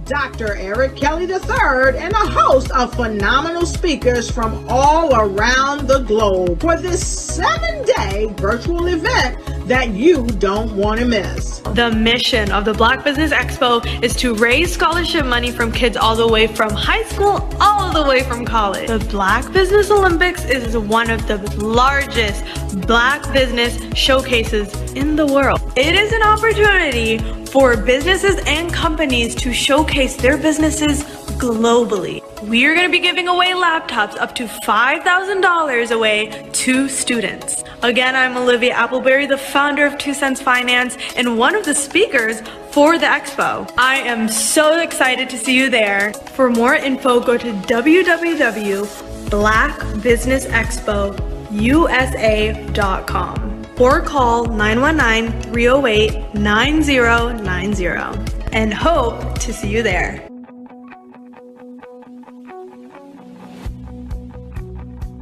Dr. Eric Kelly III and a host of phenomenal speakers from all around the globe for this 7-day virtual event that you don't want to miss. The mission of the Black Business Expo is to raise scholarship money from kids all the way from high school all the way from college. The Black Business Olympics is one of the largest Black business showcases in the world. It is an opportunity for businesses and companies to showcase their businesses globally. We are going to be giving away laptops up to $5,000 away to students. Again, I'm Olivia Appleberry, the founder of 2 Cents Finance and one of the speakers for the expo. I am so excited to see you there. For more info, go to www.blackbusinessexpousa.com or call 919-308-9090 and hope to see you there.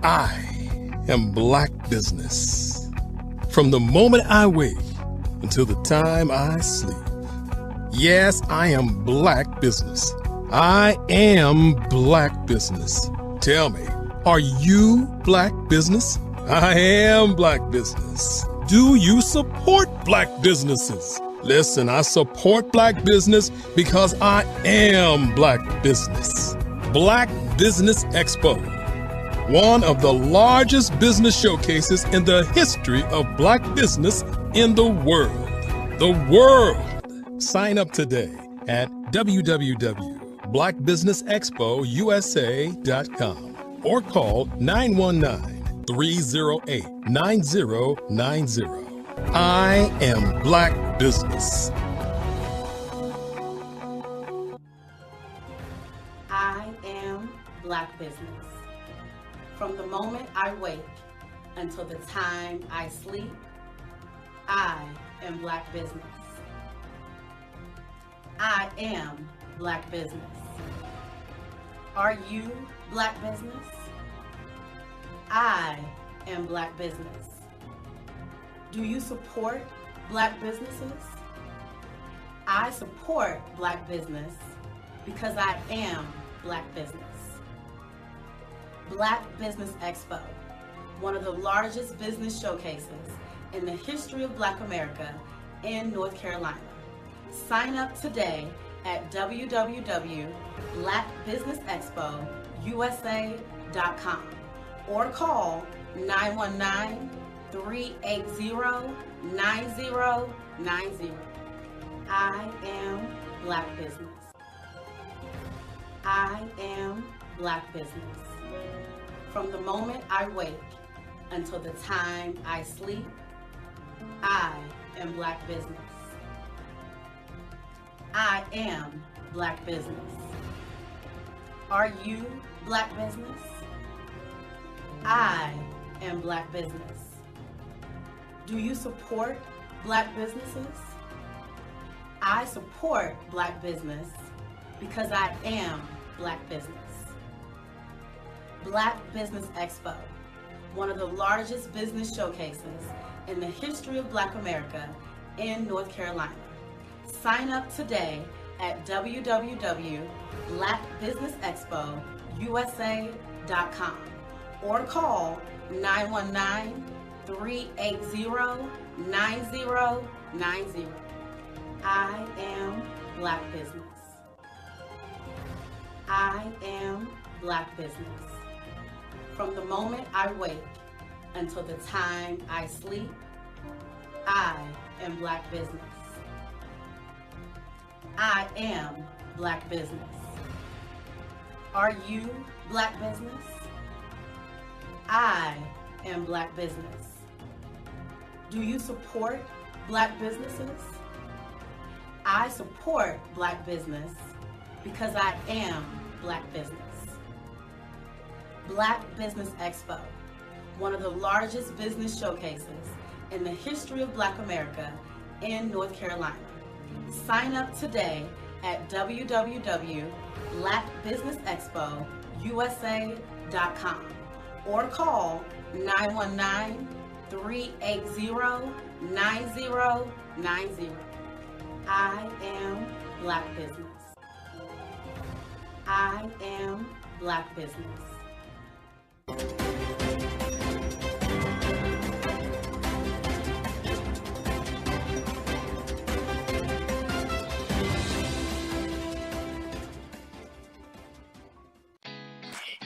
I am Black Business. From the moment I wake until the time I sleep. Yes, I am Black Business. I am Black Business. Tell me, are you Black Business? I am Black Business. Do you support Black businesses? Listen, I support Black business because I am Black Business. Black Business Expo, one of the largest business showcases in the history of Black business in the world. The world! Sign up today at www.blackbusinessexpousa.com or call 919-308-9090. I am Black Business. I am Black Business. From the moment I wake until the time I sleep, I am Black Business. I am Black Business. Are you Black Business? I am Black Business. Do you support Black businesses? I support Black business because I am Black business. Black Business Expo, one of the largest business showcases in the history of Black America in North Carolina. Sign up today at www.blackbusinessexpousa.com or call 919-380-9090. I am Black Business. I am Black Business. From the moment I wake until the time I sleep, I am Black Business. I am Black Business. Are you Black Business? I am Black Business. Do you support Black businesses? I support Black business because I am Black business. Black Business Expo, one of the largest business showcases in the history of Black America in North Carolina. Sign up today at www.blackbusinessexpousa.com or call 919-380-9090. I am Black Business. I am Black Business. From the moment I wake until the time I sleep, I am Black business. I am Black business. Are you Black business? I am Black business. Do you support Black businesses? I support Black business because I am Black business. Black Business Expo, one of the largest business showcases in the history of Black America in North Carolina. Sign up today at www.blackbusinessexpousa.com or call 919-380-9090. I am Black business. I am Black business.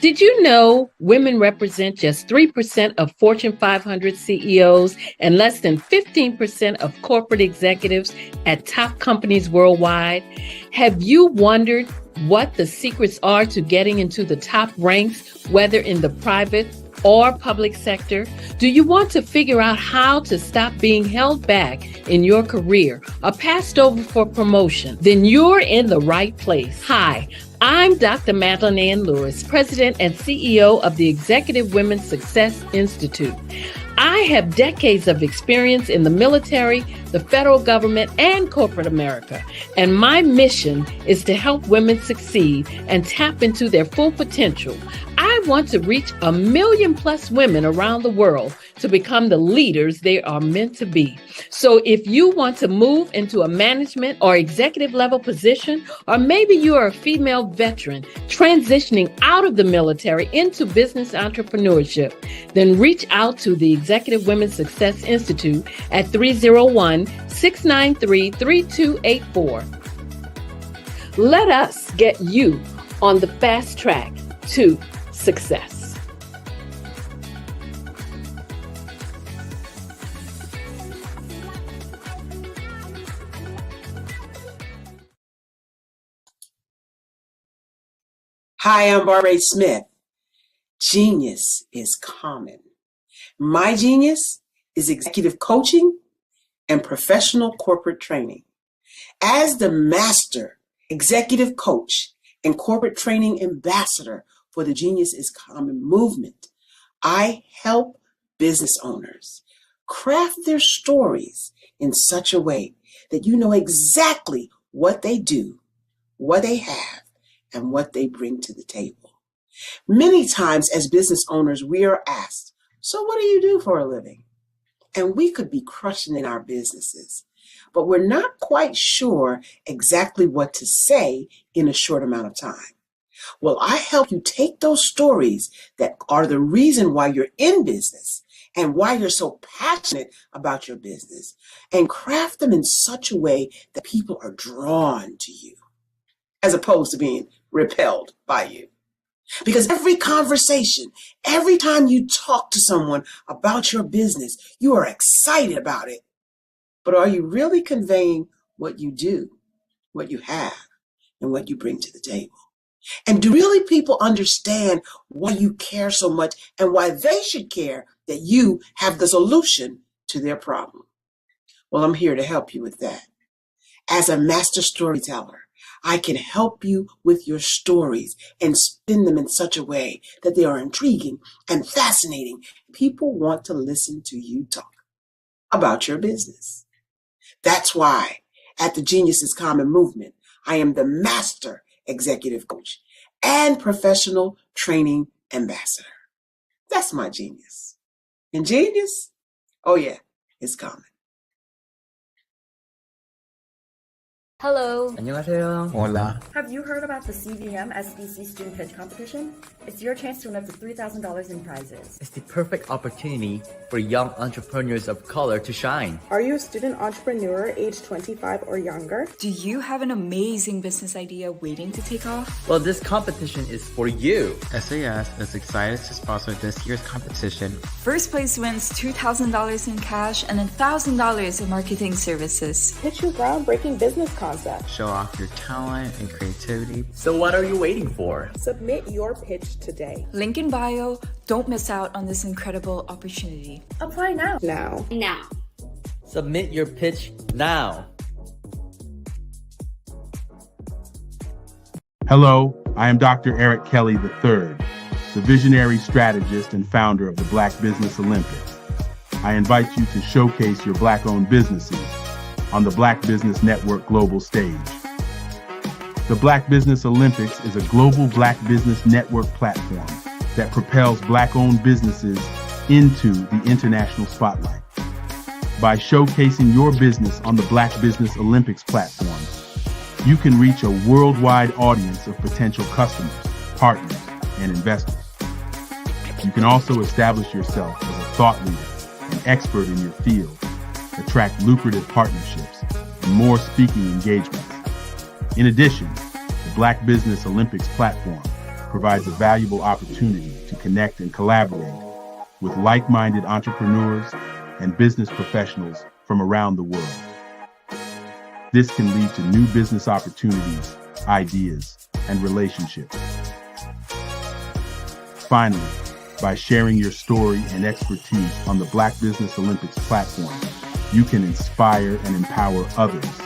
Did you know women represent just 3% of Fortune 500 CEOs and less than 15% of corporate executives at top companies worldwide? Have you wondered what the secrets are to getting into the top ranks, whether in the private or public sector? Do you want to figure out how to stop being held back in your career or passed over for promotion? Then you're in the right place. Hi, I'm Dr. Madeline Ann Lewis, President and CEO of the Executive Women's Success Institute. I have decades of experience in the military, the federal government, and corporate America, and my mission is to help women succeed and tap into their full potential. I want to reach 1 million plus women around the world to become the leaders they are meant to be. So if you want to move into a management or executive level position, or maybe you are a female veteran transitioning out of the military into business entrepreneurship, then reach out to the Executive Women's Success Institute at 301-693-3284. Let us get you on the fast track to success. Hi, I'm Barbara Smith. Genius is common. My genius is executive coaching and professional corporate training. As the master executive coach and corporate training ambassador for the Genius is Common movement, I help business owners craft their stories in such a way that you know exactly what they do, what they have, and what they bring to the table. Many times as business owners, we are asked, so what do you do for a living? And we could be crushing in our businesses, but we're not quite sure exactly what to say in a short amount of time. Well, I help you take those stories that are the reason why you're in business and why you're so passionate about your business and craft them in such a way that people are drawn to you as opposed to being repelled by you. Because every conversation, every time you talk to someone about your business, you are excited about it. But are you really conveying what you do, what you have, and what you bring to the table? And do really people understand why you care so much and why they should care that you have the solution to their problem? Well, I'm here to help you with that. As a master storyteller, I can help you with your stories and spin them in such a way that they are intriguing and fascinating. People want to listen to you talk about your business. That's why at the Genius is Common movement, I am the master executive coach and professional training ambassador. That's my genius. And genius, oh yeah, it's common. Hello. 안녕하세요. Hola. Have you heard about the CVM SDC Student Pitch Competition? It's your chance to win up to $3,000 in prizes. It's the perfect opportunity for young entrepreneurs of color to shine. Are you a student entrepreneur aged 25 or younger? Do you have an amazing business idea waiting to take off? Well, this competition is for you. SAS is excited to sponsor this year's competition. First place wins $2,000 in cash and $1,000 in marketing services. Pitch your groundbreaking business concept. Show off your talent and creativity. So what are you waiting for? Submit your pitch today. Link in bio. Don't miss out on this incredible opportunity. Apply now. Now. Submit your pitch now. Hello, I am Dr. Eric Kelly III, the visionary strategist and founder of the Black Business Olympics. I invite you to showcase your Black-owned businesses on the Black Business Network global stage. The Black Business Olympics is a global Black Business Network platform that propels Black-owned businesses into the international spotlight. By showcasing your business on the Black Business Olympics platform, you can reach a worldwide audience of potential customers, partners, and investors. You can also establish yourself as a thought leader and expert in your field, attract lucrative partnerships, and more speaking engagements. In addition, the Black Business Olympics platform provides a valuable opportunity to connect and collaborate with like-minded entrepreneurs and business professionals from around the world. This can lead to new business opportunities, ideas, and relationships. Finally, by sharing your story and expertise on the Black Business Olympics platform, you can inspire and empower others.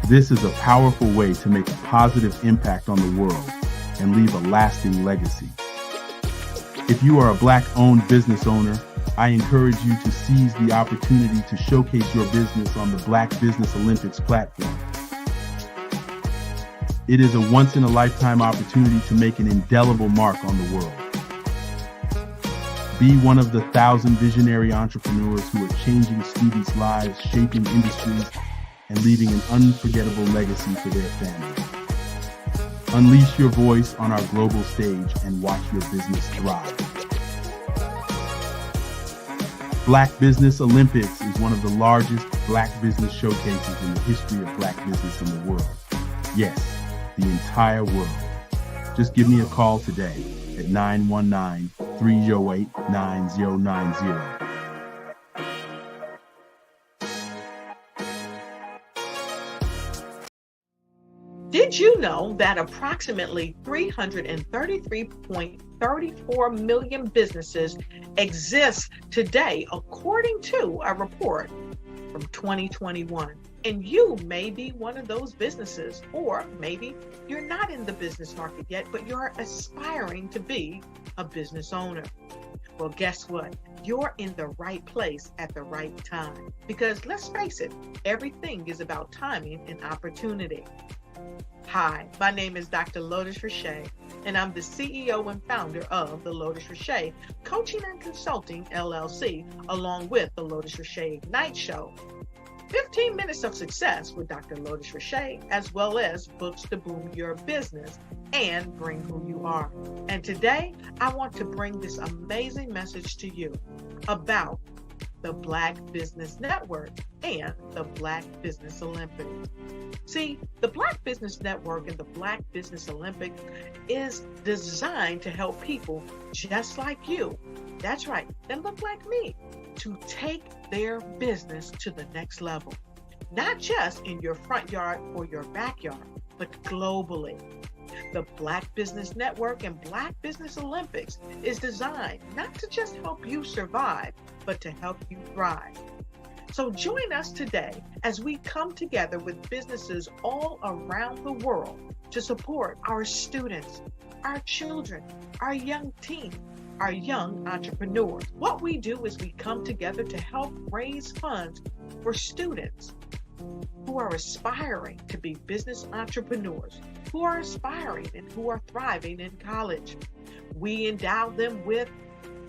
This is a powerful way to make a positive impact on the world and leave a lasting legacy. If you are a Black-owned business owner, I encourage you to seize the opportunity to showcase your business on the Black Business Olympics platform. It is a once-in-a-lifetime opportunity to make an indelible mark on the world. Be one of the 1,000 visionary entrepreneurs who are changing students' lives, shaping industries, and leaving an unforgettable legacy for their families. Unleash your voice on our global stage and watch your business thrive. Black Business Olympics is one of the largest Black business showcases in the history of Black business in the world. Yes, the entire world. Just give me a call today at 919-308-9090. Did you know that approximately 333.34 million businesses exist today, according to a report from 2021? And you may be one of those businesses, or maybe you're not in the business market yet, but you're aspiring to be a business owner. Well, guess what? You're in the right place at the right time. Because let's face it, everything is about timing and opportunity. Hi, my name is Dr. Lotus Richey, and I'm the CEO and founder of the Lotus Richey Coaching and Consulting LLC, along with the Lotus Richey Ignite Show. 15 minutes of success with Dr. Lotus Richey, as well as books to boom your business and bring who you are. And today, I want to bring this amazing message to you about the Black Business Network and the Black Business Olympics. See, the Black Business Network and the Black Business Olympics is designed to help people just like you, that's right, that look like me, to take their business to the next level. Not just in your front yard or your backyard, but globally. The Black Business Network and Black Business Olympics is designed not to just help you survive, but to help you thrive. So join us today as we come together with businesses all around the world to support our students, our children, our young teens, our young entrepreneurs. What we do is we come together to help raise funds for students who are aspiring to be business entrepreneurs, who are aspiring and who are thriving in college. We endow them with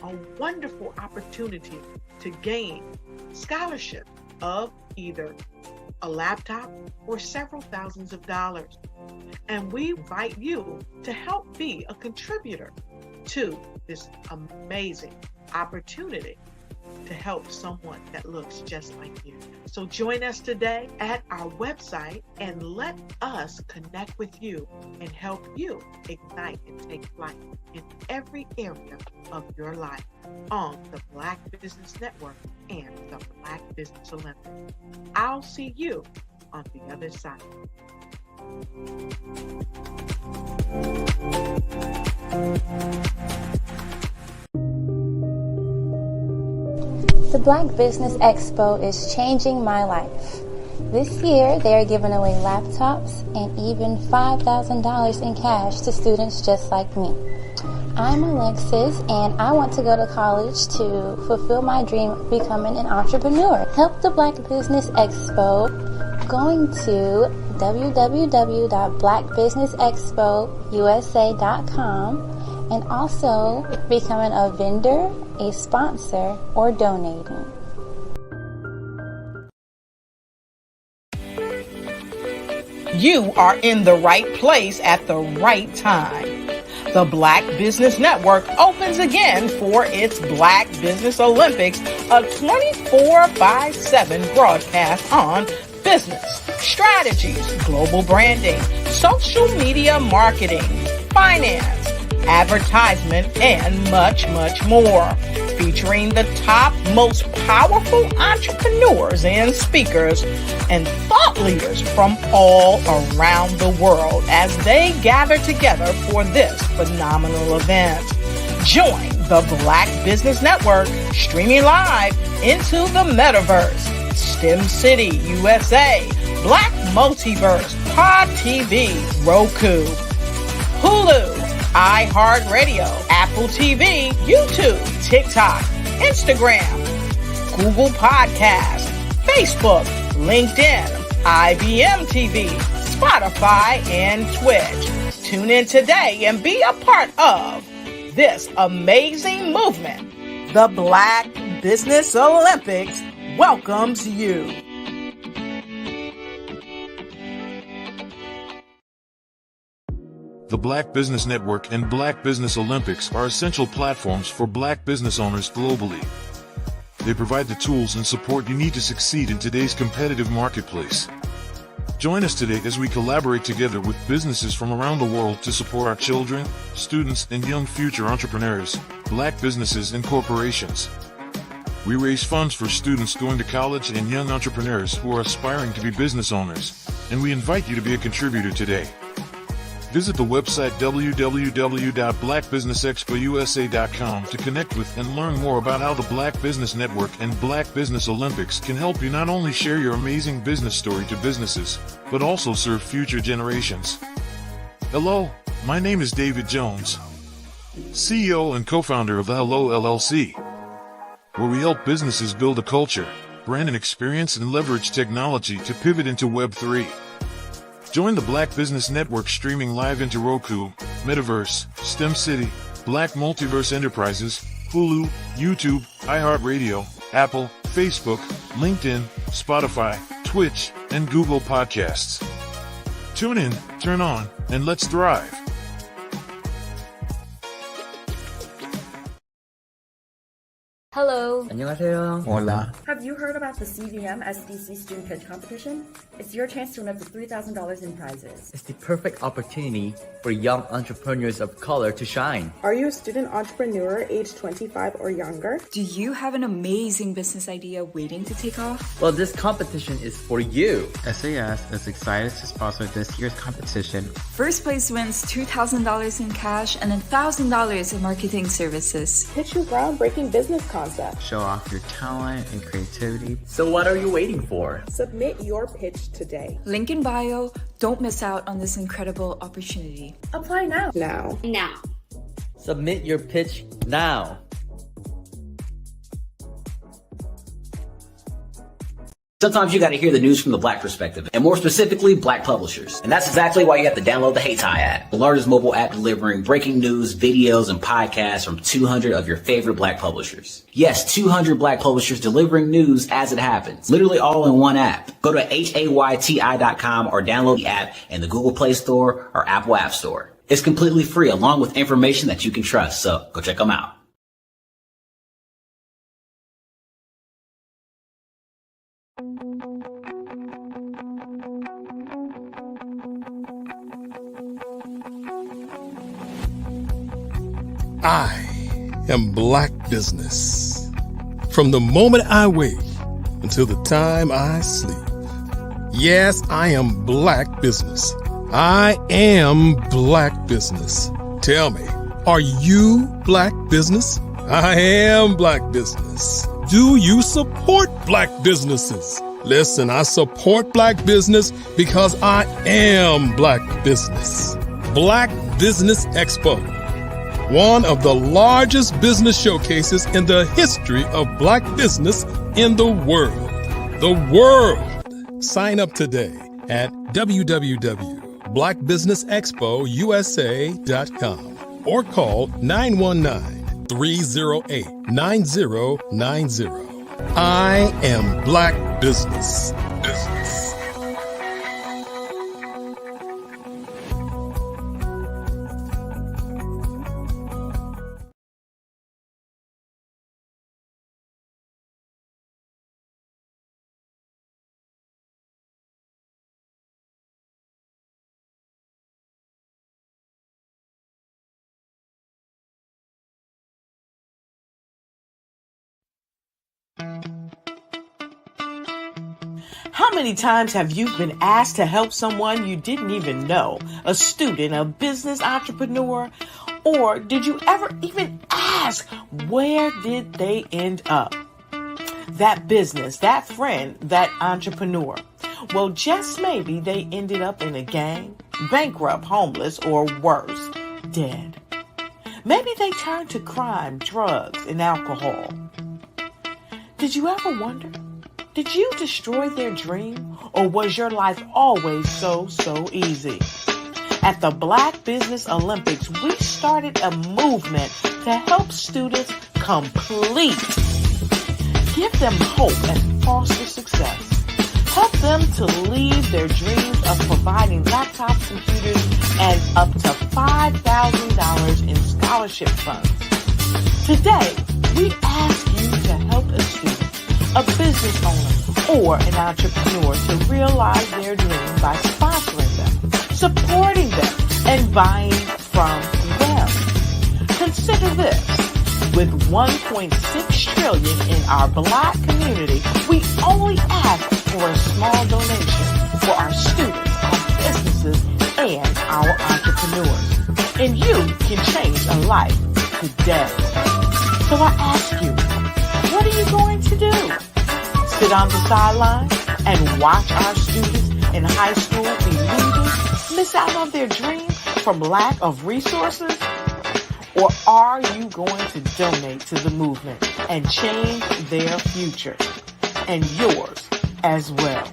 a wonderful opportunity to gain scholarship of either a laptop or several thousands of dollars. And we invite you to help be a contributor to this amazing opportunity to help someone that looks just like you. So join us today at our website and let us connect with you and help you ignite and take flight in every area of your life on the Black Business Network and the Black Business Olympics. I'll see you on the other side. The Black Business Expo is changing my life. This year, they are giving away laptops and even $5,000 in cash to students just like me. I'm Alexis, and I want to go to college to fulfill my dream of becoming an entrepreneur. Help the Black Business Expo going to www.blackbusinessexpousa.com and also becoming a vendor, a sponsor, or donating. You are in the right place at the right time. The Black Business Network opens again for its Black Business Olympics, a 24/7 broadcast on business, strategies, global branding, social media marketing, finance, advertisement, and much, much more. Featuring the top, most powerful entrepreneurs and speakers and thought leaders from all around the world as they gather together for this phenomenal event. Join the Black Business Network streaming live into the metaverse, STEM City USA, Black Multiverse, Pod TV, Roku, Hulu, iHeartRadio, Apple TV, YouTube, TikTok, Instagram, Google Podcast, Facebook, LinkedIn, IBM TV, Spotify, and Twitch. Tune in today and be a part of this amazing movement. The Black Business Olympics welcomes you. The Black Business Network and Black Business Olympics are essential platforms for Black business owners globally. They provide the tools and support you need to succeed in today's competitive marketplace. Join us today as we collaborate together with businesses from around the world to support our children, students, and young future entrepreneurs, Black businesses, and corporations. We raise funds for students going to college and young entrepreneurs who are aspiring to be business owners, and we invite you to be a contributor today. Visit the website www.blackbusinessexpousa.com to connect with and learn more about how the Black Business Network and Black Business Olympics can help you not only share your amazing business story to businesses, but also serve future generations. Hello, my name is David Jones, CEO and co-founder of the Hello LLC, where we help businesses build a culture, brand an experience, and leverage technology to pivot into Web3. Join the Black Business Network streaming live into Roku, Metaverse, STEM City, Black Multiverse Enterprises, Hulu, YouTube, iHeartRadio, Apple, Facebook, LinkedIn, Spotify, Twitch, and Google Podcasts. Tune in, turn on, and let's thrive. Hello. 안녕하세요. Hola. Have you heard about the CVM SDC Student Pitch Competition? It's your chance to win up to $3,000 in prizes. It's the perfect opportunity for young entrepreneurs of color to shine. Are you a student entrepreneur age 25 or younger? Do you have an amazing business idea waiting to take off? Well, this competition is for you. SAS is excited to sponsor this year's competition. First place wins $2,000 in cash and $1,000 in marketing services. Pitch your groundbreaking business concept. Show off your talent and creativity. So what are you waiting for? Submit your pitch today. Link in bio. Don't miss out on this incredible opportunity. Apply now. Now. Submit your pitch now. Sometimes you got to hear the news from the Black perspective, and more specifically, Black publishers. And that's exactly why you have to download the HeyTie app, the largest mobile app delivering breaking news, videos, and podcasts from 200 of your favorite Black publishers. Yes, 200 Black publishers delivering news as it happens, literally all in one app. Go to HAYTI.com or download the app in the Google Play Store or Apple App Store. It's completely free, along with information that you can trust, so go check them out. I am Black Business. From the moment I wake until the time I sleep. Yes, I am Black Business. I am Black Business. Tell me, are you Black Business? I am Black Business. Do you support Black businesses? Listen, I support Black business because I am Black Business. Black Business Expo, one of the largest business showcases in the history of Black business in the world. The world! Sign up today at www.blackbusinessexpousa.com or call 919-308-9090. I am Black Business. How many times have you been asked to help someone you didn't even know, a student, a business entrepreneur, or did you ever even ask, where did they end up? That business, that friend, that entrepreneur. Well, just maybe they ended up in a gang, bankrupt, homeless, or worse, dead. Maybe they turned to crime, drugs, and alcohol. Did you ever wonder? Did you destroy their dream, or was your life always so easy? At the Black Business Olympics, we started a movement to help students complete. Give them hope and foster success. Help them to leave their dreams of providing laptops, computers, and up to $5,000 in scholarship funds. Today, we ask you to help a student, a business owner, or an entrepreneur to realize their dream by sponsoring them, supporting them, and buying from them. Consider this. With $1.6 trillion in our Black community, we only ask for a small donation for our students, our businesses, and our entrepreneurs. And you can change a life today. So I ask you, what are you going to do? Sit on the sideline and watch our students in high school be leaders, miss out on their dream from lack of resources? Or are you going to donate to the movement and change their future and yours as well?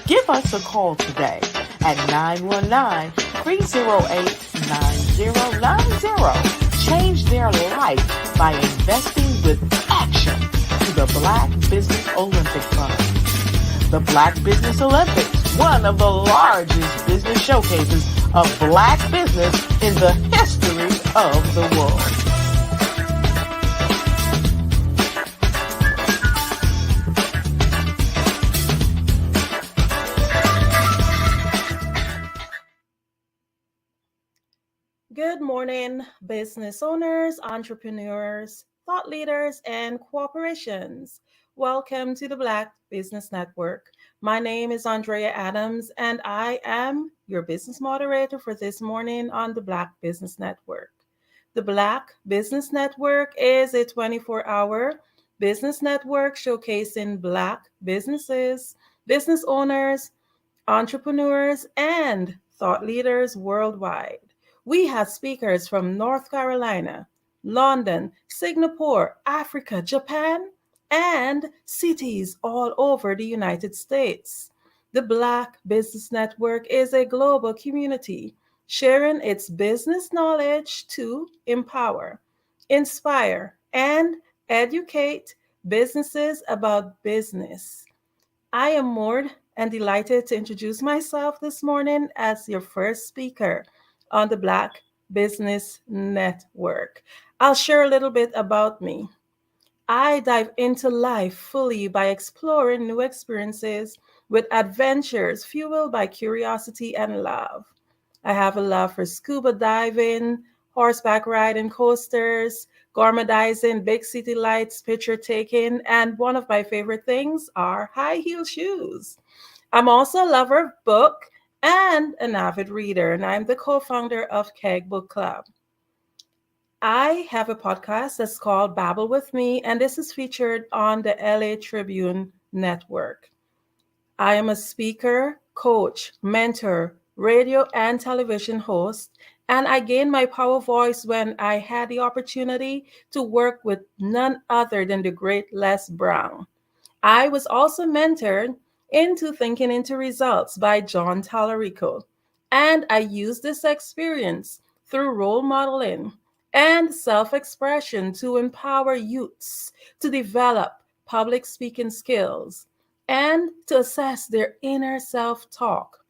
Give us a call today at 919-308-9090. Change their life by investing with action to the Black Business Olympic Fund. The Black Business Olympics, one of the largest business showcases of Black business in the history of the world. Good morning, business owners, entrepreneurs, thought leaders, and corporations. Welcome to the Black Business Network. My name is Andrea Adams, and I am your business moderator for this morning on the Black Business Network. The Black Business Network is a 24-hour business network showcasing Black businesses, business owners, entrepreneurs, and thought leaders worldwide. We have speakers from North Carolina, London, Singapore, Africa, Japan, and cities all over the United States. The Black Business Network is a global community sharing its business knowledge to empower, inspire, and educate businesses about business. I am more and delighted to introduce myself this morning as your first speaker on the Black Business Network. I'll share a little bit about me. I dive into life fully by exploring new experiences with adventures fueled by curiosity and love. I have a love for scuba diving, horseback riding, coasters, gourmetizing, big city lights, picture taking, and one of my favorite things are high heel shoes. I'm also a lover of book and an avid reader, and I'm the co-founder of Keg Book Club. I have a podcast that's called Babble with Me, and this is featured on the LA Tribune Network. I am a speaker, coach, mentor, radio and television host, and I gained my power voice when I had the opportunity to work with none other than the great Les Brown. I was also mentored into Thinking into Results by John Tallarico, and I used this experience through role modeling and self-expression to empower youths to develop public speaking skills and to assess their inner self-talk,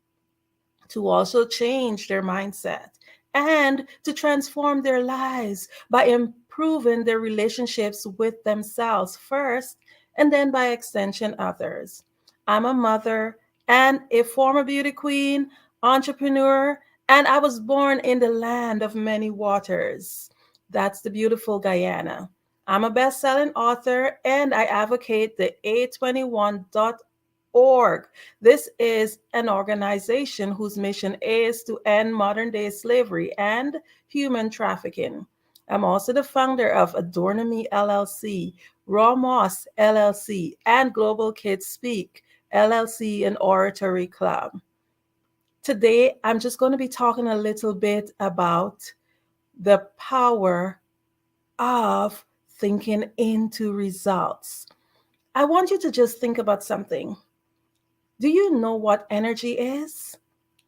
to also change their mindset and to transform their lives by improving their relationships with themselves first and then by extension others. I'm a mother and a former beauty queen, entrepreneur, and I was born in the land of many waters. That's the beautiful Guyana. I'm a best-selling author and I advocate the A21.org. This is an organization whose mission is to end modern day slavery and human trafficking. I'm also the founder of Adornomy LLC, Raw Moss LLC, and Global Kids Speak LLC and Oratory Club. Today, I'm just going to be talking a little bit about the power of thinking into results. I want you to just think about something. Do you know what energy is?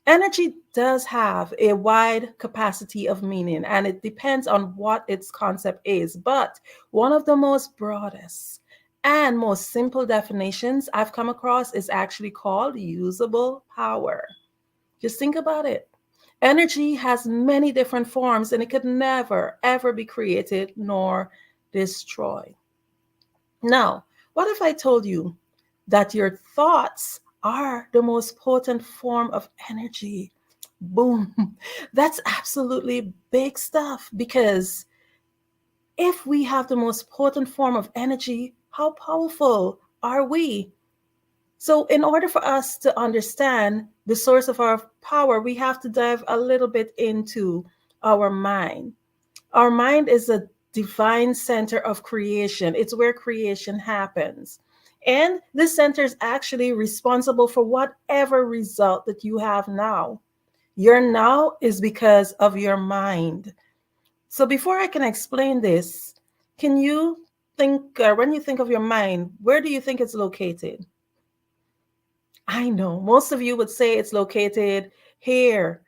Energy does have a wide capacity of meaning and it depends on what its concept is. But one of the most broadest and most simple definitions I've come across is actually called usable power. Just think about it. Energy has many different forms and it could never, ever be created nor destroyed. Now, what if I told you that your thoughts are the most potent form of energy? Boom. That's absolutely big stuff because if we have the most potent form of energy, how powerful are we? So, in order for us to understand the source of our power, we have to dive a little bit into our mind. Our mind is a divine center of creation, it's where creation happens. And this center is actually responsible for whatever result that you have now. Your now is because of your mind. So, before I can explain this, can you think, when you think of your mind, where do you think it's located? I know most of you would say it's located here,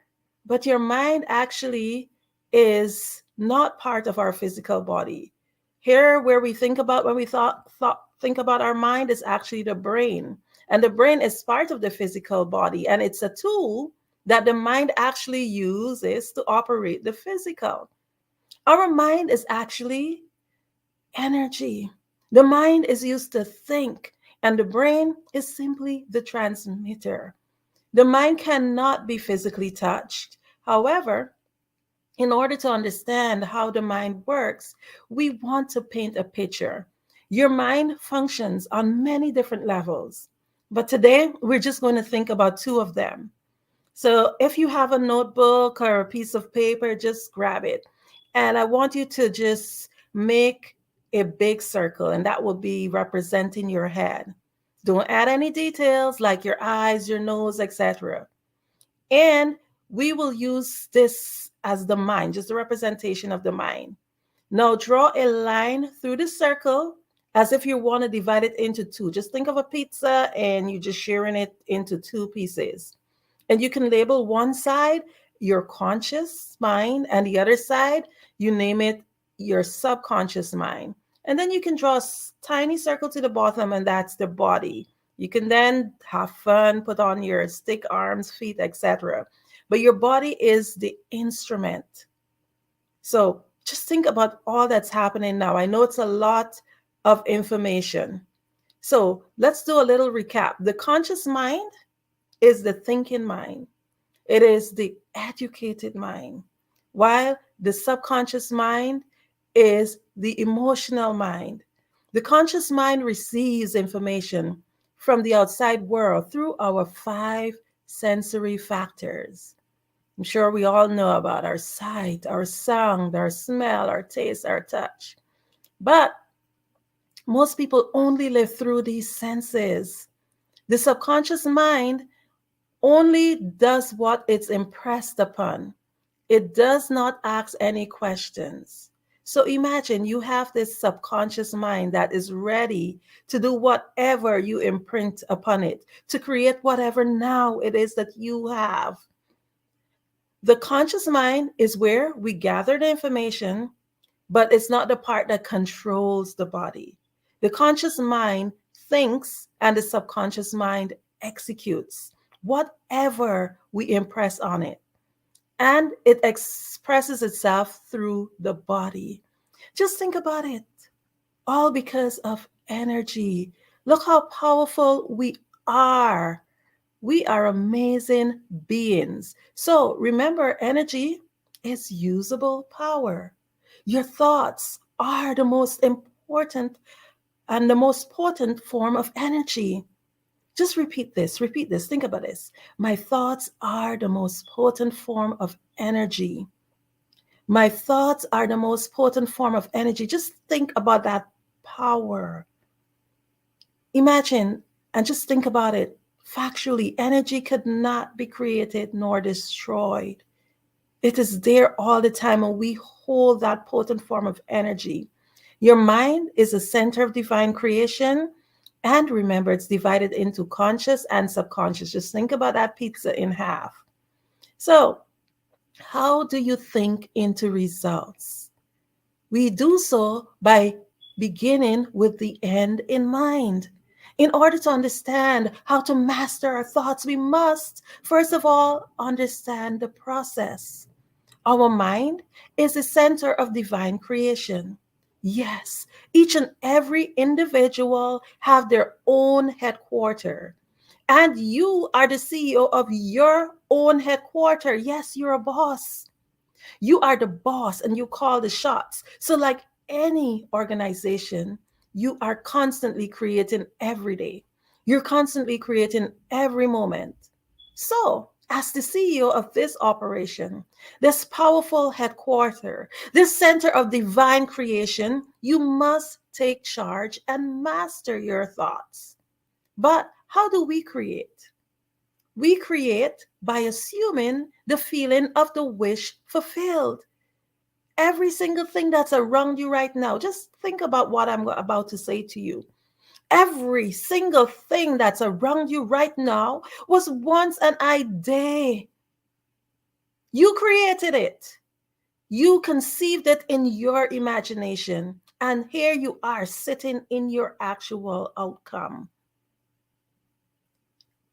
but your mind actually is not part of our physical body. Here, where we think about when we think about our mind is actually the brain, and the brain is part of the physical body, and it's a tool that the mind actually uses to operate the physical. Our mind is actually energy. The mind is used to think, and the brain is simply the transmitter. The mind cannot be physically touched. However, in order to understand how the mind works, we want to paint a picture. Your mind functions on many different levels, but today we're just going to think about two of them. So if you have a notebook or a piece of paper, just grab it. And I want you to just make a big circle, and that will be representing your head. Don't add any details like your eyes, your nose, etc. And we will use this as the mind, just a representation of the mind. Now draw a line through the circle as if you want to divide it into two. Just think of a pizza and you're just sharing it into two pieces. And you can label one side your conscious mind and the other side, you name it your subconscious mind. And then you can draw a tiny circle to the bottom, and that's the body. You can then have fun, put on your stick arms, feet, etc. But your body is the instrument. So just think about all that's happening now. I know it's a lot of information. So let's do a little recap. The conscious mind is the thinking mind. It is the educated mind, while the subconscious mind is the emotional mind. The conscious mind receives information from the outside world through our five sensory factors. I'm sure we all know about our sight, our sound, our smell, our taste, our touch. But most people only live through these senses. The subconscious mind only does what it's impressed upon. It does not ask any questions. So imagine you have this subconscious mind that is ready to do whatever you imprint upon it, to create whatever now it is that you have. The conscious mind is where we gather the information, but it's not the part that controls the body. The conscious mind thinks and the subconscious mind executes whatever we impress on it. And it expresses itself through the body. Just think about it. All because of energy. Look how powerful we are. We are amazing beings. So remember, energy is usable power. Your thoughts are the most important and the most potent form of energy. Just repeat this, think about this. My thoughts are the most potent form of energy. My thoughts are the most potent form of energy. Just think about that power. Imagine and just think about it. Factually, energy could not be created nor destroyed. It is there all the time, and we hold that potent form of energy. Your mind is the center of divine creation. And remember, it's divided into conscious and subconscious. Just think about that pizza in half. So, how do you think into results? We do so by beginning with the end in mind. In order to understand how to master our thoughts, we must, first of all, understand the process. Our mind is the center of divine creation. Yes, each and every individual have their own headquarters. And you are the CEO of your own headquarters. Yes, you're a boss. You are the boss and you call the shots. So like any organization, you are constantly creating every day. You're constantly creating every moment. So as the CEO of this operation, this powerful headquarters, this center of divine creation, you must take charge and master your thoughts. But how do we create? We create by assuming the feeling of the wish fulfilled. Every single thing that's around you right now, just think about what I'm about to say to you. Every single thing that's around you right now was once an idea. You created it. You conceived it in your imagination. And here you are sitting in your actual outcome.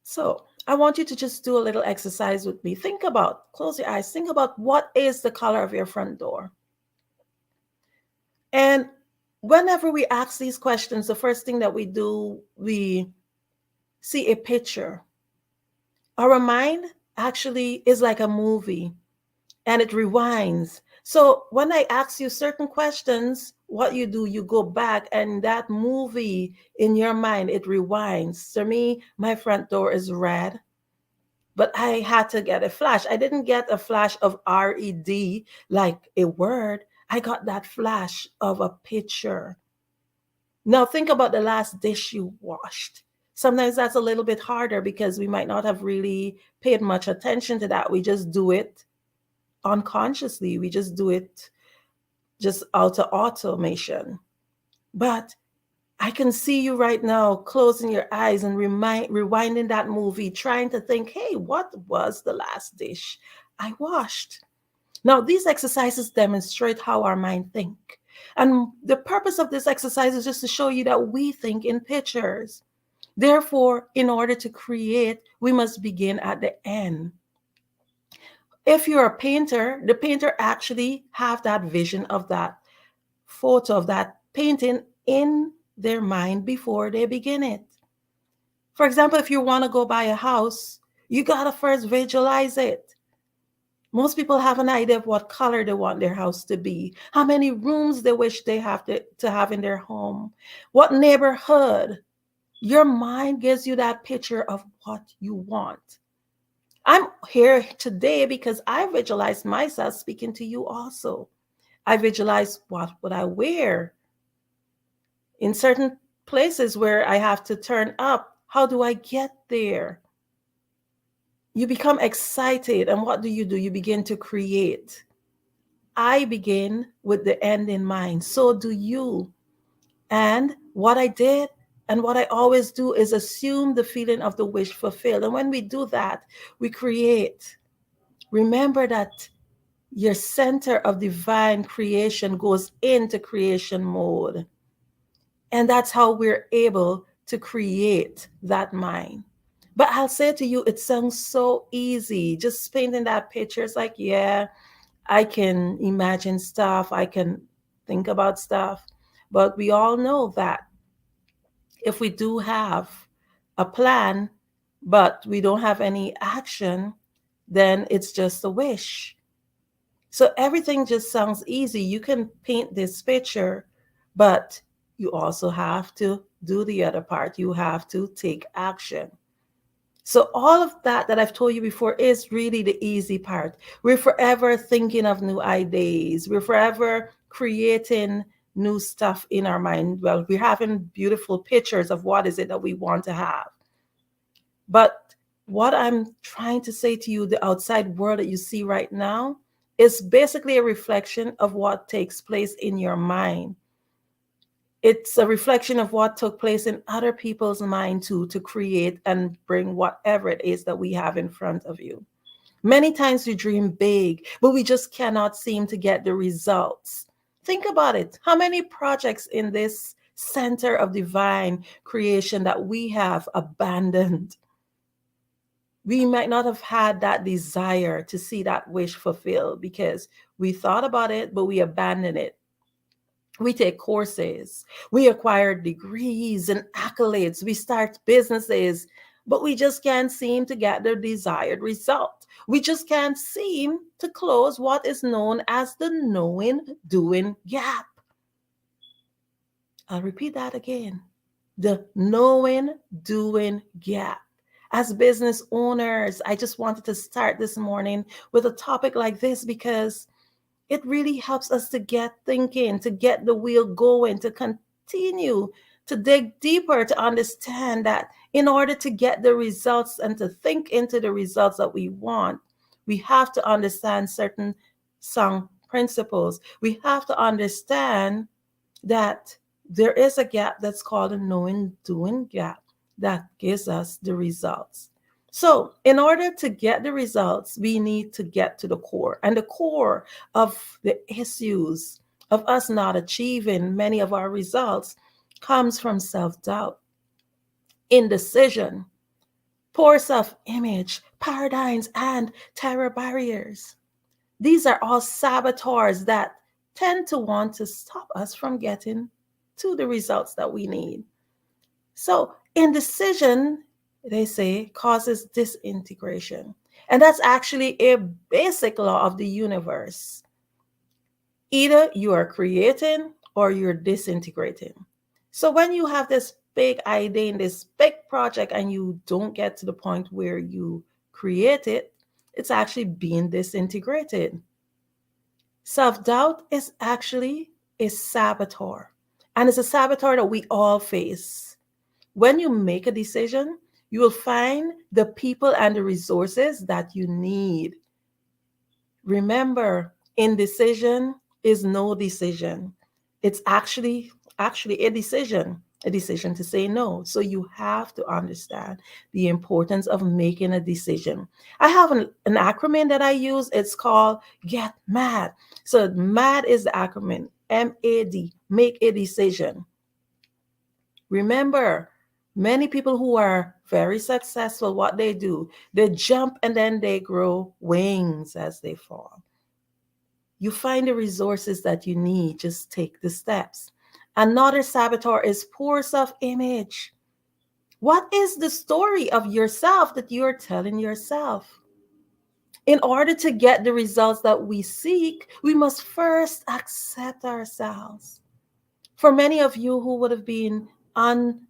So I want you to just do a little exercise with me. Close your eyes. Think about what is the color of your front door. And whenever we ask these questions, the first thing that we do, we see a picture. Our mind actually is like a movie and it rewinds. So when I ask you certain questions, what you do, you go back and that movie in your mind, it rewinds. To me, my front door is red, but I had to get a flash. I didn't get a flash of RED like a word. I got that flash of a picture. Now think about the last dish you washed. Sometimes that's a little bit harder because we might not have really paid much attention to that. We just do it unconsciously. We just do it just out of automation. But I can see you right now closing your eyes and rewinding that movie, trying to think, hey, what was the last dish I washed? Now, these exercises demonstrate how our mind think. And the purpose of this exercise is just to show you that we think in pictures. Therefore, in order to create, we must begin at the end. If you're a painter, the painter actually have that vision of that photo of that painting in their mind before they begin it. For example, if you want to go buy a house, you got to first visualize it. Most people have an idea of what color they want their house to be, how many rooms they wish they have to have in their home, what neighborhood. Your mind gives you that picture of what you want. I'm here today because I visualize myself speaking to you also. I visualize what would I wear in certain places where I have to turn up. How do I get there? You become excited, and what do? You begin to create. I begin with the end in mind. So do you. And what I did and what I always do is assume the feeling of the wish fulfilled. And when we do that, we create. Remember that your center of divine creation goes into creation mode. And that's how we're able to create that mind. But I'll say to you, it sounds so easy. Just painting that picture, it's like, yeah, I can imagine stuff. I can think about stuff. But we all know that if we do have a plan, but we don't have any action, then it's just a wish. So everything just sounds easy. You can paint this picture, but you also have to do the other part. You have to take action. So all of that I've told you before is really the easy part. We're forever thinking of new ideas. We're forever creating new stuff in our mind. Well, we're having beautiful pictures of what is it that we want to have. But what I'm trying to say to you, the outside world that you see right now, is basically a reflection of what takes place in your mind. It's a reflection of what took place in other people's mind too, to create and bring whatever it is that we have in front of you. Many times we dream big, but we just cannot seem to get the results. Think about it. How many projects in this center of divine creation that we have abandoned? We might not have had that desire to see that wish fulfilled because we thought about it, but we abandoned it. We take courses, we acquire degrees and accolades, we start businesses, but we just can't seem to get the desired result. We just can't seem to close what is known as the knowing-doing gap. I'll repeat that again. The knowing-doing gap. As business owners, I just wanted to start this morning with a topic like this because it really helps us to get thinking, to get the wheel going, to continue to dig deeper, to understand that in order to get the results and to think into the results that we want, we have to understand certain sound principles. We have to understand that there is a gap that's called a knowing-doing gap that gives us the results. So in order to get the results, we need to get to the core. And the core of the issues of us not achieving many of our results comes from self-doubt, indecision, poor self-image, paradigms, and terror barriers. These are all saboteurs that tend to want to stop us from getting to the results that we need. So indecision, they say, causes disintegration. And that's actually a basic law of the universe. Either you are creating or you're disintegrating. So when you have this big idea in this big project and you don't get to the point where you create it, it's actually being disintegrated. Self-doubt is actually a saboteur. And it's a saboteur that we all face. When you make a decision, you will find the people and the resources that you need. Remember, indecision is no decision. It's actually actually a decision to say no. So you have to understand the importance of making a decision. I have an acronym that I use. It's called Get Mad. So MAD is the acronym, MAD, make a decision. Remember, many people who are very successful, what they do, they jump and then they grow wings as they fall. You find the resources that you need, just take the steps. Another saboteur is poor self-image. What is the story of yourself that you're telling yourself? In order to get the results that we seek, we must first accept ourselves. For many of you who would have been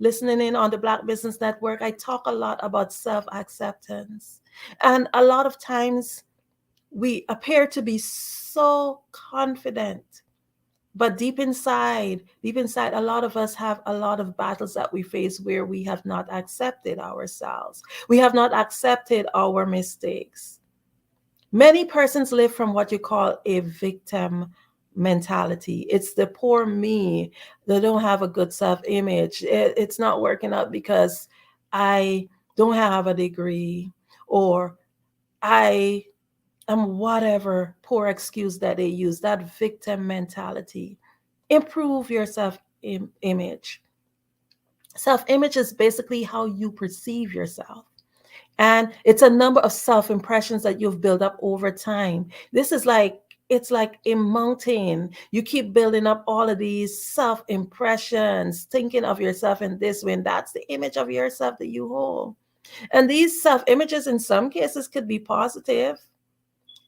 listening in on the Black Business Network, I talk a lot about self-acceptance. And a lot of times we appear to be so confident. But deep inside, a lot of us have a lot of battles that we face where we have not accepted ourselves. We have not accepted our mistakes. Many persons live from what you call a victim mentality. It's the poor me. They don't have a good self-image. It's not working out because I don't have a degree, or I am whatever poor excuse that they use, that victim mentality. Improve your self-image. Self-image is basically how you perceive yourself. And it's a number of self-impressions that you've built up over time. It's like a mountain. You keep building up all of these self-impressions, thinking of yourself in this way, and that's the image of yourself that you hold. And these self-images in some cases could be positive.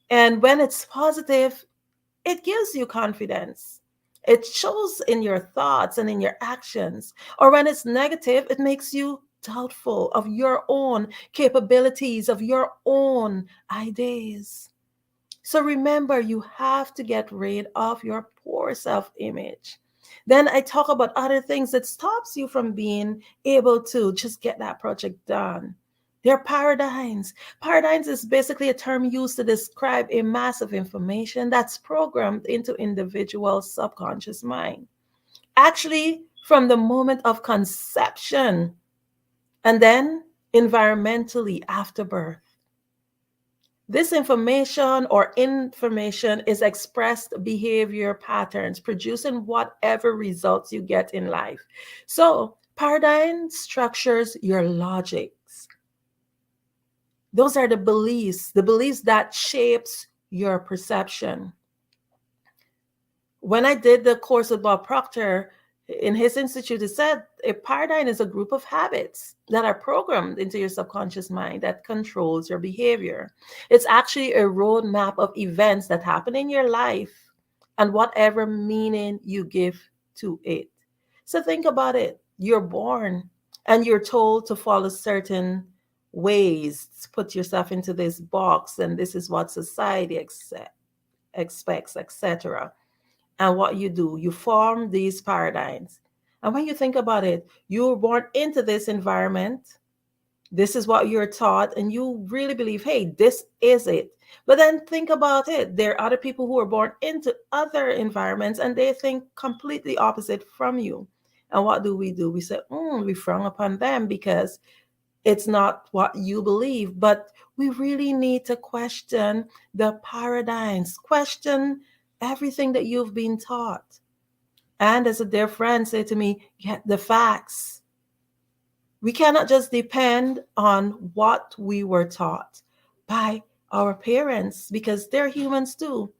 And when it's positive, it gives you confidence. It shows in your thoughts and in your actions. Or when it's negative, it makes you doubtful of your own capabilities, of your own ideas. So remember, you have to get rid of your poor self-image. Then I talk about other things that stops you from being able to just get that project done. They're paradigms. Paradigms is basically a term used to describe a mass of information that's programmed into individual's subconscious mind. Actually, from the moment of conception, and then environmentally after birth. This information is expressed behavior patterns, producing whatever results you get in life. So paradigm structures your logics. Those are the beliefs that shapes your perception. When I did the course with Bob Proctor, in his institute, it said a paradigm is a group of habits that are programmed into your subconscious mind that controls your behavior. It's actually a roadmap of events that happen in your life and whatever meaning you give to it. So think about it. You're born and you're told to follow certain ways, to put yourself into this box, and this is what society expects, etc. And what you do, you form these paradigms. And when you think about it, you were born into this environment. This is what you're taught, and you really believe, hey, this is it. But then think about it. There are other people who are born into other environments, and they think completely opposite from you. And what do? We say, we frown upon them because it's not what you believe. But we really need to question the paradigms, question everything that you've been taught. And as a dear friend said to me, get the facts. We cannot just depend on what we were taught by our parents because they're humans too.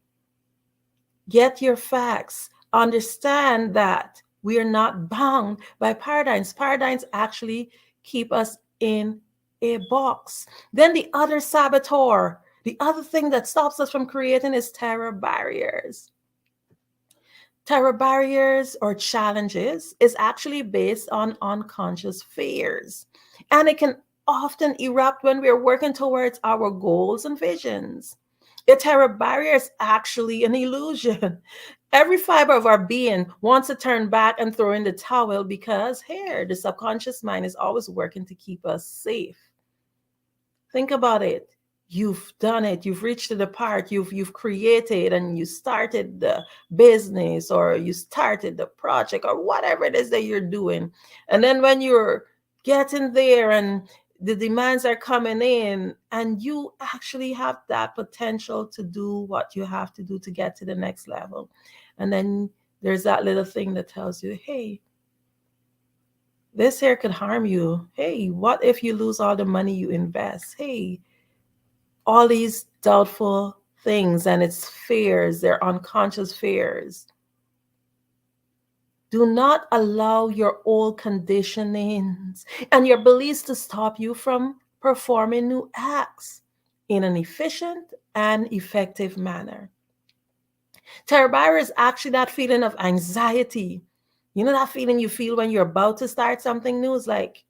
Get your facts. Understand that we are not bound by paradigms. Paradigms actually keep us in a box. Then the other saboteur, the other thing that stops us from creating is terror barriers. Terror barriers or challenges is actually based on unconscious fears. And it can often erupt when we're working towards our goals and visions. A terror barrier is actually an illusion. Every fiber of our being wants to turn back and throw in the towel because here, the subconscious mind is always working to keep us safe. Think about it. you've done it, you've reached to the part, you've created and you started the business or you started the project or whatever it is that you're doing. And then when you're getting there and the demands are coming in and you actually have that potential to do what you have to do to get to the next level. And then there's that little thing that tells you, hey, this here could harm you. Hey, what if you lose all the money you invest? Hey, all these doubtful things, and it's fears, they're unconscious fears. Do not allow your old conditionings and your beliefs to stop you from performing new acts in an efficient and effective manner. Terror is actually that feeling of anxiety. You know that feeling you feel when you're about to start something new? It's like,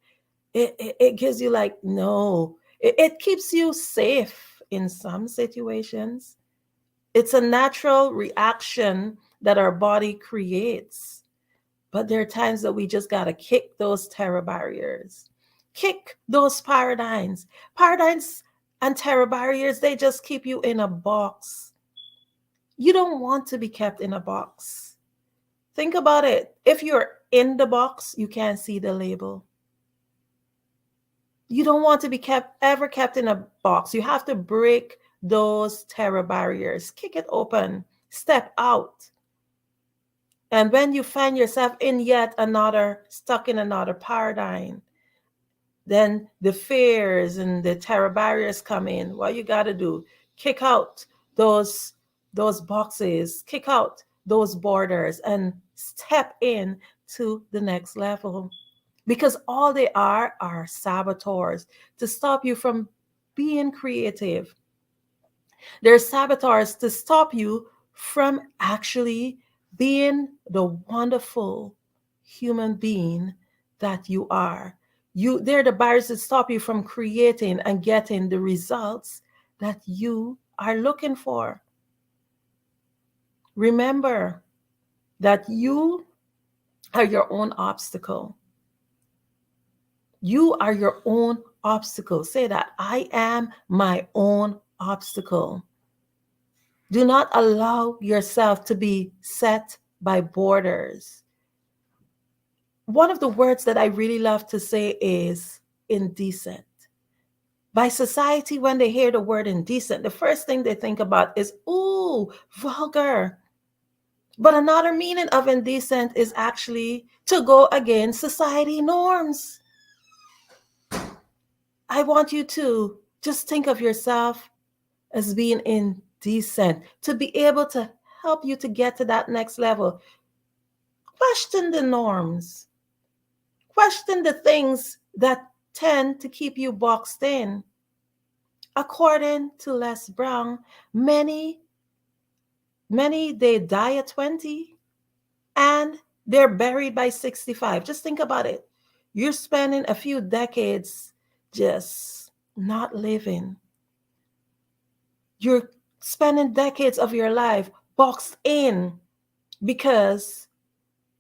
it gives you like, no. It keeps you safe in some situations. It's a natural reaction that our body creates. But there are times that we just got to kick those terror barriers, kick those paradigms. Paradigms and terror barriers, they just keep you in a box. You don't want to be kept in a box. Think about it. If you're in the box, you can't see the label. You don't want to be ever kept in a box. You have to break those terror barriers, kick it open, step out. And when you find yourself in stuck in another paradigm, then the fears and the terror barriers come in. What you got to do, kick out those boxes, kick out those borders and step in to the next level. Because all they are saboteurs to stop you from being creative. They're saboteurs to stop you from actually being the wonderful human being that you are. They're the barriers that stop you from creating and getting the results that you are looking for. Remember that you are your own obstacle. You are your own obstacle. Say that. I am my own obstacle. Do not allow yourself to be set by borders. One of the words that I really love to say is indecent. By society, when they hear the word indecent, the first thing they think about is, ooh, vulgar. But another meaning of indecent is actually to go against society norms. I want you to just think of yourself as being indecent, to be able to help you to get to that next level. Question the norms. Question the things that tend to keep you boxed in. According to Les Brown, many they die at 20 and they're buried by 65. Just think about it. You're spending a few decades just not living. You're spending decades of your life boxed in because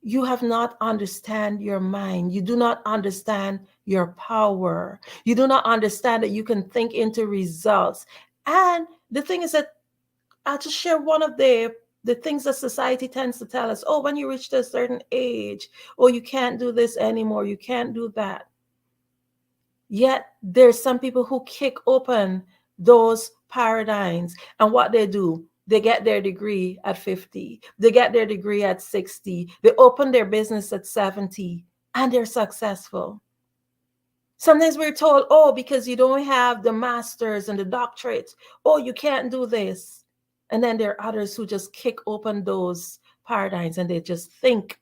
you have not understand your mind. You do not understand your power. You do not understand that you can think into results. And the thing is that I'll just share one of the things that society tends to tell us. Oh, when you reach a certain age, oh, you can't do this anymore. You can't do that. Yet there's some people who kick open those paradigms, and what they do, they get their degree at 50. They get their degree at 60. They open their business at 70 and they're successful. Sometimes we're told, oh, because you don't have the masters and the doctorates, oh, you can't do this. And then there are others who just kick open those paradigms and they just think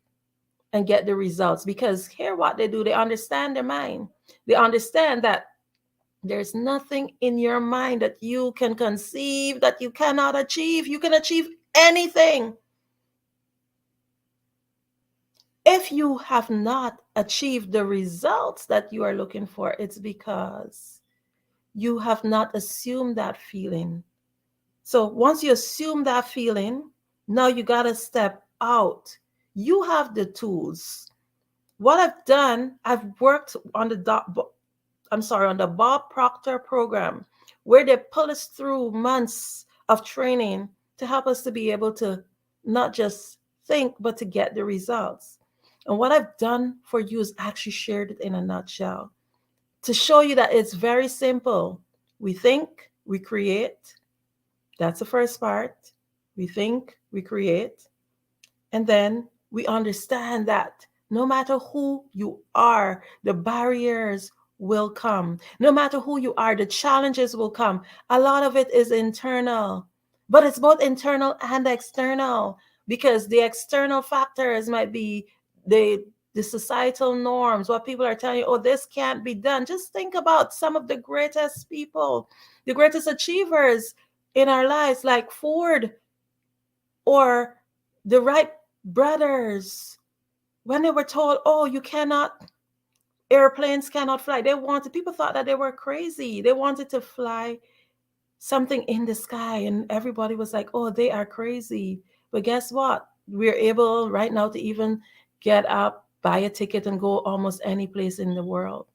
and get the results, because here what they do, they understand their mind. They understand that there's nothing in your mind that you can conceive that you cannot achieve. You can achieve anything. If you have not achieved the results that you are looking for, it's because you have not assumed that feeling. So once you assume that feeling, now you got to step out. You have the tools. What I've done, I've worked on the Bob Proctor program. where they pull us through months of training to help us to be able to not just think, but to get the results. And what I've done for you is actually shared it in a nutshell to show you that it's very simple. We think, we create. That's the first part. We think, we create. And then we understand that no matter who you are, the barriers will come. No matter who you are, the challenges will come. A lot of it is internal, but it's both internal and external, because the external factors might be the societal norms, what people are telling you, oh, this can't be done. Just think about some of the greatest people, the greatest achievers in our lives, like Ford or the Wright brothers. When they were told, oh, you cannot, airplanes cannot fly, people thought that they were crazy. They wanted to fly something in the sky, and everybody was like, oh, they are crazy. But guess what? We're able right now to even get up, buy a ticket, and go almost any place in the world.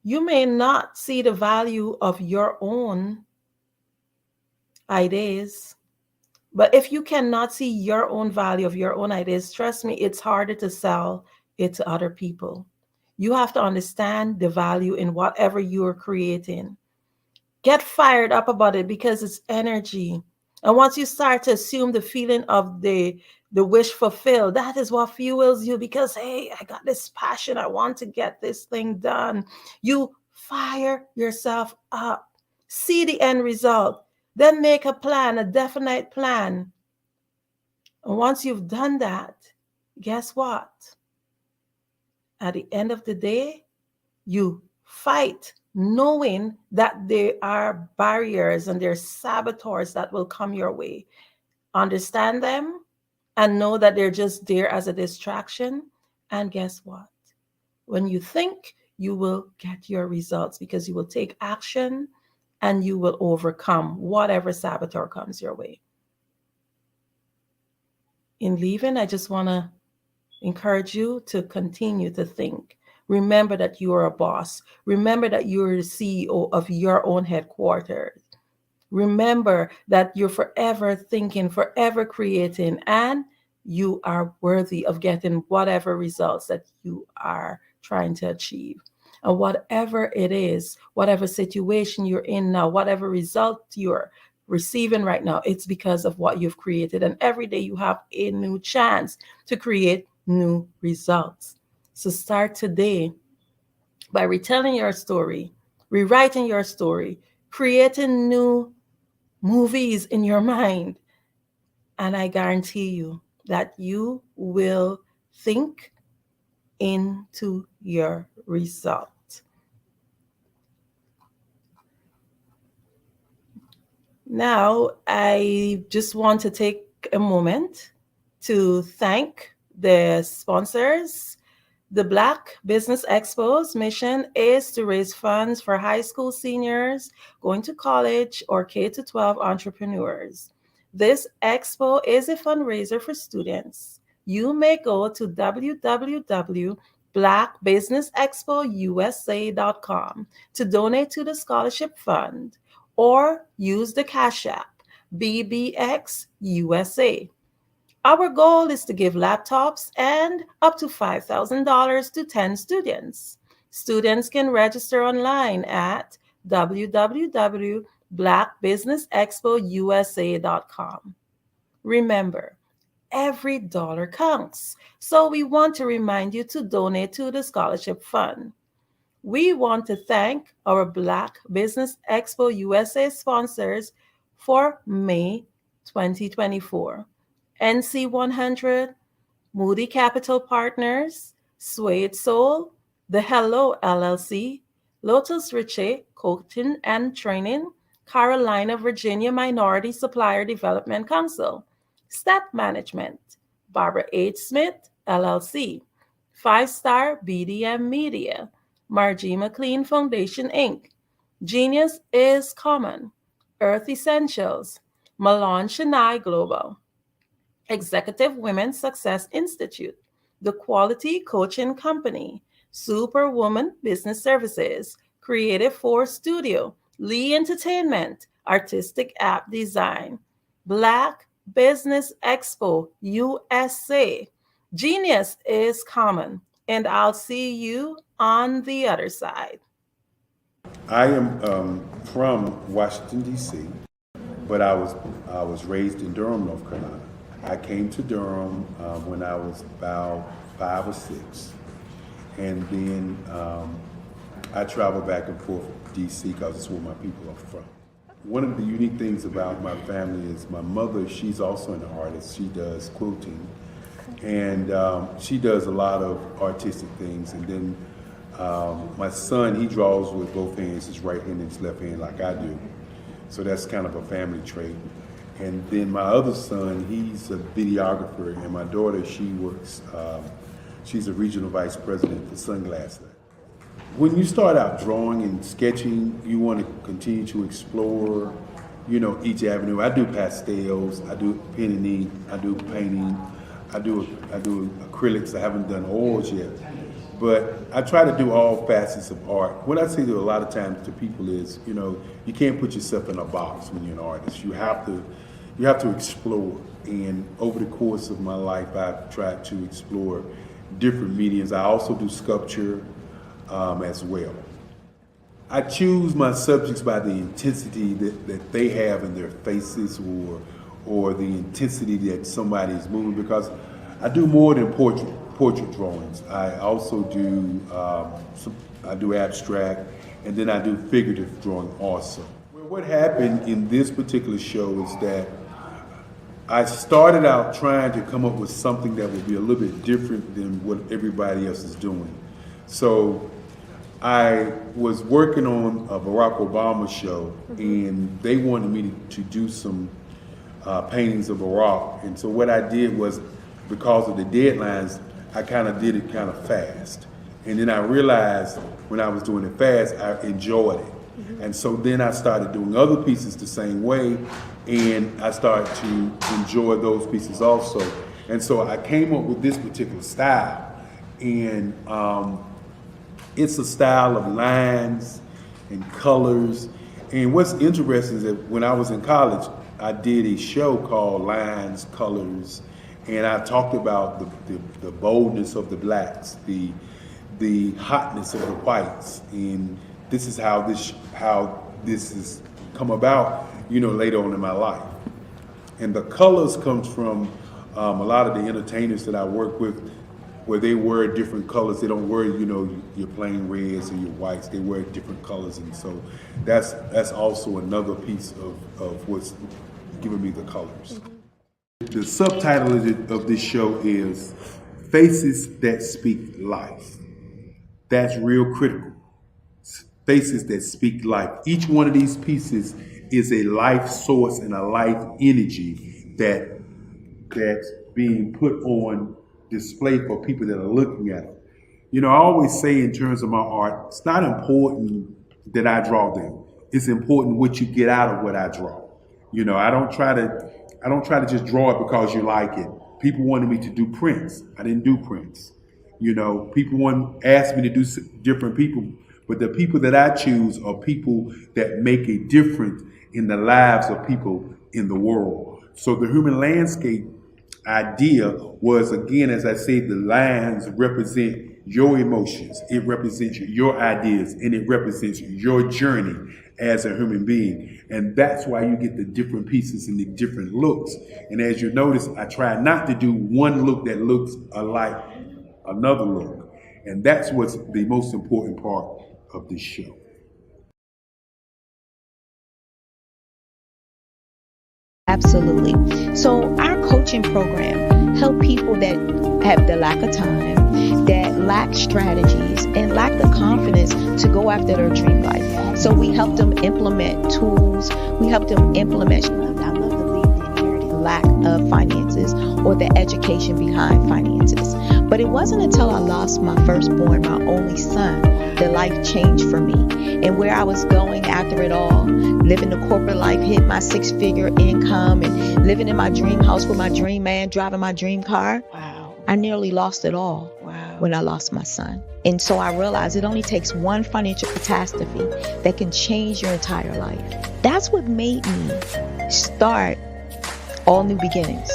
You may not see the value of your own ideas, but if you cannot see your own value of your own ideas, trust me, it's harder to sell it to other people. You have to understand the value in whatever you are creating. Get fired up about it, because it's energy. And once you start to assume the feeling of the wish fulfilled, that is what fuels you, because, hey, I got this passion. I want to get this thing done. You fire yourself up. See the end result. Then make a plan, a definite plan. And once you've done that, guess what? At the end of the day, you fight knowing that there are barriers and there are saboteurs that will come your way. Understand them and know that they're just there as a distraction. And guess what? When you think, you will get your results, because you will take action and you will overcome whatever saboteur comes your way. In leaving, I just want to encourage you to continue to think. Remember that you are a boss. Remember that you are the CEO of your own headquarters. Remember that you're forever thinking, forever creating, and you are worthy of getting whatever results that you are trying to achieve. And whatever it is, whatever situation you're in now, whatever result you're receiving right now, it's because of what you've created. And every day you have a new chance to create new results. So start today by retelling your story, rewriting your story, creating new movies in your mind. And I guarantee you that you will think into your result. Now, I just want to take a moment to thank the sponsors. The Black Business Expo's mission is to raise funds for high school seniors going to college or K-12 entrepreneurs. This expo is a fundraiser for students. You may go to www.blackbusinessexpousa.com to donate to the scholarship fund, or use the Cash App, BBXUSA. Our goal is to give laptops and up to $5,000 to 10 students. Students can register online at www.blackbusinessexpousa.com. Remember, every dollar counts, so we want to remind you to donate to the scholarship fund. We want to thank our Black Business Expo USA sponsors for May 2024. NC100, Moody Capital Partners, Suede Soul, The Hello LLC, Lotus Riche Coaching and Training, Carolina, Virginia Minority Supplier Development Council, Step Management, Barbara H. Smith LLC, 5-Star BDM Media, Margie McLean Foundation Inc., Genius is Common, Earth Essentials, Malone Chennai Global, Executive Women Success Institute, The Quality Coaching Company, Superwoman Business Services, Creative Force Studio, Lee Entertainment, Artistic App Design, Black Business Expo USA. Genius is common, and I'll see you on the other side. I am from Washington, D.C., but I was raised in Durham, North Carolina. I came to Durham when I was about 5 or 6, and then I traveled back and forth to D.C. because it's where my people are from. One of the unique things about my family is my mother, she's also an artist. She does quilting, and she does a lot of artistic things. And then my son, he draws with both hands, his right hand and his left hand like I do. So that's kind of a family trait. And then my other son, he's a videographer, and my daughter, she works, she's a regional vice president for Sunglasses. When you start out drawing and sketching, you want to continue to explore, each avenue. I do pastels, I do pen and ink, I do painting, I do acrylics. I haven't done oils yet, but I try to do all facets of art. What I say to a lot of times to people is, you can't put yourself in a box when you're an artist. You have to explore. And over the course of my life, I've tried to explore different mediums. I also do sculpture as well. I choose my subjects by the intensity that they have in their faces, or the intensity that somebody is moving, because I do more than portrait drawings. I also do I do abstract, and then I do figurative drawing also. Well, what happened in this particular show is that I started out trying to come up with something that would be a little bit different than what everybody else is doing. So I was working on a Barack Obama show, and they wanted me to do some paintings of Barack. And so what I did was, because of the deadlines, I kind of did it kind of fast. And then I realized when I was doing it fast, I enjoyed it. And so then I started doing other pieces the same way, and I started to enjoy those pieces also. And so I came up with this particular style, and it's a style of lines and colors. And what's interesting is that when I was in college, I did a show called Lines, Colors, and I talked about the boldness of the blacks, the hotness of the whites, and this is how this has come about, later on in my life. And the colors comes from a lot of the entertainers that I work with, where they wear different colors. They don't wear, your plain reds or your whites. They wear different colors, and so that's also another piece of what's giving me the colors. The subtitle of this show is Faces That Speak Life. That's real critical. Faces that speak life. Each one of these pieces is a life source and a life energy that's being put on display for people that are looking at them. I always say in terms of my art, it's not important that I draw them. It's important what you get out of what I draw. I don't try to just draw it because you like it. People wanted me to do prints. I didn't do prints. People asked me to do different people, but the people that I choose are people that make a difference in the lives of people in the world. So the human landscape idea was, again, as I say, the lines represent your emotions, it represents your ideas, and it represents your journey as a human being. And that's why you get the different pieces and the different looks. And as you notice, I try not to do one look that looks alike another look. And that's what's the most important part of this show. Absolutely. So our coaching program help people that have the lack of time, that lack strategies, and lack the confidence to go after their dream life. So we help them implement tools. We help them implement, I love to leave the inherited lack of finances or the education behind finances. But it wasn't until I lost my firstborn, my only son, that life changed for me. And where I was going after it all, living the corporate life, hit my 6-figure income, and living in my dream house with my dream man, driving my dream car. Wow. I nearly lost it all. Wow. when I lost my son. And so I realized it only takes one financial catastrophe that can change your entire life. That's what made me start All New Beginnings.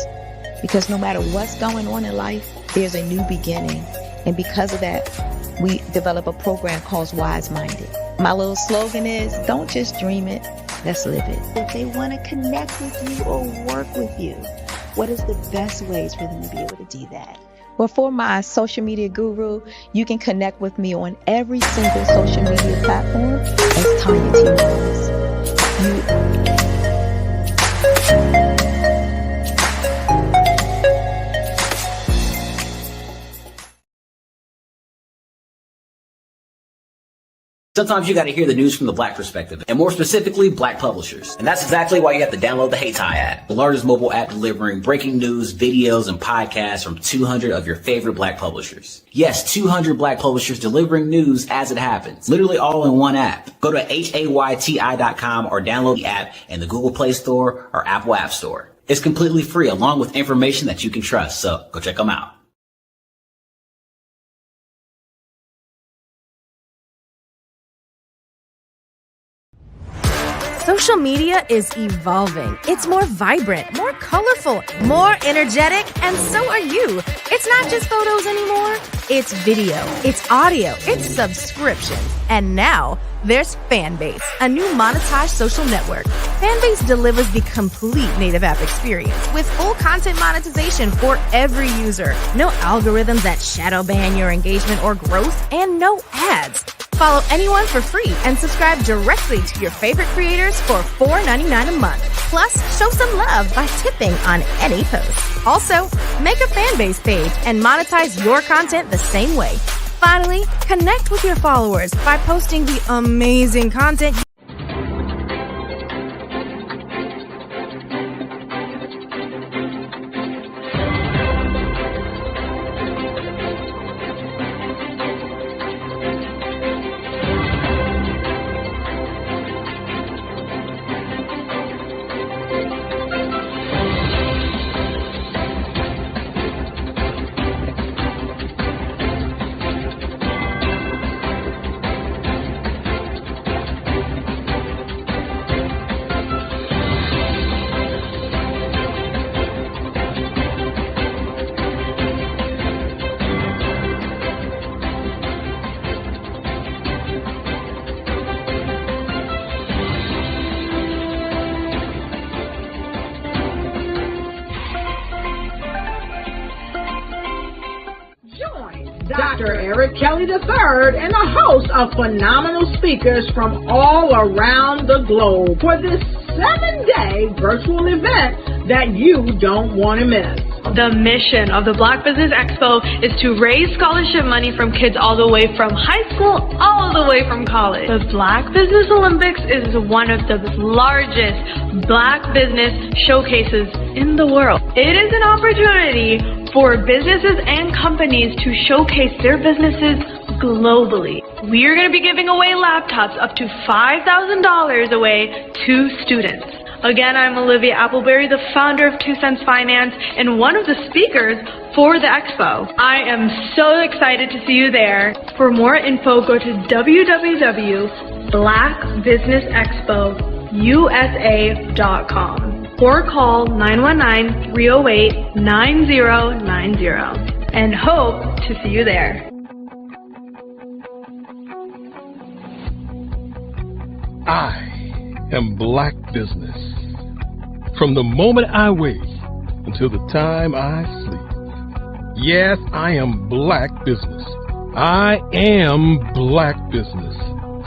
Because no matter what's going on in life, there's a new beginning. And because of that, we develop a program called Wise Minded. My little slogan is, don't just dream it, let's live it. If they want to connect with you or work with you, what is the best ways for them to be able to do that? Well, for my social media guru, you can connect with me on every single social media platform as Tanya T. Rose. Sometimes you got to hear the news from the Black perspective, and more specifically, Black publishers. And that's exactly why you have to download the Hey Tie app, the largest mobile app delivering breaking news, videos, and podcasts from 200 of your favorite Black publishers. Yes, 200 Black publishers delivering news as it happens, literally all in one app. Go to HAYTI.com or download the app in the Google Play Store or Apple App Store. It's completely free, along with information that you can trust, so go check them out. Social media is evolving. It's more vibrant, more colorful, more energetic, and so are you. It's not just photos anymore. It's video, it's audio, it's subscriptions. And now there's Fanbase, a new monetized social network. Fanbase delivers the complete native app experience with full content monetization for every user. No algorithms that shadow ban your engagement or growth, and no ads. Follow anyone for free and subscribe directly to your favorite creators for $4.99 a month. Plus, show some love by tipping on any post. Also, make a Fanbase page and monetize your content the same way. Finally, connect with your followers by posting the amazing content. Dr. Eric Kelly III and a host of phenomenal speakers from all around the globe for this 7-day virtual event that you don't want to miss. The mission of the Black Business Expo is to raise scholarship money from kids all the way from high school, all the way from college. The Black Business Olympics is one of the largest Black business showcases in the world. It is an opportunity for businesses and companies to showcase their businesses globally. We are going to be giving away laptops up to $5,000 away to students. Again, I'm Olivia Appleberry, the founder of 2 Cents Finance and one of the speakers for the expo. I am so excited to see you there. For more info, go to www.blackbusinessexpousa.com or call 919-308-9090 and hope to see you there. I am Black Business. From the moment I wake until the time I sleep. Yes, I am Black Business. I am Black Business.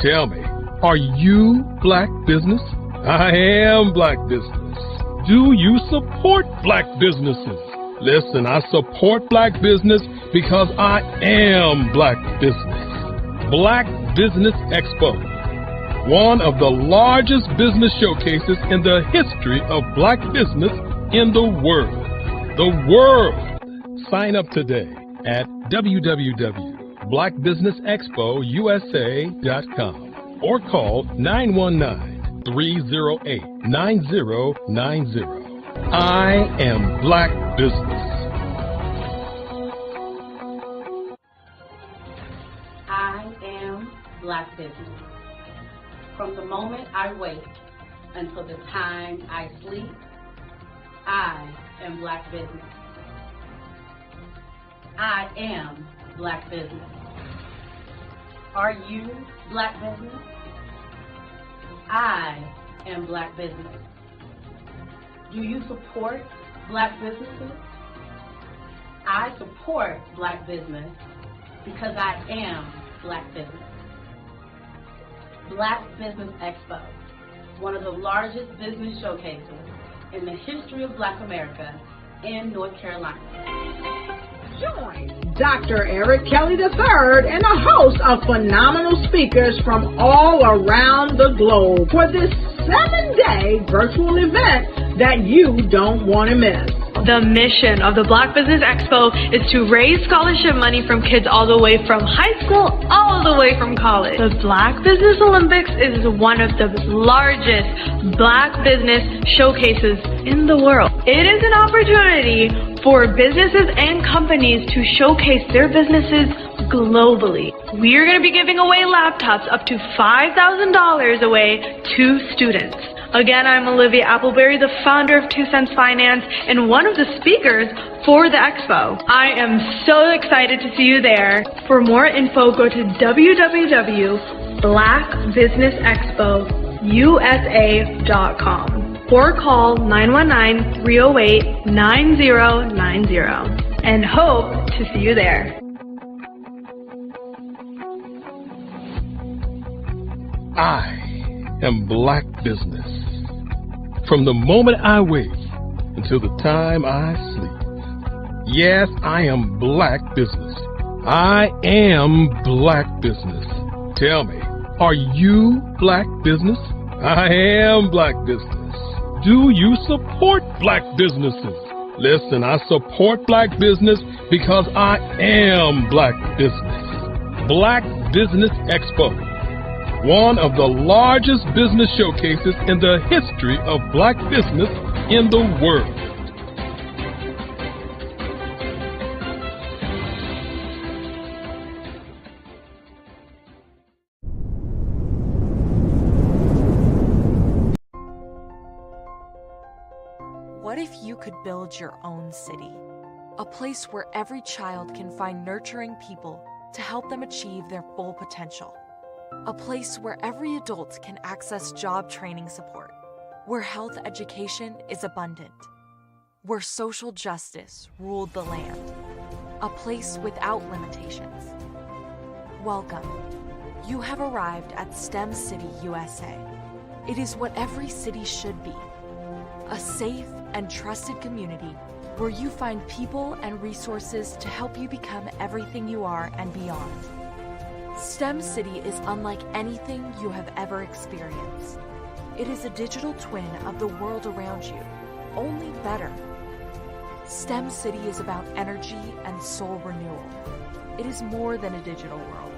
Tell me, are you Black Business? I am Black Business. Do you support Black businesses? Listen, I support Black business because I am Black Business. Black Business Expo, one of the largest business showcases in the history of Black business in the world. The world! Sign up today at www.blackbusinessexpousa.com or call 919-308-9090. I am Black Business. Black business. From the moment I wake until the time I sleep, I am Black business. I am Black business. Are you Black business? I am Black business. Do you support Black businesses? I support Black business because I am Black business. Black Business Expo, one of the largest business showcases in the history of Black America in North Carolina. Join Dr. Eric Kelly III and a host of phenomenal speakers from all around the globe for this 7-day virtual event that you don't want to miss. The mission of the Black Business Expo is to raise scholarship money from kids all the way from high school all the way from college. The Black Business Olympics is one of the largest Black business showcases in the world. It is an opportunity for businesses and companies to showcase their businesses globally. We are going to be giving away laptops up to $5,000 away to students. Again, I'm Olivia Appleberry, the founder of 2 Cents Finance and one of the speakers for the expo. I am so excited to see you there. For more info, go to www.blackbusinessexpousa.com or call 919-308-9090 and hope to see you there. I am Black business. From the moment I wake until the time I sleep. Yes, I am Black business. I am Black business. Tell me, are you Black business? I am Black business. Do you support Black businesses? Listen, I support Black business because I am Black business. Black Business Expo, one of the largest business showcases in the history of Black business in the world. What if you could build your own city? A place where every child can find nurturing people to help them achieve their full potential. A place where every adult can access job training support, where health education is abundant, where social justice ruled the land. A place without limitations. Welcome. You have arrived at STEM City USA. It is what every city should be. A safe and trusted community where you find people and resources to help you become everything you are and beyond. STEM City is unlike anything you have ever experienced. It is a digital twin of the world around you, only better. STEM City is about energy and soul renewal. It is more than a digital world.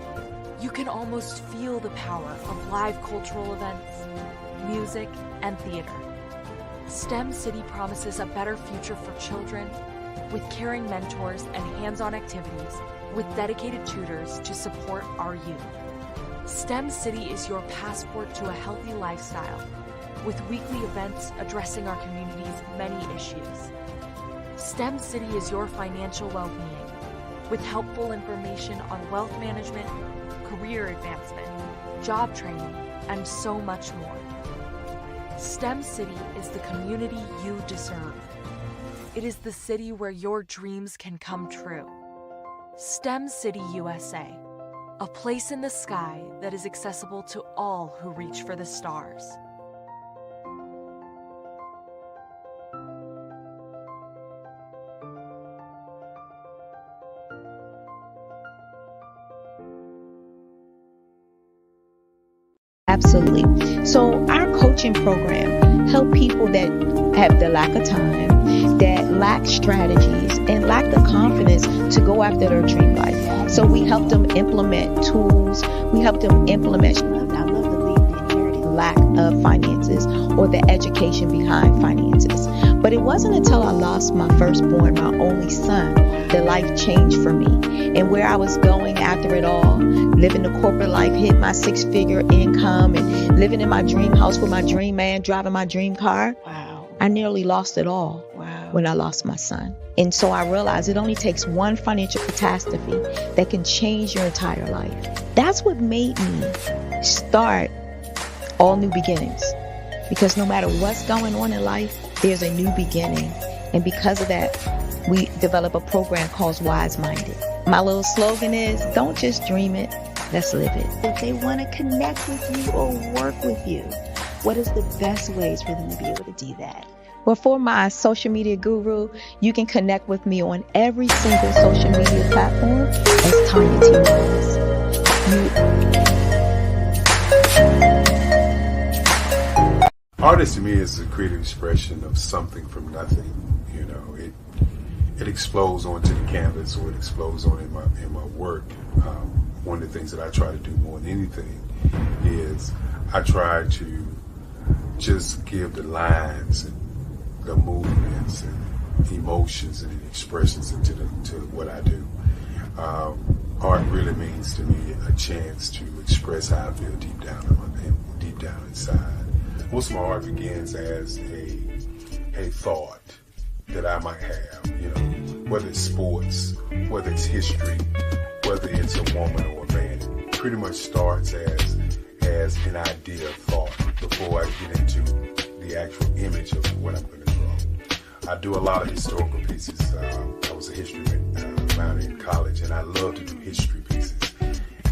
You can almost feel the power of live cultural events, music, and theater. STEM City promises a better future for children with caring mentors and hands-on activities with dedicated tutors to support our youth. STEM City is your passport to a healthy lifestyle with weekly events addressing our community's many issues. STEM City is your financial well-being with helpful information on wealth management, career advancement, job training, and so much more. STEM City is the community you deserve. It is the city where your dreams can come true. STEM City USA, a place in the sky that is accessible to all who reach for the stars. Absolutely. So our coaching program help people that have the lack of time, that lack strategies, and lack the confidence to go after their dream life. So we help them implement tools. We help them implement. I love the lead inherited lack of finances or the education behind finances. But it wasn't until I lost my firstborn, my only son, that life changed for me. And where I was going after it all, living the corporate life, hit my 6-figure income and living in my dream house with my dream man, driving my dream car. Wow. I nearly lost it all when I lost my son. And so I realized it only takes one financial catastrophe that can change your entire life. That's what made me start All New Beginnings. Because no matter what's going on in life, there's a new beginning. And because of that, we develop a program called Wise Minded. My little slogan is, don't just dream it, let's live it. If they want to connect with you or work with you, what is the best ways for them to be able to do that? Well, for my social media guru, you can connect with me on every single social media platform as Tanya T. Wallace. Art to me is a creative expression of something from nothing. You know, it explodes onto the canvas, or it explodes on in my work. One of the things that I try to do more than anything is I try to just give the lines and the movements and emotions and expressions into what I do. Art really means to me a chance to express how I feel deep down inside. Most of my art begins as a thought that I might have, you know, whether it's sports, whether it's history, whether it's a woman or a man. It pretty much starts as an idea of thought before I get into the actual image of what I'm going to draw. I do a lot of historical pieces. I was a history minor in college, and I love to do history pieces.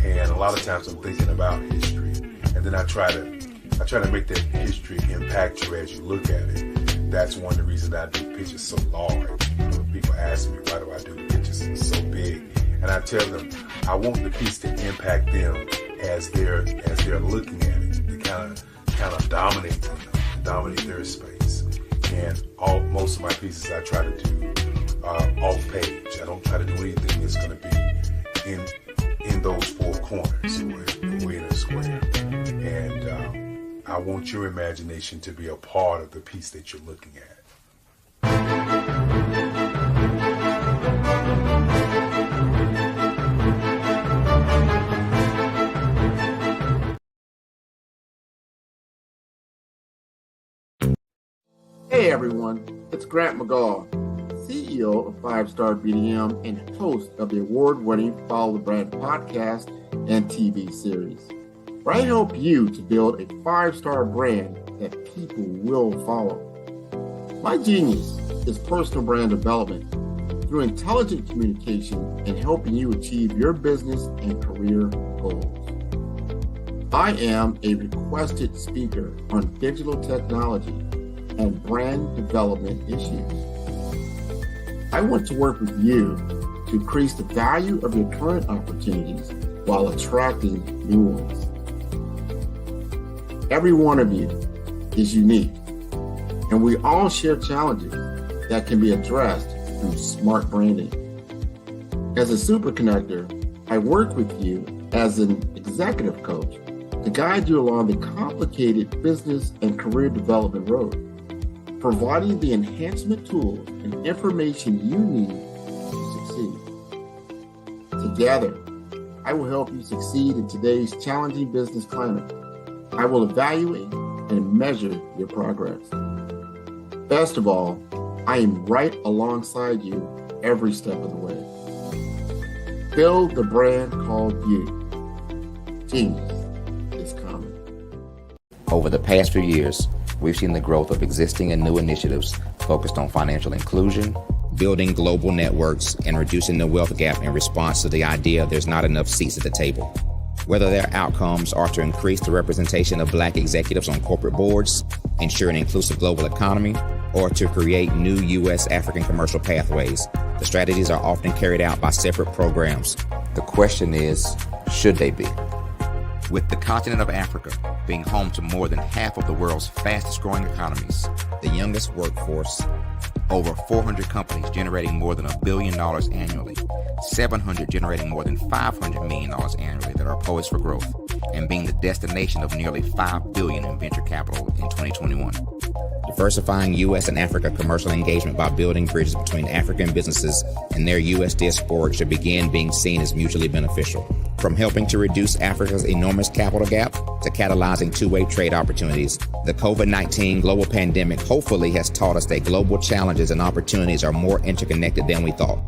And a lot of times I'm thinking about history, and then I try to make that history impact you as you look at it. That's one of the reasons I do pictures so large. You know, people ask me, why do I do the pictures so big? And I tell them, I want the piece to impact them as they're looking at it. To kind of dominate them, dominate their space. And most of my pieces I try to do off page. I don't try to do anything that's going to be in those four corners or in a square. And I want your imagination to be a part of the piece that you're looking at. Hey everyone, it's Grant McGaw, CEO of 5-Star BDM and host of the award-winning Follow the Brand podcast and TV series, where I help you to build a 5-star brand that people will follow. My genius is personal brand development through intelligent communication and helping you achieve your business and career goals. I am a requested speaker on digital technology and brand development issues. I want to work with you to increase the value of your current opportunities while attracting new ones. Every one of you is unique, and we all share challenges that can be addressed through smart branding. As a super connector, I work with you as an executive coach to guide you along the complicated business and career development road, providing the enhancement tools and information you need to succeed. Together, I will help you succeed in today's challenging business climate. I will evaluate and measure your progress. Best of all, I am right alongside you every step of the way. Build the brand called you. Genius is coming. Over the past few years, we've seen the growth of existing and new initiatives focused on financial inclusion, building global networks, and reducing the wealth gap in response to the idea there's not enough seats at the table. Whether their outcomes are to increase the representation of Black executives on corporate boards, ensure an inclusive global economy, or to create new U.S. African commercial pathways, the strategies are often carried out by separate programs. The question is, should they be? With the continent of Africa being home to more than half of the world's fastest growing economies, the youngest workforce, over 400 companies generating more than $1 billion annually, 700 generating more than $500 million annually that are poised for growth, and being the destination of nearly $5 billion in venture capital in 2021. Diversifying U.S. and Africa commercial engagement by building bridges between African businesses and their U.S. diaspora should begin being seen as mutually beneficial. From helping to reduce Africa's enormous capital gap to catalyzing two-way trade opportunities, the COVID-19 global pandemic hopefully has taught us that global challenges and opportunities are more interconnected than we thought.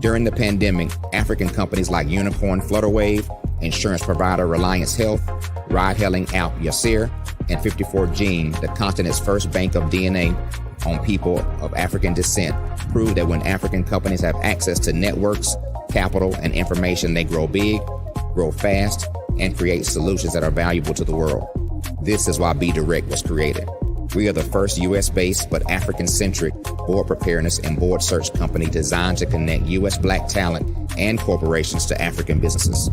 During the pandemic, African companies like Unicorn Flutterwave, insurance provider Reliance Health, ride-hailing app Yasir, and 54Gene, the continent's first bank of DNA on people of African descent, proved that when African companies have access to networks, capital, and information, they grow big, grow fast, and create solutions that are valuable to the world. This is why Be Direct was created. We are the first U.S.-based but African-centric board preparedness and board search company designed to connect U.S. Black talent and corporations to African businesses.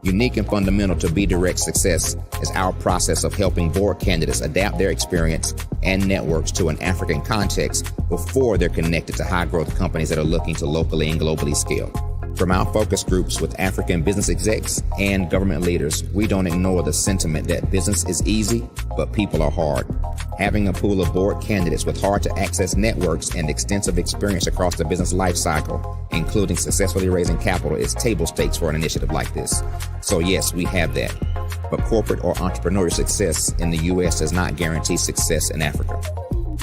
Unique and fundamental to Be Direct's success is our process of helping board candidates adapt their experience and networks to an African context before they're connected to high-growth companies that are looking to locally and globally scale. From our focus groups with African business execs and government leaders, we don't ignore the sentiment that business is easy, but people are hard. Having a pool of board candidates with hard-to-access networks and extensive experience across the business lifecycle, including successfully raising capital, is table stakes for an initiative like this. So yes, we have that. But corporate or entrepreneurial success in the U.S. does not guarantee success in Africa.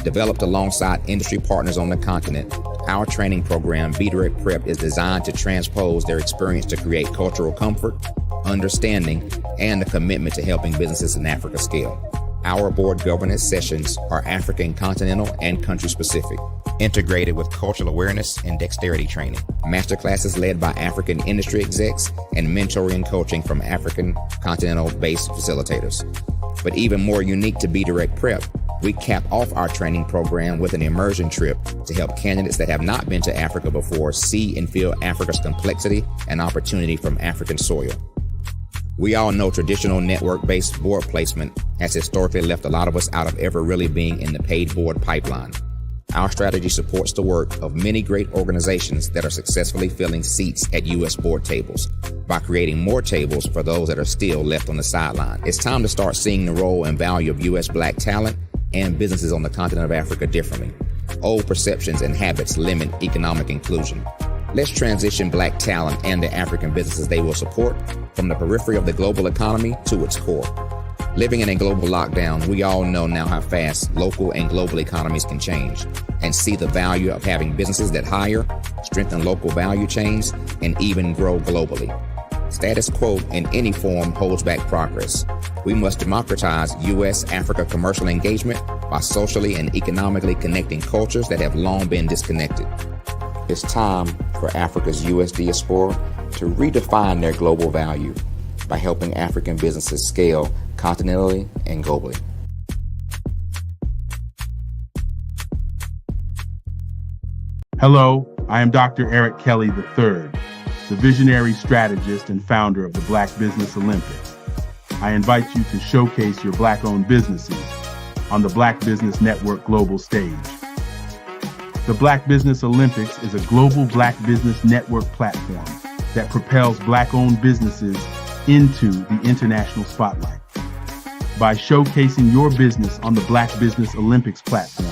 Developed alongside industry partners on the continent, our training program, Be Direct Prep, is designed to transpose their experience to create cultural comfort, understanding, and a commitment to helping businesses in Africa scale. Our board governance sessions are African, continental, and country-specific, integrated with cultural awareness and dexterity training, masterclasses led by African industry execs, and mentoring and coaching from African continental-based facilitators. But even more unique to Be Direct Prep, we cap off our training program with an immersion trip to help candidates that have not been to Africa before see and feel Africa's complexity and opportunity from African soil. We all know traditional network-based board placement has historically left a lot of us out of ever really being in the paid board pipeline. Our strategy supports the work of many great organizations that are successfully filling seats at U.S. board tables by creating more tables for those that are still left on the sideline. It's time to start seeing the role and value of U.S. Black talent and businesses on the continent of Africa differently. Old perceptions and habits limit economic inclusion. Let's transition Black talent and the African businesses they will support from the periphery of the global economy to its core. Living in a global lockdown, we all know now how fast local and global economies can change, and see the value of having businesses that hire, strengthen local value chains, and even grow globally. Status quo in any form holds back progress. We must democratize U.S.-Africa commercial engagement by socially and economically connecting cultures that have long been disconnected. It's time for Africa's U.S. diaspora to redefine their global value by helping African businesses scale continentally and globally. Hello, I am Dr. Eric Kelly III, the visionary strategist and founder of the Black Business Olympics. I invite you to showcase your Black-owned businesses on the Black Business Network global stage. The Black Business Olympics is a global Black Business Network platform that propels Black-owned businesses into the international spotlight. By showcasing your business on the Black Business Olympics platform,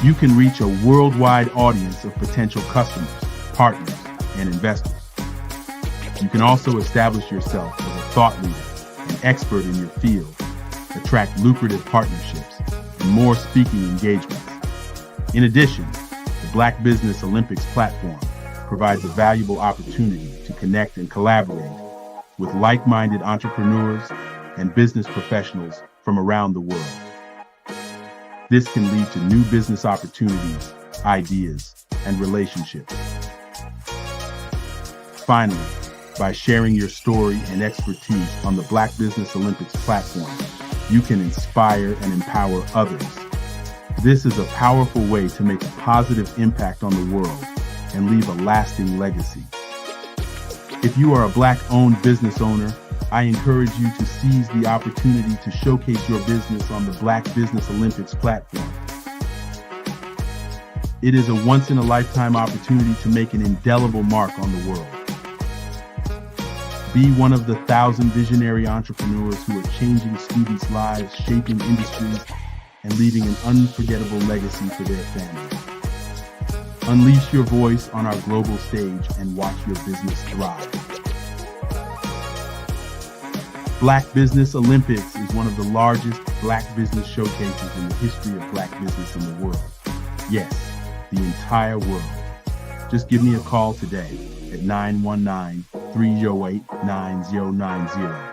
you can reach a worldwide audience of potential customers, partners, and investors. You can also establish yourself as a thought leader and expert in your field, attract lucrative partnerships, and more speaking engagements. In addition, the Black Business Olympics platform provides a valuable opportunity to connect and collaborate with like-minded entrepreneurs and business professionals from around the world. This can lead to new business opportunities, ideas, and relationships. Finally, by sharing your story and expertise on the Black Business Olympics platform, you can inspire and empower others. This is a powerful way to make a positive impact on the world and leave a lasting legacy. If you are a Black-owned business owner, I encourage you to seize the opportunity to showcase your business on the Black Business Olympics platform. It is a once-in-a-lifetime opportunity to make an indelible mark on the world. Be one of the 1,000 visionary entrepreneurs who are changing students' lives, shaping industries, and leaving an unforgettable legacy for their families. Unleash your voice on our global stage and watch your business thrive. Black Business Olympics is one of the largest Black business showcases in the history of Black business in the world. Yes, the entire world. Just give me a call today at 919-308-9090.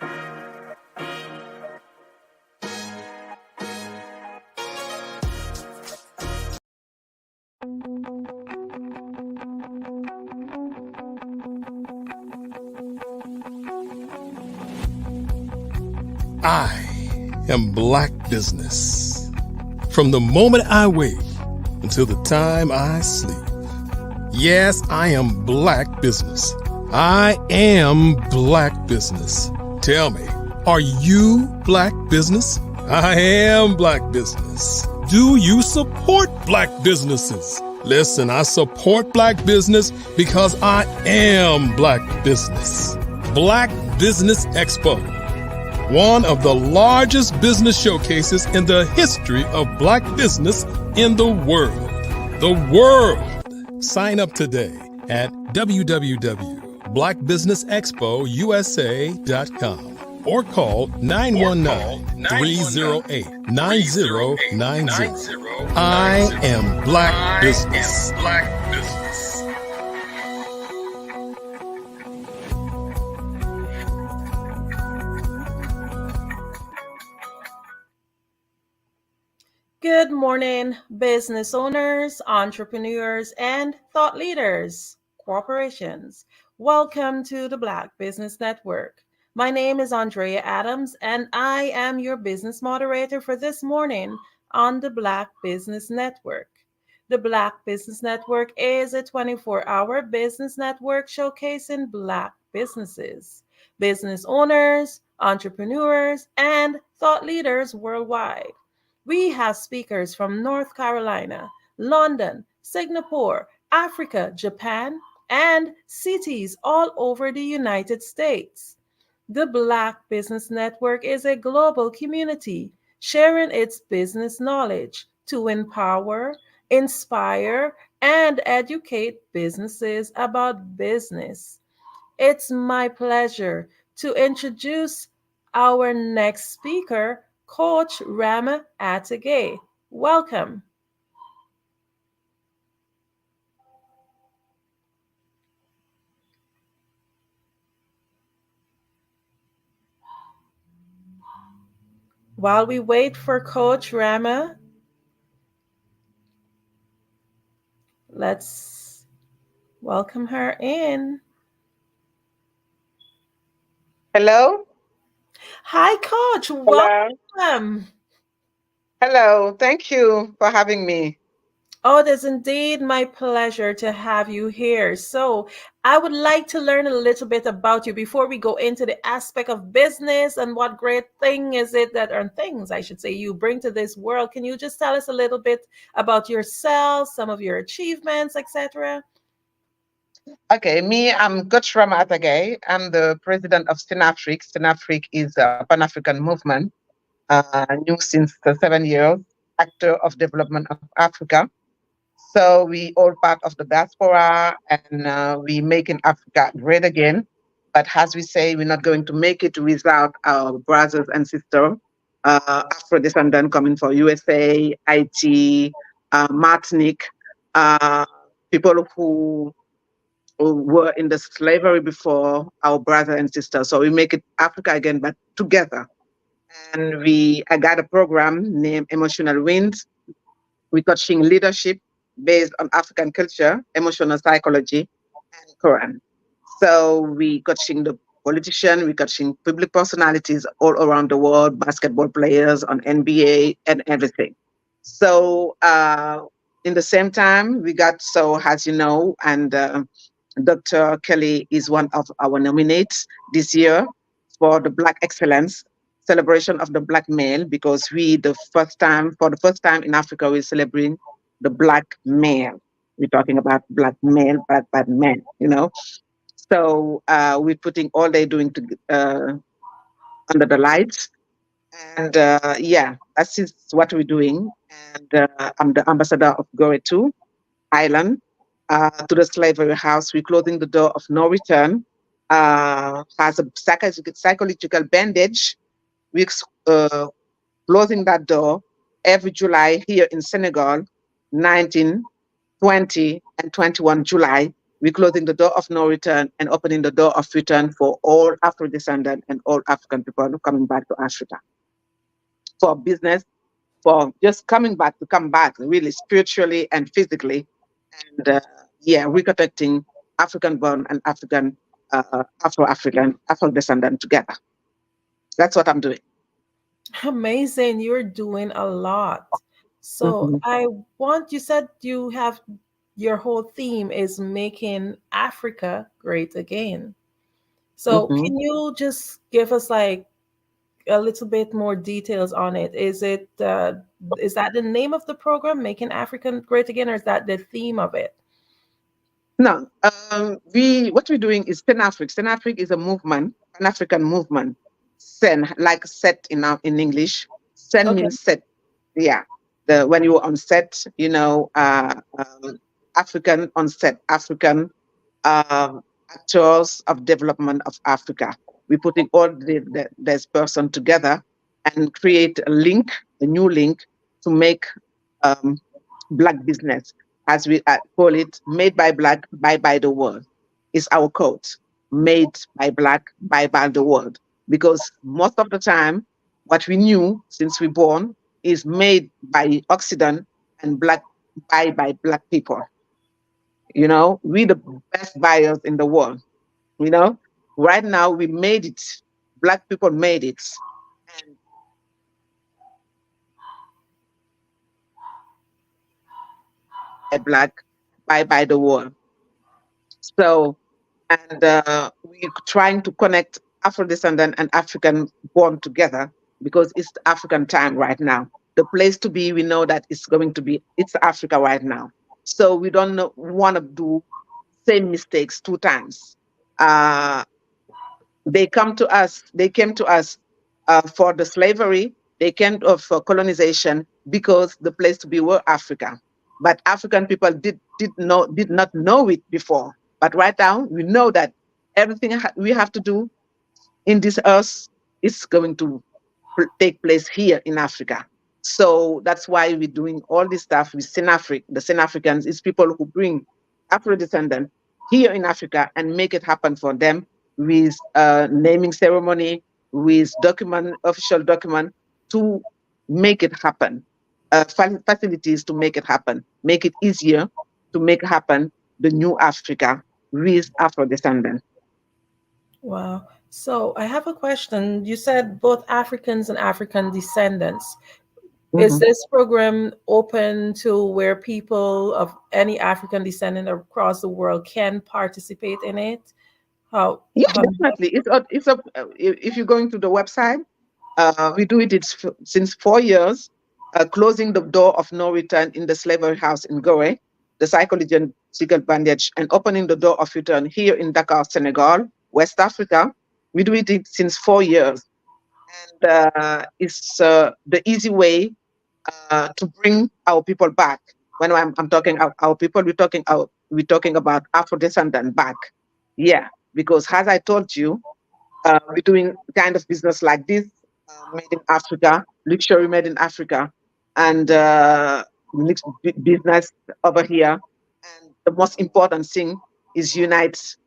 I am Black Business. From the moment I wake until the time I sleep. Yes, I am Black Business. I am Black Business. Tell me, are you Black Business? I am Black Business. Do you support Black businesses? Listen, I support Black business because I am Black Business. Black Business Expo, one of the largest business showcases in the history of Black business in the world. The world! Sign up today at www.blackbusinessexpousa.com or call 919-308-9090. I am Black Business. Good morning, business owners, entrepreneurs, and thought leaders, corporations. Welcome to the Black Business Network. My name is Andrea Adams, and I am your business moderator for this morning on the Black Business Network. The Black Business Network is a 24-hour business network showcasing Black businesses, business owners, entrepreneurs, and thought leaders worldwide. We have speakers from North Carolina, London, Singapore, Africa, Japan, and cities all over the United States. The Black Business Network is a global community sharing its business knowledge to empower, inspire, and educate businesses about business. It's my pleasure to introduce our next speaker, Coach Rama Atage. Welcome. While we wait for Coach Rama, let's welcome her in. Hello. Hi, Coach. Hello. Welcome. Hello. Thank you for having me. Oh, it is indeed my pleasure to have you here. So, I would like to learn a little bit about you before we go into the aspect of business and what great thing is it that, or things I should say, you bring to this world. Can you just tell us a little bit about yourself, some of your achievements, etc.? Okay, I'm Coach Rama Atage. I'm the president of SYNAFRIC. SYNAFRIC is a Pan-African movement, new since 7 years, actor of development of Africa. So we all part of the diaspora, and we making Africa great again. But as we say, we're not going to make it without our brothers and sisters, Afro-descendant coming from USA, Haiti, Martinique, people who were in the slavery before, our brother and sister. So we make it Africa again, but together. And I got a program named Emotional Wins. We're touching leadership based on African culture, emotional psychology, and Quran. So we coaching the politician, we coaching public personalities all around the world, basketball players on NBA and everything. So in the same time, we got, so as you know, and Dr. Kelly is one of our nominates this year for the Black Excellence celebration of the Black male, because for the first time in Africa, we're celebrating the Black male. We're talking about Black male, Black men, So we're putting all they're doing under the lights. And yeah, that's just what we're doing. And I'm the ambassador of Goretu Island to the slavery house. We're closing the door of no return. Has a psychological bandage. We're closing that door every July here in Senegal, 19, 20, and 21 July. We're closing the door of no return and opening the door of return for all Afro-descendant and all African people coming back to Africa for business, for just coming back to come back really spiritually and physically. And yeah, reconnecting African-born and Afro-African, Afro-descendant together. That's what I'm doing. Amazing. You're doing a lot. So you said you have your whole theme is making Africa great again. So can you just give us like a little bit more details on it? Is that the name of the program, Making Africa Great Again, or is that the theme of it? No, what we're doing is Senafric. Senafric is a movement, an African movement. Sen, like set in English. Sen means set. Yeah, when you're on set, African on set, African actors of development of Africa. We're putting all this person together and create a link, a new link to make Black business, as we call it, made by Black, buy by the world. Is our code. Made by Black, buy by the world. Because most of the time, what we knew since we're born is made by Occident and Black, buy by Black people. We're the best buyers in the world. Right now we made it. Black people made it. And Black, buy by the world. So, and we're trying to connect Afro-descendant and African born together because it's the African time right now. The place to be, we know that it's Africa right now. So we don't want to do same mistakes 2 times. They came to us for the slavery. They came for colonization because the place to be were Africa. But African people did not know it before. But right now, we know that everything we have to do in this earth is going to take place here in Africa. So that's why we're doing all this stuff with Senafric. The Senafricans is people who bring Afro-descendants here in Africa and make it happen for them with naming ceremony, with official document to make it happen. Facilities to make it happen, make it easier to make happen the new Africa with Afro-descendants. Wow. So I have a question. You said both Africans and African descendants. Is this program open to where people of any African descendant across the world can participate in it? Yeah, definitely. It's up. If you're going to the website, we do it since 4 years, closing the door of no return in the slavery house in Gore, the psychological bandage, and opening the door of return here in Dakar, Senegal, West Africa. We do it since 4 years. And it's the easy way to bring our people back. When I'm talking our people, we're talking about Afro-descendant back. Yeah, because as I told you, we're doing kind of business like this, made in Africa, luxury made in Africa, and business over here. And the most important thing is to unite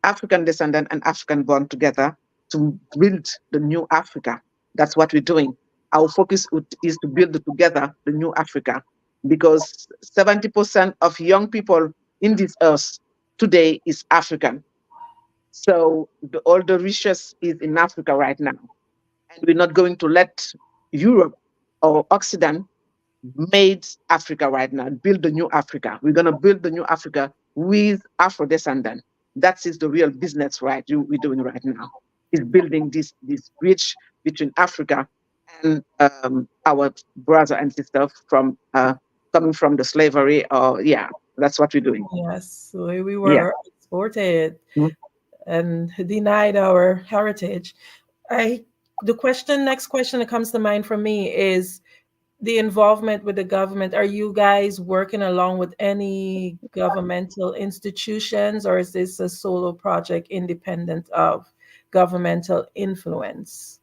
African descendant and African born together to build the new Africa. That's what we're doing. Our focus is to build together the new Africa, because 70% of young people in this earth today is African. So all the riches is in Africa right now. And we're not going to let Europe or Occident made Africa right now, build the new Africa. We're going to build the new Africa with Afro-descendant. That is the real business, right? We're doing right now, is building this bridge between Africa and our brother and sister from coming from the slavery, or That's what we're doing. Yes, we Yeah. were exported Mhm. and denied our heritage. I the question next question that comes to mind for me is the involvement with the government. Are you guys working along with any governmental institutions, or is this a solo project independent of governmental influence?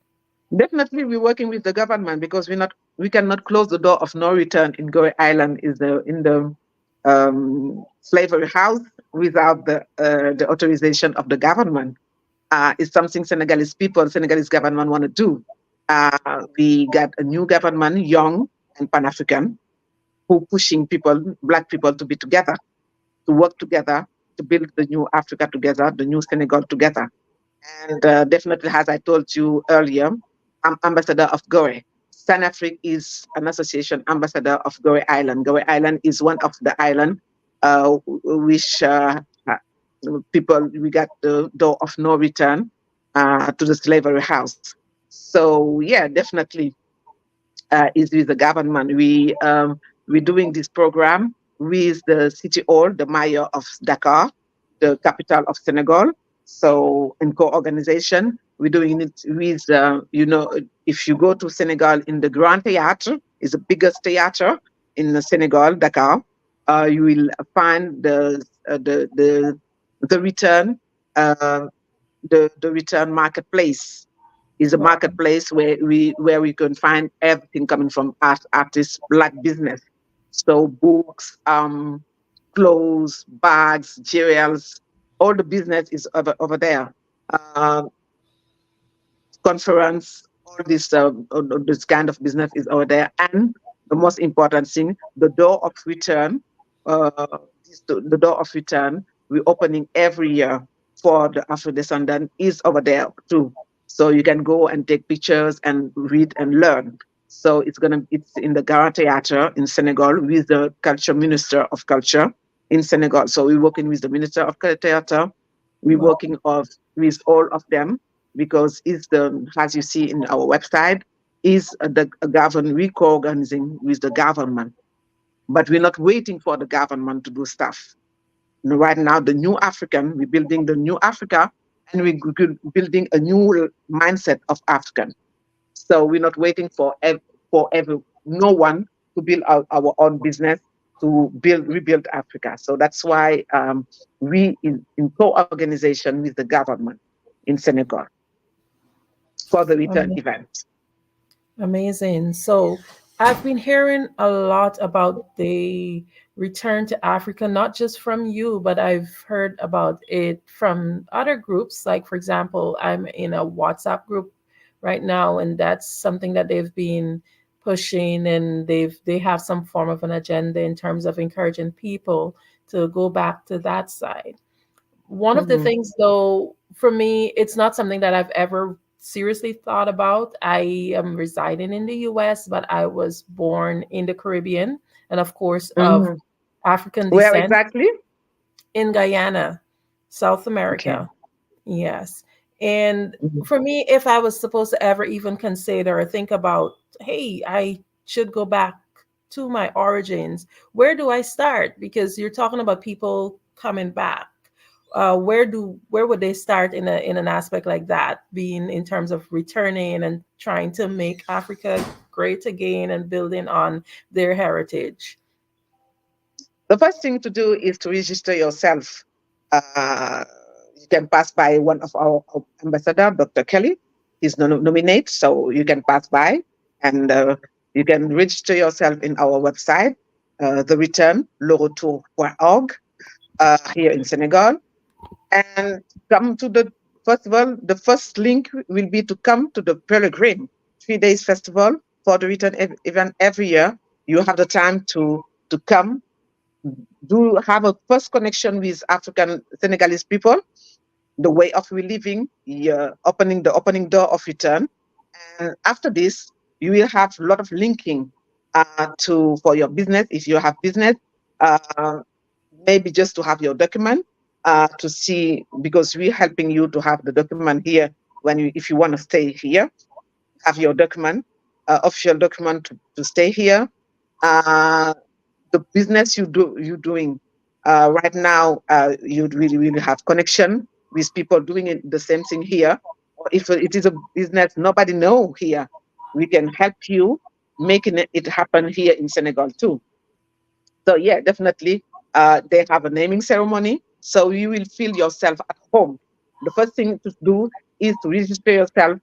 Definitely, we're working with the government because we cannot close the door of no return in Goree Island is in the slavery house without the authorization of the government. It's something Senegalese government want to do. We got a new government, young and Pan-African, who pushing black people to be together, to work together, to build the new Africa together, the new Senegal together. And definitely, as I told you earlier, I'm ambassador of Goree. Afrique is an association ambassador of Goree Island. Goree Island is one of the island which people, we got the door of no return to the slavery house. So yeah, definitely is with the government. We're doing this program with the city hall, the mayor of Dakar, the capital of Senegal. So in co-organization, we're doing it with, if you go to Senegal in the Grand Theatre, is the biggest theater in Senegal, Dakar. You will find the return, the return marketplace is a marketplace where we can find everything coming from artists, black business. So books, clothes, bags, jewels, all the business is over there. Uh, Conference, all this kind of business is over there. And the most important thing, the door of return, uh, the door of return, we're opening every year for the Afro-descendant is over there too. So you can go and take pictures and read and learn. So it's in the Gara Theatre in Senegal with the culture minister of culture in Senegal. So we're working with the minister of theatre. We're working with all of them because it's as you see in our website, is the government, we co-organizing with the government. But we're not waiting for the government to do stuff. Right now, the new African, we're building the new Africa, and we're building a new mindset of African. So we're not waiting for no one to build our own business to rebuild Africa. So that's why we in co-organization with the government in Senegal for the return event. Amazing. So I've been hearing a lot about the return to Africa, not just from you, but I've heard about it from other groups. Like, for example, I'm in a WhatsApp group right now, and that's something that they've been pushing, and they have some form of an agenda in terms of encouraging people to go back to that side. One of the things, though, for me, it's not something that I've ever seriously thought about. I am residing in the US, but I was born in the Caribbean and, of course, of African Where descent. exactly? In Guyana, South America. Yes. And for me, if I was supposed to ever even consider or think about, hey, I should go back to my origins, where do I start? Because you're talking about people coming back. Where would they start in an aspect like that, being in terms of returning and trying to make Africa great again and building on their heritage? The first thing to do is to register yourself. You can pass by one of our ambassador, Dr. Kelly. He's nominate, so you can pass by and you can register yourself in our website, the return, leretour.org, here in Senegal. And come to the festival. The first link will be to come to the Peregrine 3 days festival for the return event every year. You have the time to come, do have a first connection with African Senegalese people, the way of we living, opening the opening door of return. And after this, you will have a lot of linking for your business. If you have business, maybe just to have your document to see, because we're helping you to have the document here if you want to stay here, have your document, official document to stay here. The business you're doing, Right now, you really have connection with people doing the same thing here. Or if it is a business nobody know here, we can help you making it happen here in Senegal too. So yeah, definitely, they have a naming ceremony, so you will feel yourself at home. The first thing to do is to register yourself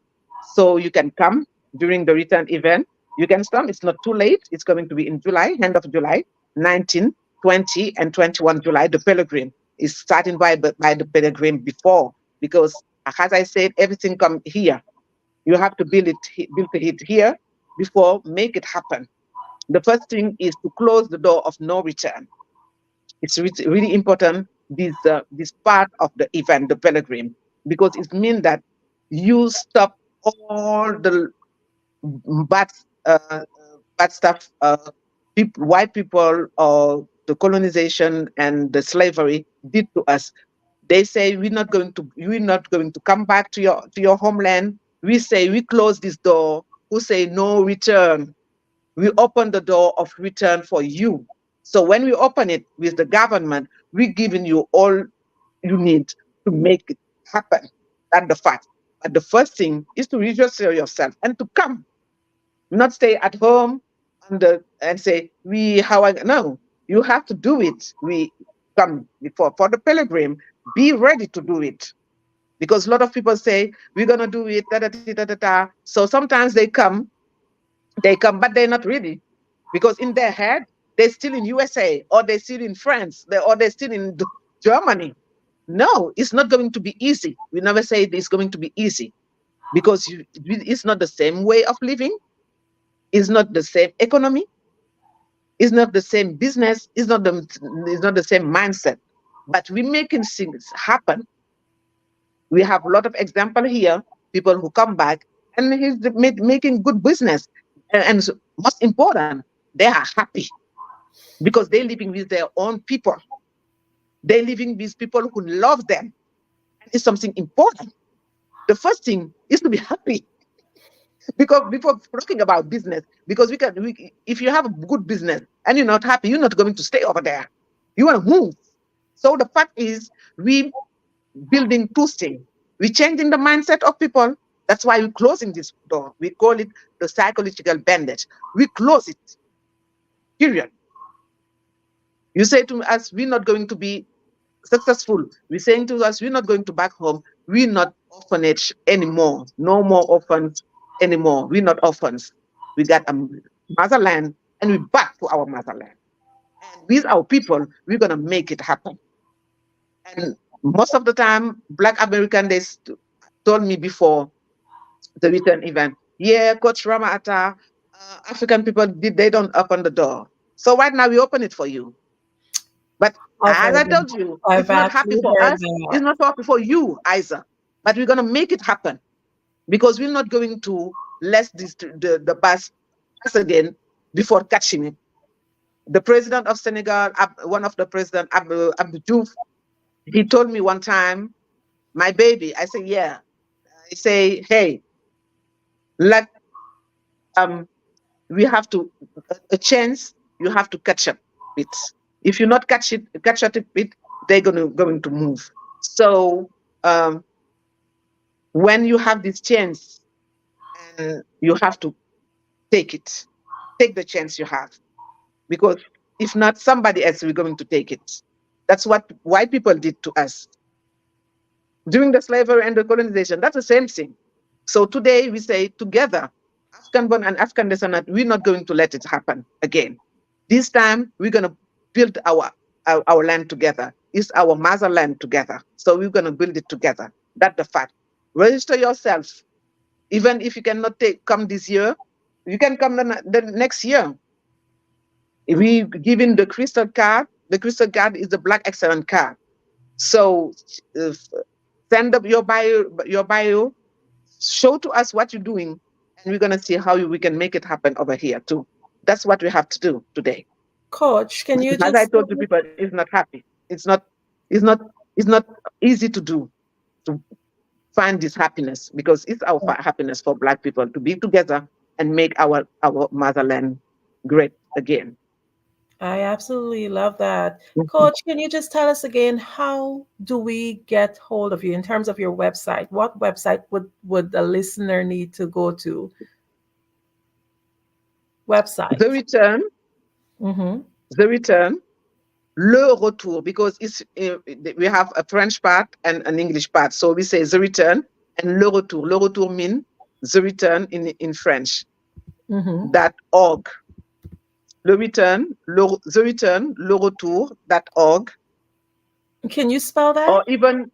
so you can come during the return event. You can come, it's not too late. It's going to be in July, end of July, 19, 20, and 21 July. The pilgrim is starting by the pilgrim before, because as I said, everything come here. You have to build it here before make it happen. The first thing is to close the door of no return. It's really important, this part of the event, the pilgrim, because it means that you stop all the bad uh, bad stuff, white people, or the colonization and the slavery did to us. They say we're not going to come back to your homeland. We say we close this door. Who say no return? We open the door of return for you. So when we open it with the government, we're giving you all you need to make it happen. That's the fact. But the first thing is to register yourself and to come, not stay at home and say, no, you have to do it. We come before for the pilgrim, be ready to do it. Because a lot of people say, we're going to do it, da, da, da, da, da, da. So sometimes they come, but they're not ready, because in their head they're still in USA, or they're still in France, or they're still in Germany. No, it's not going to be easy. We never say it's going to be easy, because it's not the same way of living, it's not the same economy, it's not the same business, it's not the same mindset. But we're making things happen. We have a lot of example here, people who come back and he's making good business, and most important, they are happy, because they're living with their own people. They're living with people who love them. It's something important. The first thing is to be happy. Because before talking about business, because if you have a good business and you're not happy, you're not going to stay over there. You want to move. So the fact is, we building two things. We're changing the mindset of people. That's why we're closing this door. We call it the psychological bandage. We close it. Period. You say to us, we're not going to be successful. We're saying to us, we're not going to back home. We're not orphanage anymore. No more orphans anymore. We're not orphans. We got a motherland, and we're back to our motherland. And with our people, we're going to make it happen. And most of the time, Black American, they told me before the return event, yeah, Coach Ramata, African people, they don't open the door. So right now we open it for you. But as I told you, it's not happy for us. It's not happy for you either. But we're going to make it happen, because we're not going to let the bus pass again before catching it. The president of Senegal, one of the president, Abdou Diouf, he told me one time, my baby, I say, yeah. I say, hey, we have to, a chance, you have to catch up with. If you not catch up with, they're going to move. So when you have this chance, and you have to take it, take the chance you have, because if not, somebody else will going to take it. That's what white people did to us during the slavery and the colonization. That's the same thing. So today we say together, African born and African descendant, we're not going to let it happen again. This time we're going to build our land together. It's our motherland together. So we're going to build it together. That's the fact. Register yourself. Even if you cannot come this year, you can come the next year. If we giving the crystal card, the crystal card is the Black Excellent card. So send up your bio, show to us what you're doing, and we're gonna see how we can make it happen over here too. That's what we have to do today. Coach, can you as I told the people, it's not happy. It's not easy to do, to find this happiness, because it's our happiness for Black people to be together and make our motherland great again. I absolutely love that. Coach, can you just tell us again, how do we get hold of you in terms of your website? What website would a listener need to go to? Website. The return, Mm-hmm. the return, le retour, because we have a French part and an English part. So we say the return and le retour. Le retour means the return in French. Mm-hmm. .org. The return, le retour.org. Can you spell that? Or even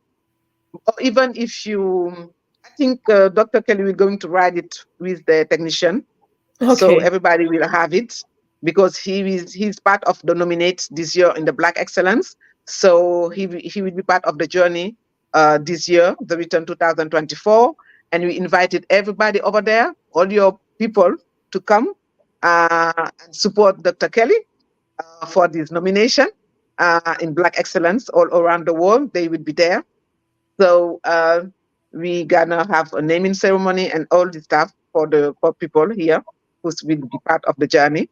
if you, I think Dr. Kelly will going to write it with the technician, so Okay. everybody will have it, because he's part of the nominate this year in the Black Excellence. So he will be part of the journey this year, the return 2024, and we invited everybody over there, all your people, to come and support Dr. Kelly for this nomination in Black Excellence all around the world. They will be there. So we gonna have a naming ceremony and all the stuff for people here who will be part of the journey.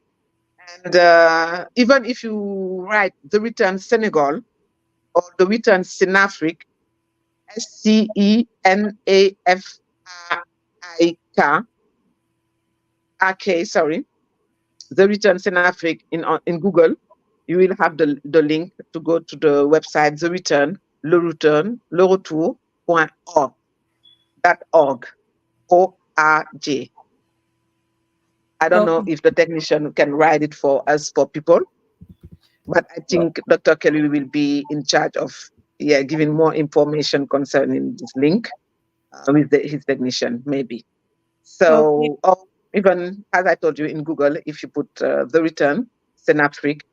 And even if you write the return Senegal or the return Senafric, SCENAFRIK, sorry, the return Senafric in Google, you will have the link to go to the website, the return, le retour.org. .org. O-R-G. I don't know Okay. if the technician can write it for us, for people, but I think Dr. Kelly will be in charge of giving more information concerning this link with his technician, maybe. Okay. So, or even as I told you in Google, if you put the return Synaptic,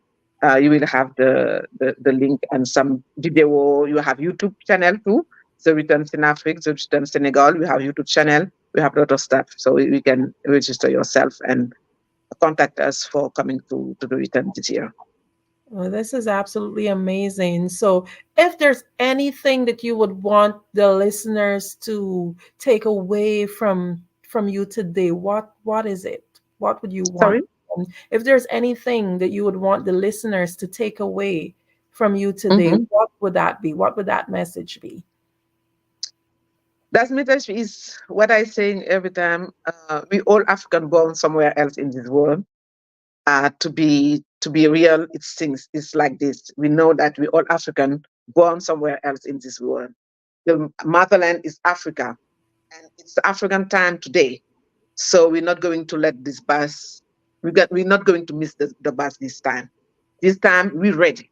you will have the link and some video. You have YouTube channel too. The return Synaptic, the return Senegal. We have YouTube channel. We have a lot of stuff, so you can register yourself and contact us for coming to the return this year. Well, this is absolutely amazing. So, if there's anything that you would want the listeners to take away from you today, what is it? What would you want? Sorry. If there's anything that you would want the listeners to take away from you today, Mm-hmm. what would that be? What would that message be? That message is what I say every time. We all African born somewhere else in this world. To be real, it's like this. We know that we all African born somewhere else in this world. The motherland is Africa, and it's African time today. So we're not going to let this bus. We're not going to miss the bus this time. This time we're ready.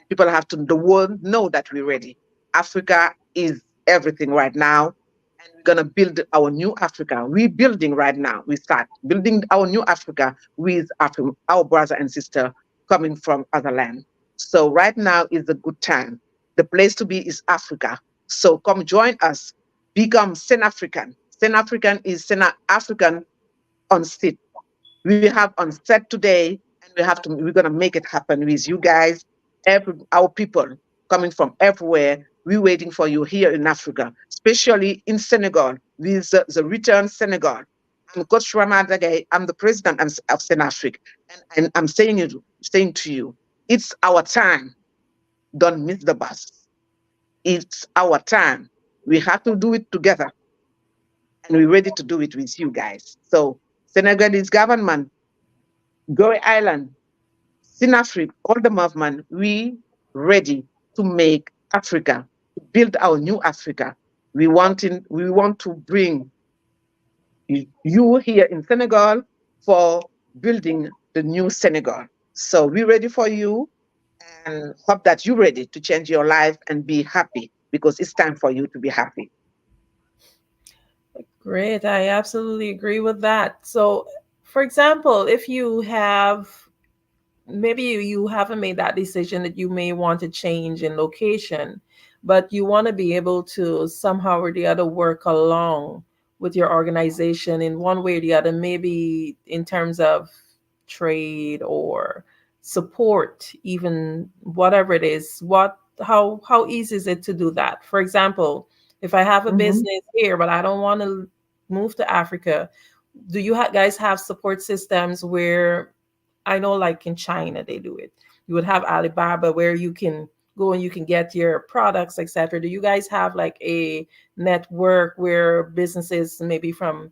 People have to, the world know that we're ready. Africa is everything right now, and we're gonna build our new Africa. We're building right now. We start building our new Africa with our brother and sister coming from other land. So right now is a good time. The place to be is Africa. So come join us. Become Sen African. Sen African is Sen African on set. We have on set today, and we're gonna make it happen with you guys, our people coming from everywhere. We're waiting for you here in Africa, especially in Senegal, with the return Senegal. I'm Coach Ramadagay. I'm the president of Senafric, and I'm saying to you, it's our time. Don't miss the bus. It's our time. We have to do it together, and we're ready to do it with you guys. So Senegalese government, Goree Island, Sinafric, all the movement, we ready to make Africa, to build our new Africa. We want to bring you here in Senegal for building the new Senegal. So we're ready for you, and hope that you're ready to change your life and be happy, because it's time for you to be happy. Great. I absolutely agree with that. So, for example, if you have maybe you haven't made that decision that you may want to change in location, but you want to be able to somehow or the other work along with your organization in one way or the other, maybe in terms of trade or support, even whatever it is, how easy is it to do that? For example, if I have a Mhm. business here but I don't want to move to Africa, do you guys have support systems where I know like in China they do it. You would have Alibaba where you can go and you can get your products, etc. Do you guys have like a network where businesses maybe from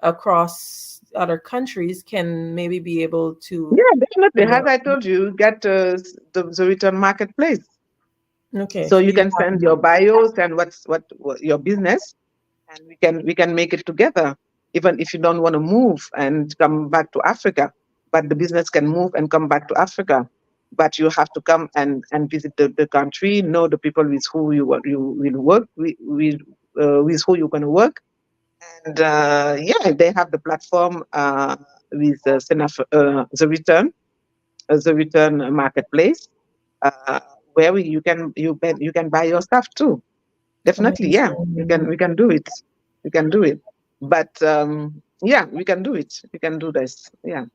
across other countries can maybe be able to? Yeah, definitely. As I told you, get the return marketplace. Okay, So so you you can send your bios and what your business, and we can make it together. Even if you don't want to move and come back to Africa, but the business can move and come back to Africa. But you have to come and visit the country, know the people with who you will work with who you're going to work, and yeah, they have the platform with the return marketplace, uh, where you can buy your stuff too. Definitely, yeah, we can do it. We can do it. But yeah, we can do it. We can do this. Yeah.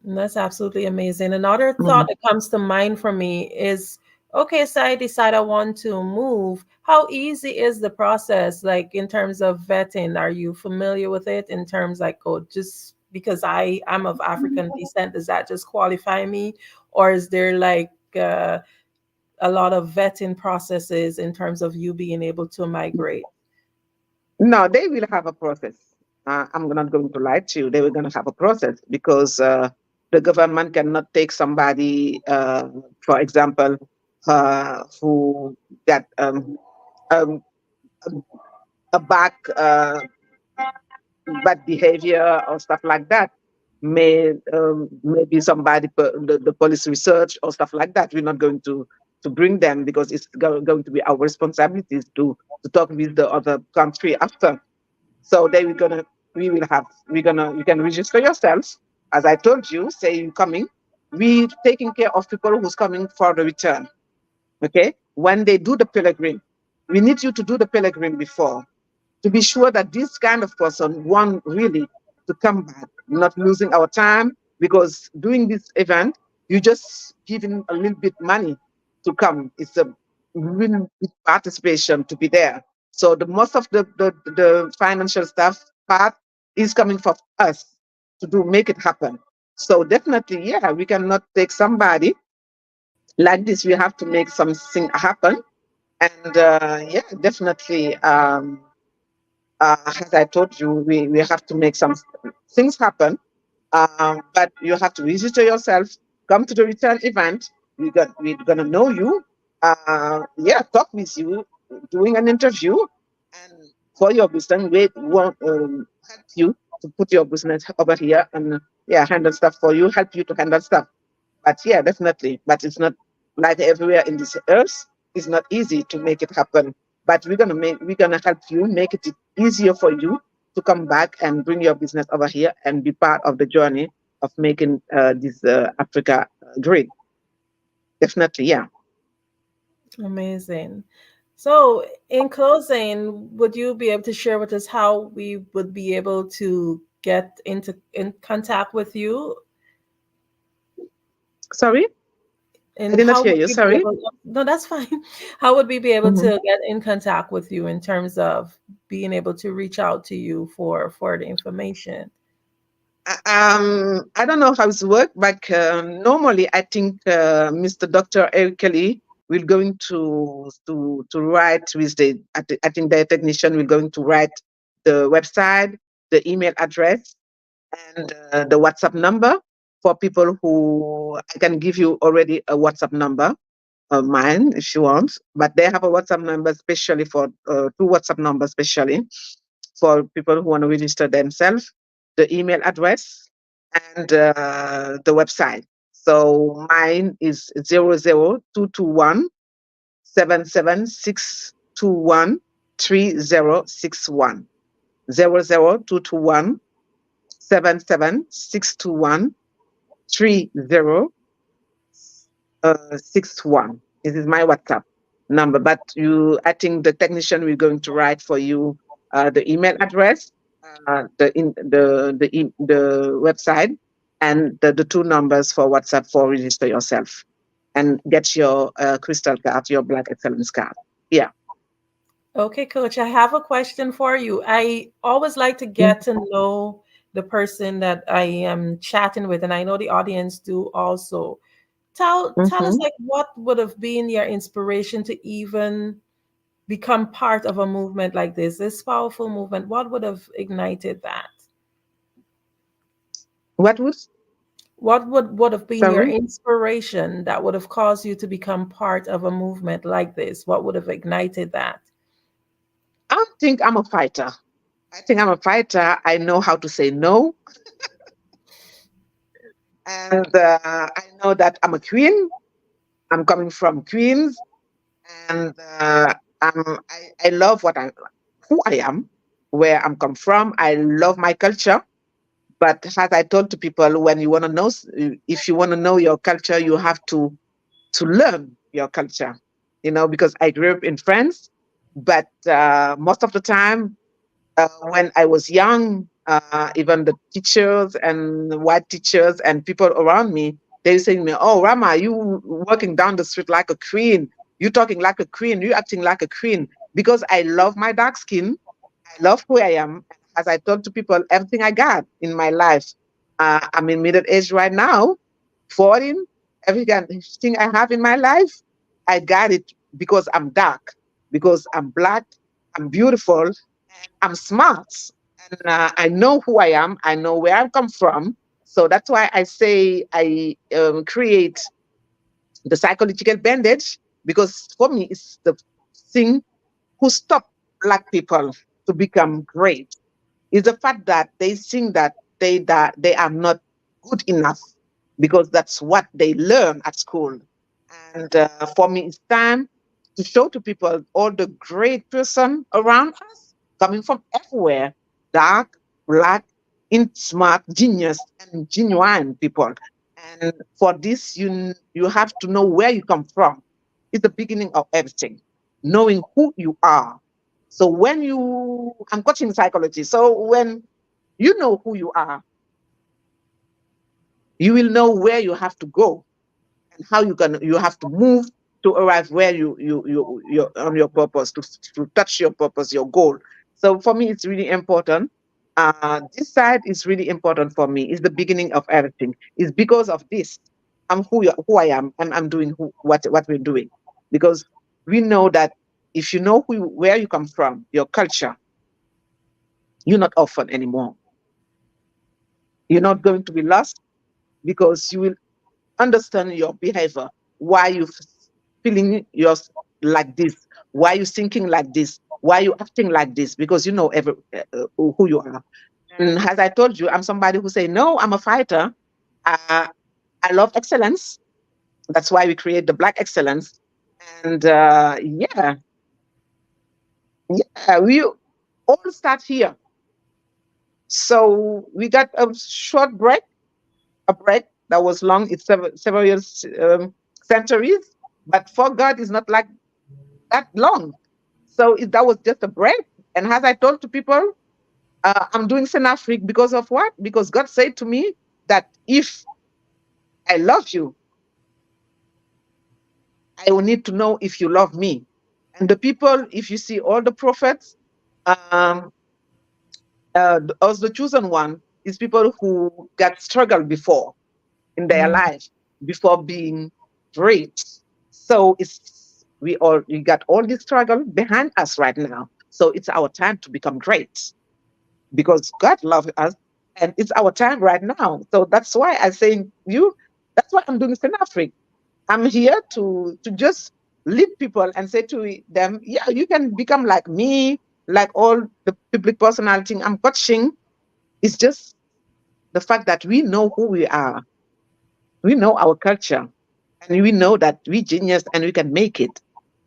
That's absolutely amazing. Another thought Mhm. that comes to mind for me is, okay, so I decide I want to move. How easy is the process? Like in terms of vetting, are you familiar with it in terms like, oh, just because I'm of African descent, does that just qualify me? Or is there like a lot of vetting processes in terms of you being able to migrate? No, they will have a process. I'm not going to lie to you. They were going to have a process because the government cannot take somebody, for example, who got um, a back bad behavior or stuff like that. Maybe somebody, the police research or stuff like that. We're not going to bring them because it's going to be our responsibilities to talk with the other country after. So they we're gonna we will have we're gonna you can register yourself. As I told you, say you're coming. We taking care of people who's coming for the return. Okay, when they do the pilgrim, we need you to do the pilgrim before to be sure that this kind of person want really to come back, not losing our time, because doing this event, you just giving a little bit money to come. It's a really big participation to be there. So the most of the financial stuff part is coming from us to do make it happen. So definitely, yeah, we cannot take somebody like this. We have to make something happen. And yeah, definitely. As I told you, we have to make some things happen. But you have to register yourself, come to the return event. We're gonna know you. Yeah, talk with you, doing an interview, and for your business, we want help you to put your business over here and yeah, handle stuff for you, help you to handle stuff. But yeah, definitely. But it's not like everywhere in this earth. It's not easy to make it happen. But we're gonna help you make it easier for you to come back and bring your business over here and be part of the journey of making this Africa great. Definitely, yeah. Amazing. So, in closing, would you be able to share with us how we would be able to get in contact with you? Sorry, I And did not how hear would you. we be Sorry. able, no, that's fine. How would we be able Mhm. to get in contact with you in terms of being able to reach out to you for the information? I don't know how it's work, but normally I think Mr. Dr. Eric Kelly will going to write with I think the technician will going to write the website, the email address, and the WhatsApp number for people who I can give you already a WhatsApp number of mine if you want, but they have a WhatsApp number especially for two WhatsApp numbers especially for people who want to register themselves, the email address, and the website. So mine is 00221 00221 This is my WhatsApp number. But I think the technician will going to write for you the email address, the website, and the two numbers for WhatsApp for register yourself and get your crystal card, your Black Excellence card. Yeah. Okay, Coach, I have a question for you. I always like to get to know the person that I am chatting with, and I know the audience do also. Tell us, like, what would have been your inspiration to even become part of a movement like this powerful movement? What would have ignited that? What was? What would have been your Sorry? inspiration that would have caused you to become part of a movement like this? What would have ignited that? I think I'm a fighter. I think I'm a fighter. I know how to say no. And I know that I'm a queen. I'm coming from Queens. And I love who I am, where I'm come from. I love my culture. But as I told to people, when you want to know, if you want to know your culture, you have to learn your culture, because I grew up in France, but most of the time, when I was young, even the teachers and white teachers and people around me, they say to me, "Oh, Rama, you walking down the street like a queen. You talking like a queen. You acting like a queen." Because I love my dark skin. I love who I am. As I talk to people, everything I got in my life, I'm in middle age right now, 14. Everything I have in my life, I got it because I'm dark, because I'm black, I'm beautiful, I'm smart, and I know who I am. I know where I come from. So that's why I say I create the psychological bandage, because for me, it's the thing who stop Black people to become great. Is the fact that they think that they are not good enough, because that's what they learn at school. And for me, it's time to show to people all the great person around us, coming from everywhere, dark, black, in smart, genius, and genuine people. And for this, you have to know where you come from. It's the beginning of everything, knowing who you are. So I'm coaching psychology. So when you know who you are, you will know where you have to go and how you have to move to arrive where you're on your purpose, to touch your purpose, your goal. So for me, it's really important. This side is really important for me. It's the beginning of everything. It's because of this. I'm who I am, and I'm doing what we're doing. Because we know that if you know where you come from, your culture, you're not orphan anymore. You're not going to be lost, because you will understand your behavior, why you feeling yours like this, why you thinking like this, why you acting like this, because you know who you are. And as I told you, I'm somebody who say, no, I'm a fighter. I love excellence. That's why we create the Black Excellence. And we all start here. So we got a short break, a break that was long. It's several years, centuries. But for God, it's not like that long. So that was just a break. And as I told to people, I'm doing Senafric because of what? Because God said to me that if I love you, I will need to know if you love me. And the people, if you see all the prophets, as the chosen one, is people who got struggled before in their life, before being great. So we got all this struggle behind us right now. So it's our time to become great, because God loves us, and it's our time right now. So that's why I say that's why I'm doing Senafric. I'm here to just lead people and say to them, yeah, you can become like me, like all the public personality I'm coaching. It's just the fact that we know who we are. We know our culture, and we know that we genius and we can make it.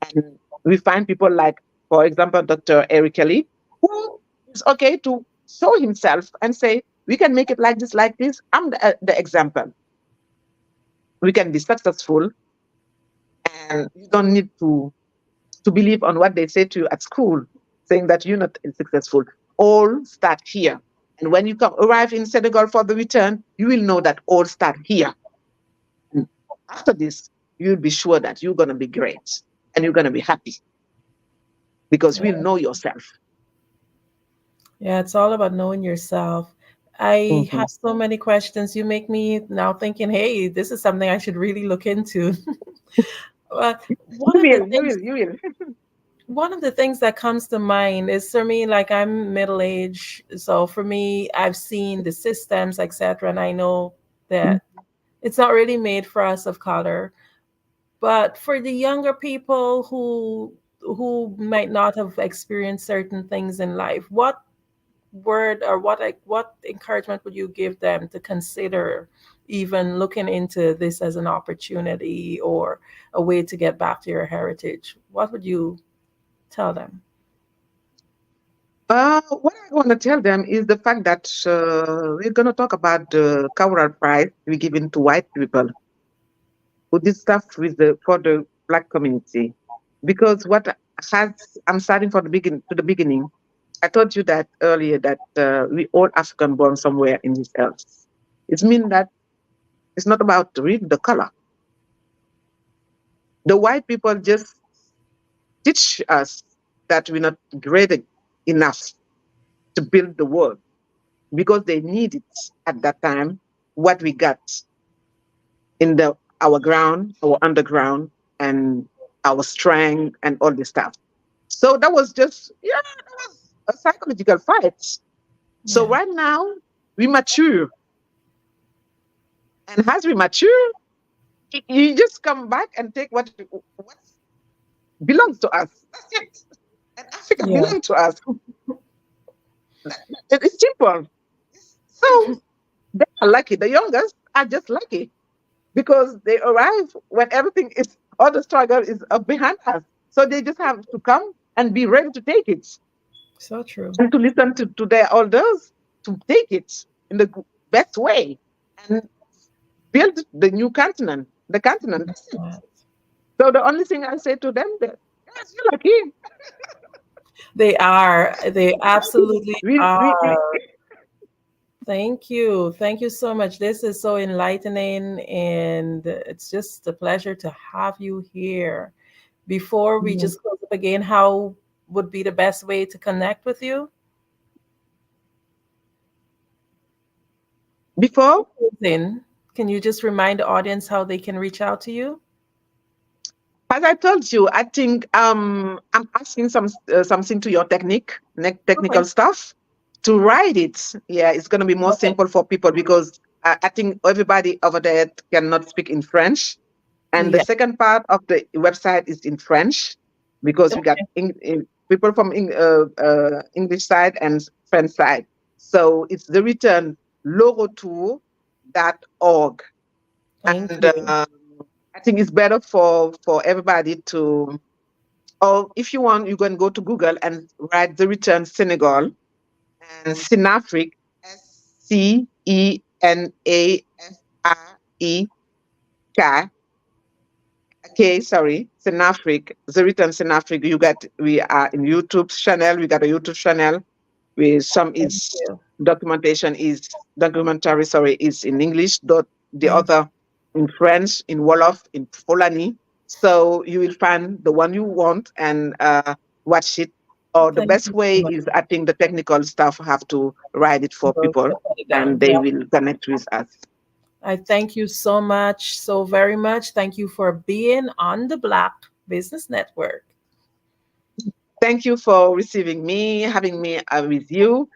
And we find people like, for example, Dr. Eric Kelly, who is okay to show himself and say, we can make it like this, like this. I'm the example. We can be successful, and you don't need to believe on what they say to you at school, saying that you're not successful. All start here. And when you arrive in Senegal for the return, you will know that all start here. And after this, you'll be sure that you're going to be great and you're going to be happy, because we'll know yourself. Yeah, it's all about knowing yourself. I have so many questions. You make me now thinking, hey, this is something I should really look into. One of the things You will. one of the things that comes to mind is, for me, like, I'm middle aged, so for me, I've seen the systems, etc., and I know that it's not really made for us of color. But for the younger people who might not have experienced certain things in life, what word or what encouragement would you give them to consider even looking into this as an opportunity or a way to get back to your heritage? What would you tell them? What I want to tell them is the fact that we're going to talk about the cultural pride we given to white people who did stuff for the Black community. Because what has I'm starting from the beginning. I told you that earlier that we all African born somewhere in this earth. It means that it's not about really the color. The white people just teach us that we're not great enough to build the world because they need it at that time, what we got in our ground, our underground, and our strength and all this stuff. So that was just, that was a psychological fight. So right now we mature. And as we mature, you just come back and take what belongs to us. That's it. And Africa belongs to us. It's simple. So they are lucky. The youngest are just lucky because they arrive when everything is, all the struggle is behind us. So they just have to come and be ready to take it. So true. And to listen to their elders, to take it in the best way and build the new continent, the continent. That's it. So the only thing I say to them, yes, you're lucky. They are. They absolutely are. Thank you. Thank you so much. This is so enlightening, and it's just a pleasure to have you here. Before we just close up again, how would be the best way to connect with you? Before? Then, can you just remind the audience how they can reach out to you? As I told you, I think I'm asking something to your technical stuff to write it. Yeah, it's going to be more simple for people because I think everybody over there cannot speak in French. And the second part of the website is in French because we got people from English side and French side. So it's the return lorotour.org. And I think it's better for everybody to, or if you want, you can go to Google and write the return Senegal and Sinafrique, SENAFRIQUE. Okay, sorry, Sinafrique, the return Sinafrique. We are in YouTube channel. We got a YouTube channel with some is documentary. Sorry, is in English. The other in French, in Wolof, in Fulani. So you will find the one you want and watch it. Or the best way is, I think the technical staff have to write it for people, and they will connect with us. I thank you so much, so very much. Thank you for being on the Black Business Network. Thank you for receiving me, having me with you.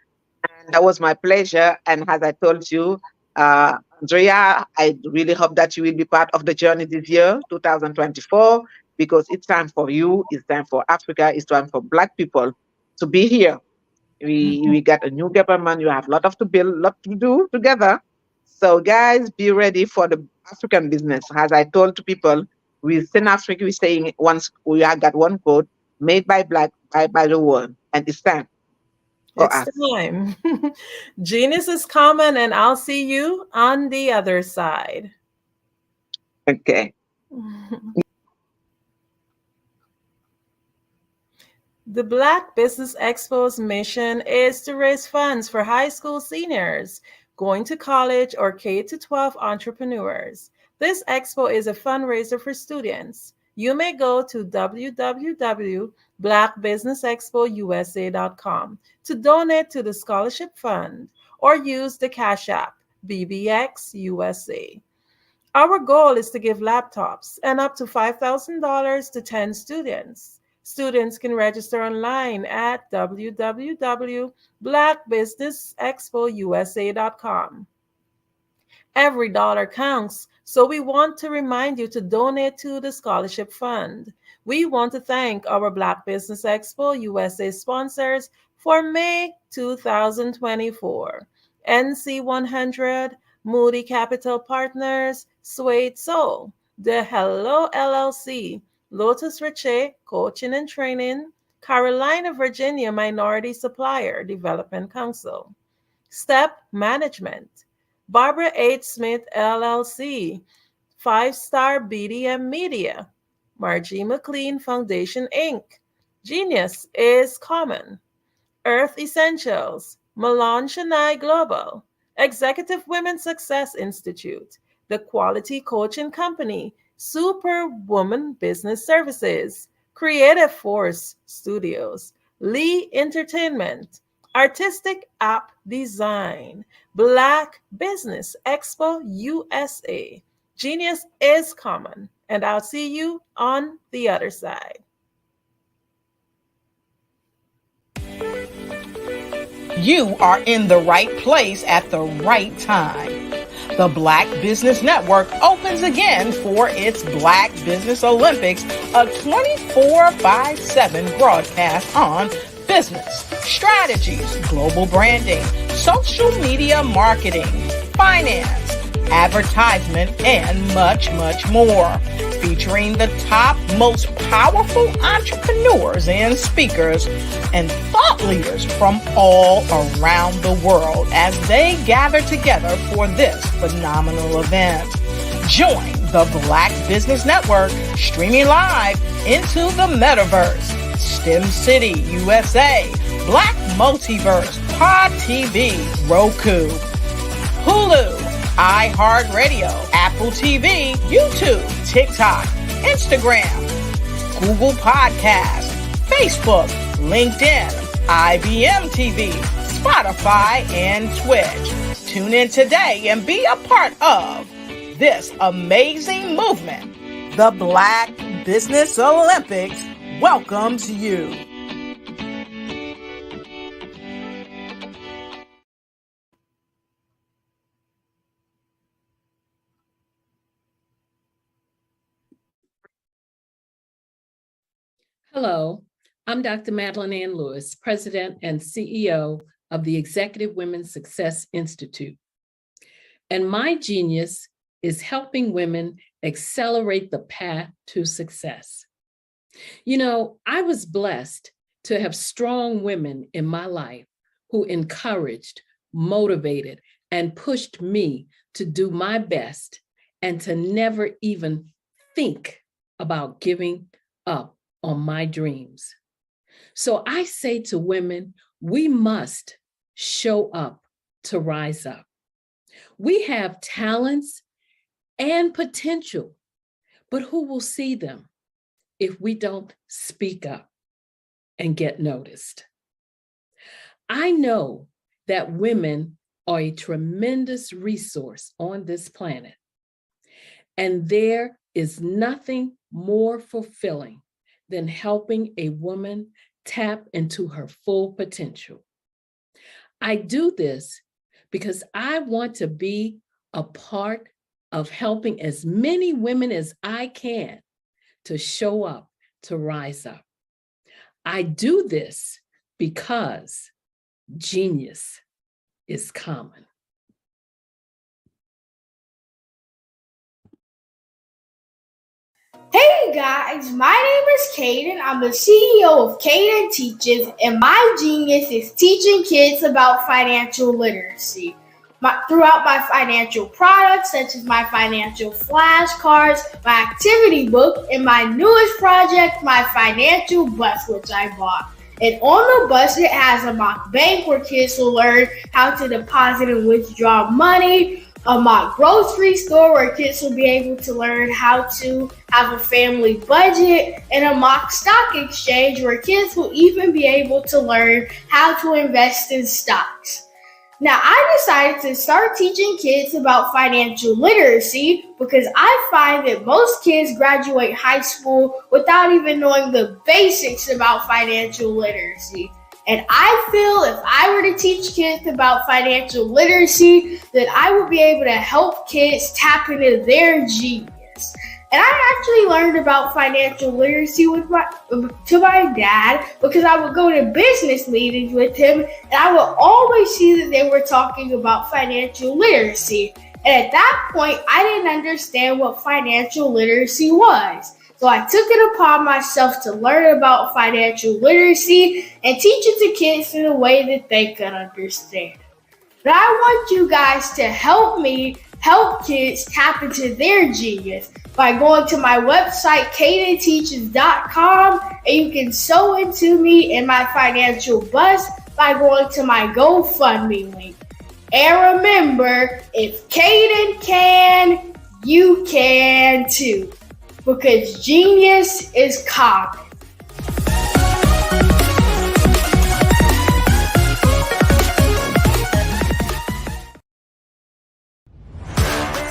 And that was my pleasure. And as I told you, Andrea, I really hope that you will be part of the journey this year, 2024, because it's time for you, it's time for Africa, it's time for Black people to be here. We got a new government, you have a lot to build, a lot to do together. So guys, be ready for the African business. As I told to people, with Africa, we're saying once we have got one code, made by Black, by the world, and it's time. It's time. Genius is coming, and I'll see you on the other side. Okay. The Black Business Expo's mission is to raise funds for high school seniors, going to college, or K-12 entrepreneurs. This expo is a fundraiser for students, you may go to www.blackbusinessexpousa.com to donate to the scholarship fund or use the Cash App BBX USA. Our goal is to give laptops and up to $5,000 to 10 students. Students can register online at www.blackbusinessexpousa.com. Every dollar counts, so we want to remind you to donate to the scholarship fund. We want to thank our Black Business Expo USA sponsors for May 2024. NC100, Moody Capital Partners, Suede Soul, The Hello LLC, Lotus Riche Coaching and Training, Carolina, Virginia Minority Supplier Development Council, Step Management, Barbara H. Smith LLC, 5-Star BDM Media, Margie McLean Foundation Inc., Genius is Common, Earth Essentials, Milan Chennai Global, Executive Women Success Institute, The Quality Coaching Company, Superwoman Business Services, Creative Force Studios, Lee Entertainment, Artistic App Design, Black Business Expo USA. Genius is common, and I'll see you on the other side. You are in the right place at the right time. The Black Business Network opens again for its Black Business Olympics, a 24/7 broadcast on business, strategies, global branding, social media marketing, finance, advertisement, and much, much more. Featuring the top, most powerful entrepreneurs and speakers and thought leaders from all around the world as they gather together for this phenomenal event. Join the Black Business Network streaming live into the metaverse, STEM City USA, Black Multiverse, Pod TV, Roku, Hulu, iHeartRadio, Apple TV, YouTube, TikTok, Instagram, Google Podcasts, Facebook, LinkedIn, IBM TV, Spotify, and Twitch. Tune in today and be a part of this amazing movement. The Black Business Olympics welcomes you. Hello, I'm Dr. Madeline Ann Lewis, President and CEO of the Executive Women's Success Institute. And my genius is helping women accelerate the path to success. You know, I was blessed to have strong women in my life who encouraged, motivated, and pushed me to do my best and to never even think about giving up on my dreams. So I say to women, we must show up to rise up. We have talents and potential, but who will see them if we don't speak up and get noticed? I know that women are a tremendous resource on this planet, and there is nothing more fulfilling than helping a woman tap into her full potential. I do this because I want to be a part of helping as many women as I can to show up, to rise up. I do this because genius is common. Hey guys, my name is Caden. I'm the CEO of Caden Teaches, and my genius is teaching kids about financial literacy. Throughout my financial products, such as my financial flashcards, my activity book, and my newest project, my financial bus, which I bought. And on the bus, it has a mock bank where kids will learn how to deposit and withdraw money, a mock grocery store where kids will be able to learn how to have a family budget, and a mock stock exchange where kids will even be able to learn how to invest in stocks. Now, I decided to start teaching kids about financial literacy because I find that most kids graduate high school without even knowing the basics about financial literacy. And I feel if I were to teach kids about financial literacy, that I would be able to help kids tap into their genius. And I actually learned about financial literacy to my dad because I would go to business meetings with him and I would always see that they were talking about financial literacy. And at that point, I didn't understand what financial literacy was. So I took it upon myself to learn about financial literacy and teach it to kids in a way that they could understand. But I want you guys to help me help kids tap into their genius by going to my website, cadenteaches.com, and you can sew into me in my financial bust by going to my GoFundMe link. And remember, if Caden can, you can too, because genius is common.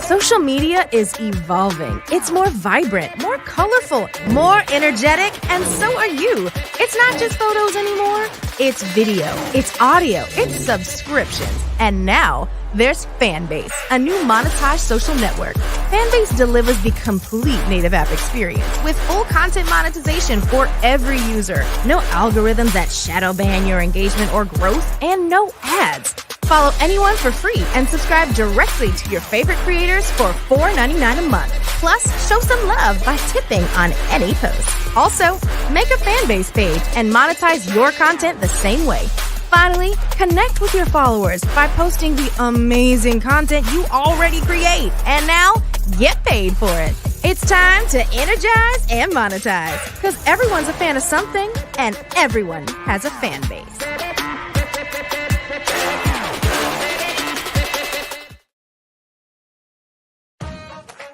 Social media is evolving. It's more vibrant, more colorful, more energetic, and so are you. It's not just photos anymore. It's video, it's audio, it's subscriptions. And now there's Fanbase, a new monetized social network. Fanbase delivers the complete native app experience with full content monetization for every user. No algorithms that shadow ban your engagement or growth, and no ads. Follow anyone for free and subscribe directly to your favorite creators for $4.99 a month. Plus, show some love by tipping on any post. Also, make a Fanbase page and monetize your content the same way. Finally, connect with your followers by posting the amazing content you already create. And now, get paid for it. It's time to energize and monetize, because everyone's a fan of something and everyone has a fan base.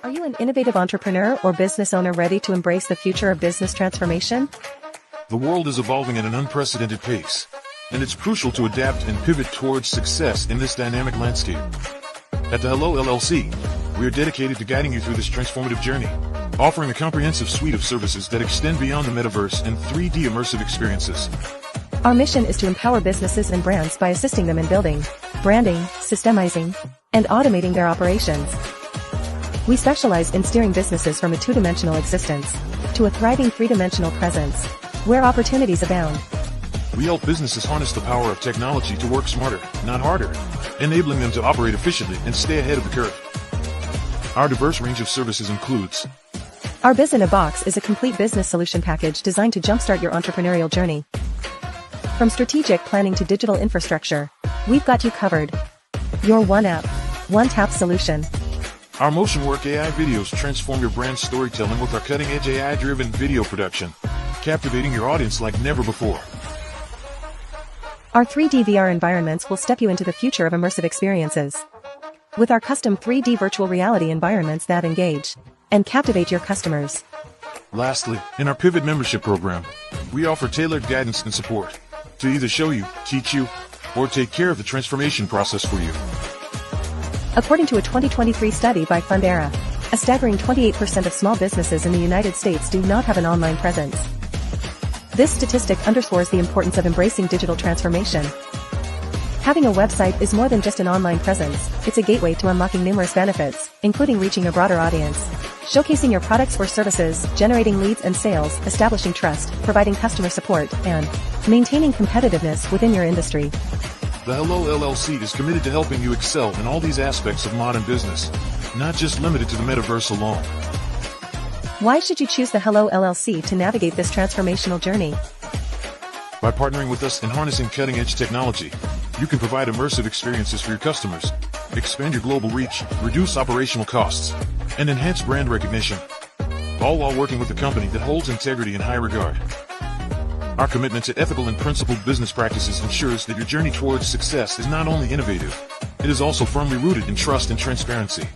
Are you an innovative entrepreneur or business owner ready to embrace the future of business transformation? The world is evolving at an unprecedented pace, and it's crucial to adapt and pivot towards success in this dynamic landscape. At the Hello LLC, we are dedicated to guiding you through this transformative journey, offering a comprehensive suite of services that extend beyond the metaverse and 3D immersive experiences. Our mission is to empower businesses and brands by assisting them in building, branding, systemizing, and automating their operations. We specialize in steering businesses from a two-dimensional existence to a thriving three-dimensional presence, where opportunities abound. We help businesses harness the power of technology to work smarter, not harder, enabling them to operate efficiently and stay ahead of the curve. Our diverse range of services includes: Our Biz in a Box is a complete business solution package designed to jumpstart your entrepreneurial journey. From strategic planning to digital infrastructure, we've got you covered. Your one app, one tap solution. Our Motion Work AI videos transform your brand storytelling with our cutting-edge AI-driven video production, captivating your audience like never before. Our 3D VR environments will step you into the future of immersive experiences. With our custom 3D virtual reality environments that engage and captivate your customers. Lastly, in our Pivot membership program, we offer tailored guidance and support to either show you, teach you, or take care of the transformation process for you. According to a 2023 study by Fundera, a staggering 28% of small businesses in the United States do not have an online presence. This statistic underscores the importance of embracing digital transformation. Having a website is more than just an online presence, it's a gateway to unlocking numerous benefits, including reaching a broader audience, showcasing your products or services, generating leads and sales, establishing trust, providing customer support, and maintaining competitiveness within your industry. The Hello LLC is committed to helping you excel in all these aspects of modern business, not just limited to the metaverse alone. Why should you choose the Hello LLC to navigate this transformational journey? By partnering with us and harnessing cutting-edge technology, you can provide immersive experiences for your customers, expand your global reach, reduce operational costs, and enhance brand recognition, all while working with a company that holds integrity in high regard. Our commitment to ethical and principled business practices ensures that your journey towards success is not only innovative, it is also firmly rooted in trust and transparency.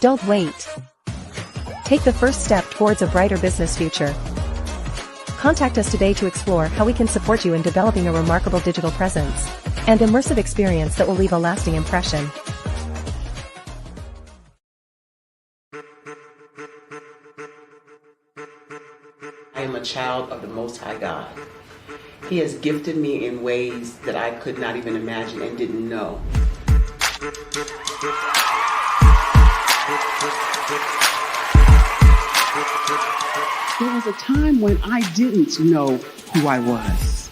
Don't wait. Take the first step towards a brighter business future. Contact us today to explore how we can support you in developing a remarkable digital presence and immersive experience that will leave a lasting impression. I am a child of the Most High God. He has gifted me in ways that I could not even imagine and didn't know. There was a time when I didn't know who I was.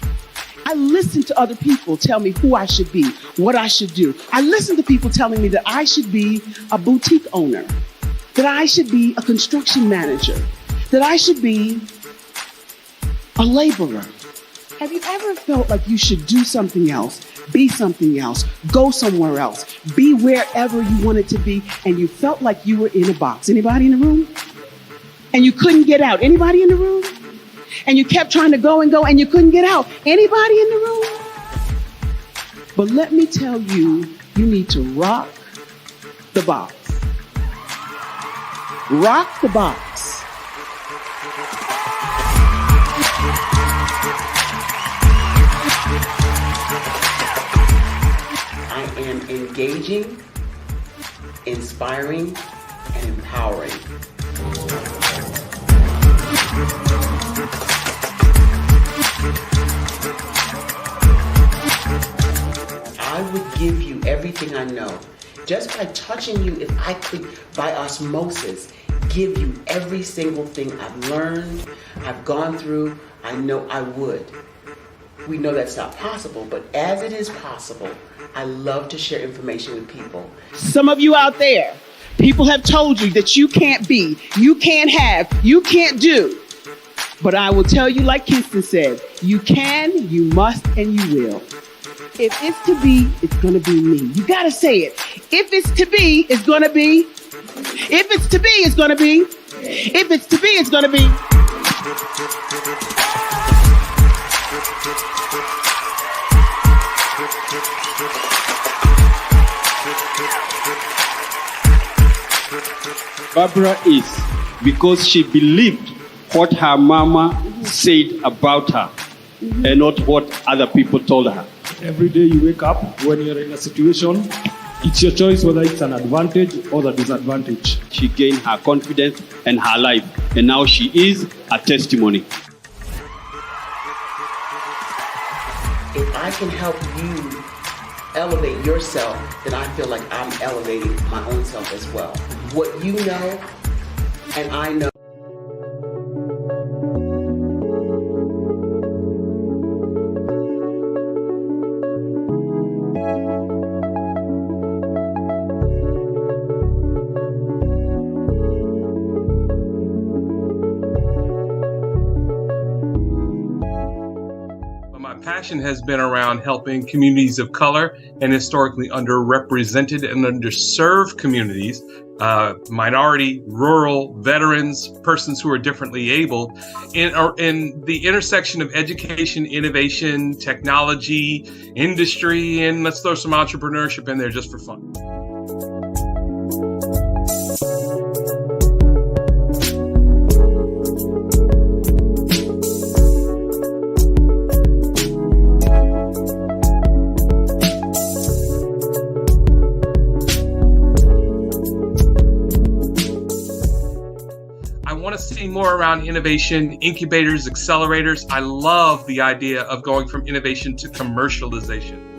I listened to other people tell me who I should be, what I should do. I listened to people telling me that I should be a boutique owner, that I should be a construction manager, that I should be a laborer. Have you ever felt like you should do something else, be something else, go somewhere else, be wherever you wanted to be, and you felt like you were in a box? Anybody in the room? And you couldn't get out. Anybody in the room? And you kept trying to go and you couldn't get out. Anybody in the room? But let me tell you, you need to rock the box. Rock the box. I am engaging, inspiring, and empowering. I would give you everything I know. Just by touching you, if I could, by osmosis, give you every single thing I've learned, I've gone through, I know I would. We know that's not possible, but as it is possible, I love to share information with people. Some of you out there, people have told you that you can't be, you can't have, you can't do. But I will tell you, like Kinston said, you can, you must, and you will. If it's to be, it's going to be me. You got to say it. If it's to be, it's going to be. If it's to be, it's going to be. If it's to be, it's going to be. Barbara is because she believed what her mama said about her and not what other people told her. Every day you wake up, when you're in a situation, it's your choice whether it's an advantage or the disadvantage. She gained her confidence and her life, and now she is a testimony. If I can help you elevate yourself, then I feel like I'm elevating my own self as well. What you know and I know. Passion has been around helping communities of color and historically underrepresented and underserved communities, minority, rural, veterans, persons who are differently abled, in the intersection of education, innovation, technology, industry, and let's throw some entrepreneurship in there just for fun. See more around innovation, incubators, accelerators. I love the idea of going from innovation to commercialization.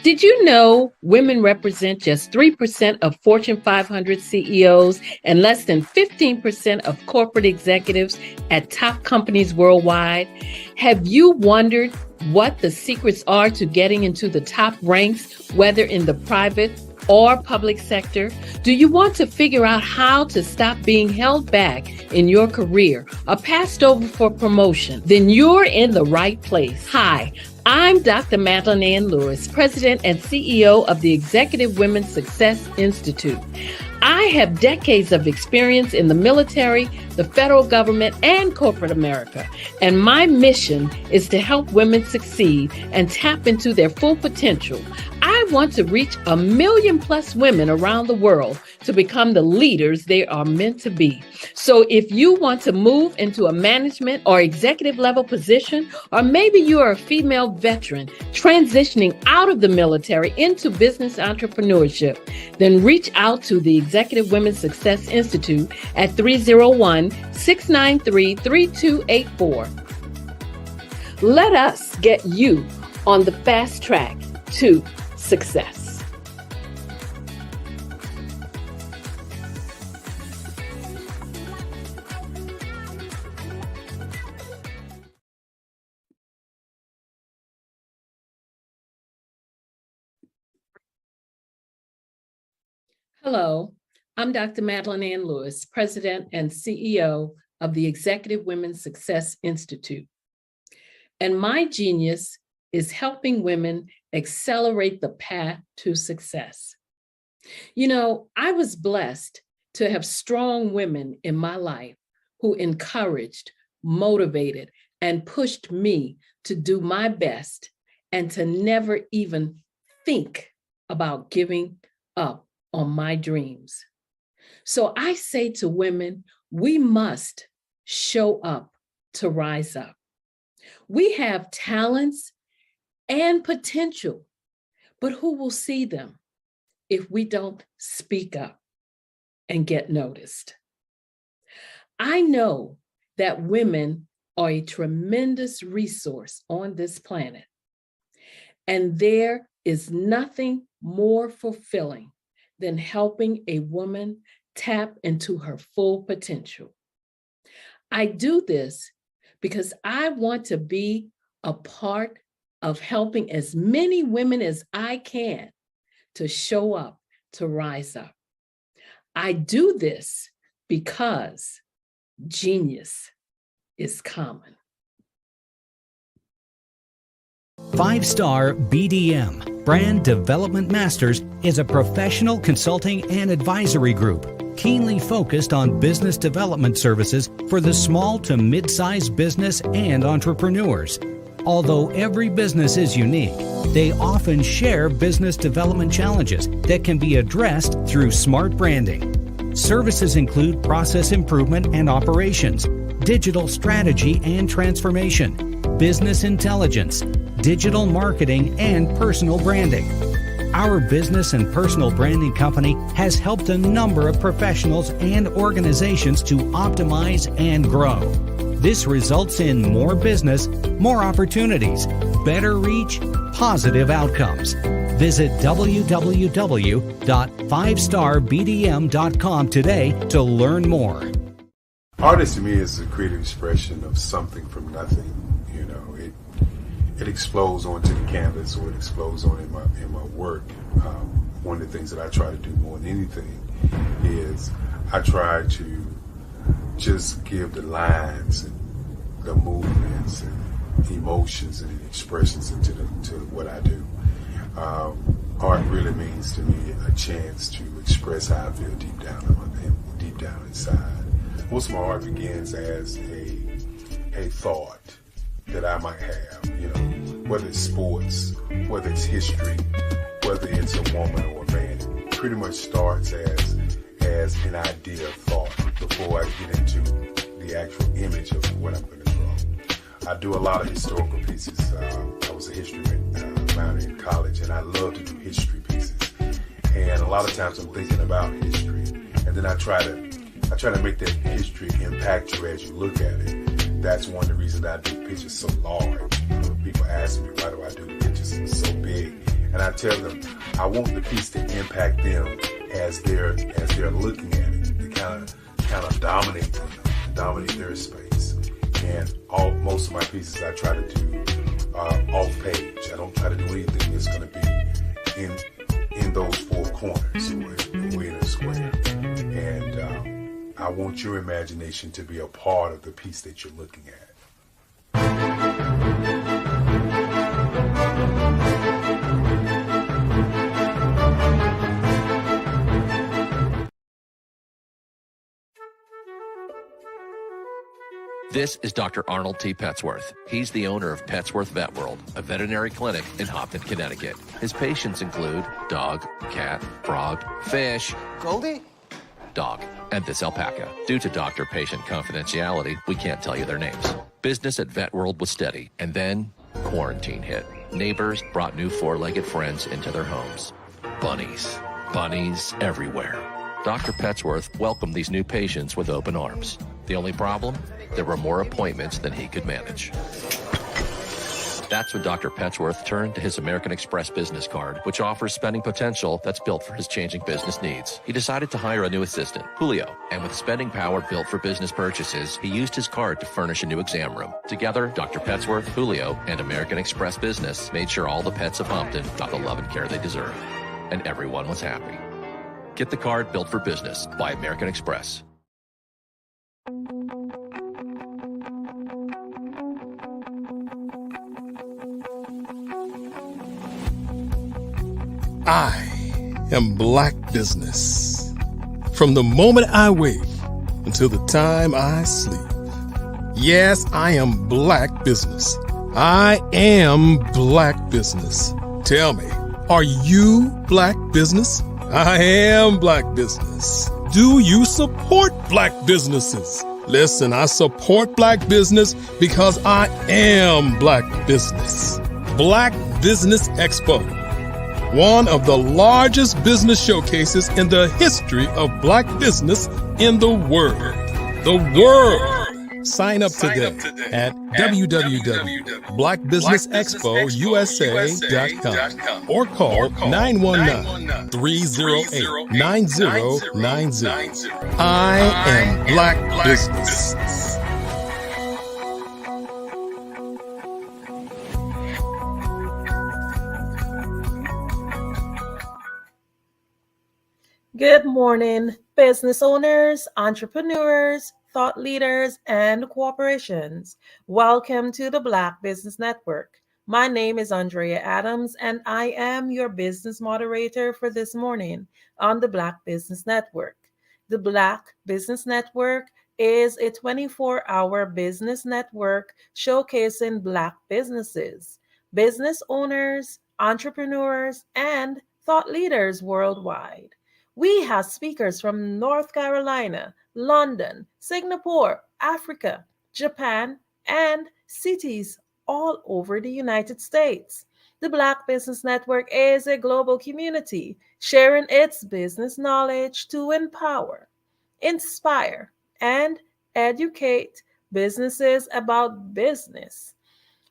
Did you know women represent just 3% of Fortune 500 CEOs and less than 15% of corporate executives at top companies worldwide? Have you wondered what the secrets are to getting into the top ranks, whether in the private or public sector? Do you want to figure out how to stop being held back in your career or passed over for promotion? Then you're in the right place. Hi, I'm Dr. Madeline Ann Lewis, President and CEO of the Executive Women's Success Institute. I have decades of experience in the military, the federal government, and corporate America, and my mission is to help women succeed and tap into their full potential. I want to reach 1 million+ women around the world to become the leaders they are meant to be. So if you want to move into a management or executive level position, or maybe you are a female veteran transitioning out of the military into business entrepreneurship, then reach out to the Executive Women's Success Institute at 301-693-3284. Let us get you on the fast track to success. Hello, I'm Dr. Madeline Ann Lewis, President and CEO of the Executive Women's Success Institute. And my genius is helping women accelerate the path to success. You know, I was blessed to have strong women in my life who encouraged, motivated, and pushed me to do my best and to never even think about giving up on my dreams. So I say to women, we must show up to rise up. We have talents and potential, but who will see them if we don't speak up and get noticed? I know that women are a tremendous resource on this planet, and there is nothing more fulfilling than helping a woman tap into her full potential. I do this because I want to be a part of helping as many women as I can to show up, to rise up. I do this because genius is common. 5-Star BDM, Brand Development Masters, is a professional consulting and advisory group keenly focused on business development services for the small to mid-sized business and entrepreneurs. Although every business is unique, they often share business development challenges that can be addressed through smart branding. Services include process improvement and operations, digital strategy and transformation, business intelligence, digital marketing, and personal branding. Our business and personal branding company has helped a number of professionals and organizations to optimize and grow. This results in more business, more opportunities, better reach, positive outcomes. Visit www.5starbdm.com today to learn more. Artist to me is a creative expression of something from nothing. You know, it explodes onto the canvas, or it explodes on in my work. One of the things that I try to do more than anything is I try to just give the lines and the movements and emotions and expressions into what I do. Art really means to me a chance to express how I feel deep down inside. Most of my art begins as a thought that I might have, you know, whether it's sports, whether it's history, whether it's a woman or a man. It pretty much starts as an idea of thought before I get into the actual image of what I'm going to draw. I do a lot of historical pieces. I was a history minor in college, and I love to do history pieces. And a lot of times I'm thinking about history, and then I try to make that history impact you as you look at it. That's one of the reasons I do pictures so large. People ask me, why do I do the pictures so big? And I tell them, I want the piece to impact them as they're looking at it. To kind of dominate them, dominate their space. And most of my pieces I try to do off page. I don't try to do anything that's going to be in those four corners or in a square. And I want your imagination to be a part of the piece that you're looking at. This is Dr. Arnold T. Petsworth. He's the owner of Petsworth Vet World, a veterinary clinic in Hopton, Connecticut. His patients include dog, cat, frog, fish, Goldie, dog, and this alpaca. Due to doctor-patient confidentiality, we can't tell you their names. Business at Vet World was steady, and then quarantine hit. Neighbors brought new four-legged friends into their homes. Bunnies. Bunnies everywhere. Dr. Petsworth welcomed these new patients with open arms. The only problem? There were more appointments than he could manage. That's when Dr. Petsworth turned to his American Express business card, which offers spending potential that's built for his changing business needs. He decided to hire a new assistant, Julio, and with spending power built for business purchases, he used his card to furnish a new exam room. Together, Dr. Petsworth, Julio, and American Express Business made sure all the pets of Hopton got the love and care they deserve. And everyone was happy. Get the card built for business by American Express. I am Black Business. From the moment I wake until the time I sleep. Yes, I am Black Business. I am Black Business. Tell me, are you Black Business? I am Black Business. Do you support Black businesses? Listen, I support Black business because I am Black Business. Black Business Expo, one of the largest business showcases in the history of Black business in the world. The world! Sign up today at www.blackbusinessexpousa.com or call 919-308-9090. I am Black Business. Good morning, business owners, entrepreneurs, thought leaders, and corporations. Welcome to the Black Business Network. My name is Andrea Adams, and I am your business moderator for this morning on the Black Business Network. The Black Business Network is a 24-hour business network showcasing Black businesses, business owners, entrepreneurs, and thought leaders worldwide. We have speakers from North Carolina, London, Singapore, Africa, Japan, and cities all over the United States. The Black Business Network is a global community sharing its business knowledge to empower, inspire, and educate businesses about business.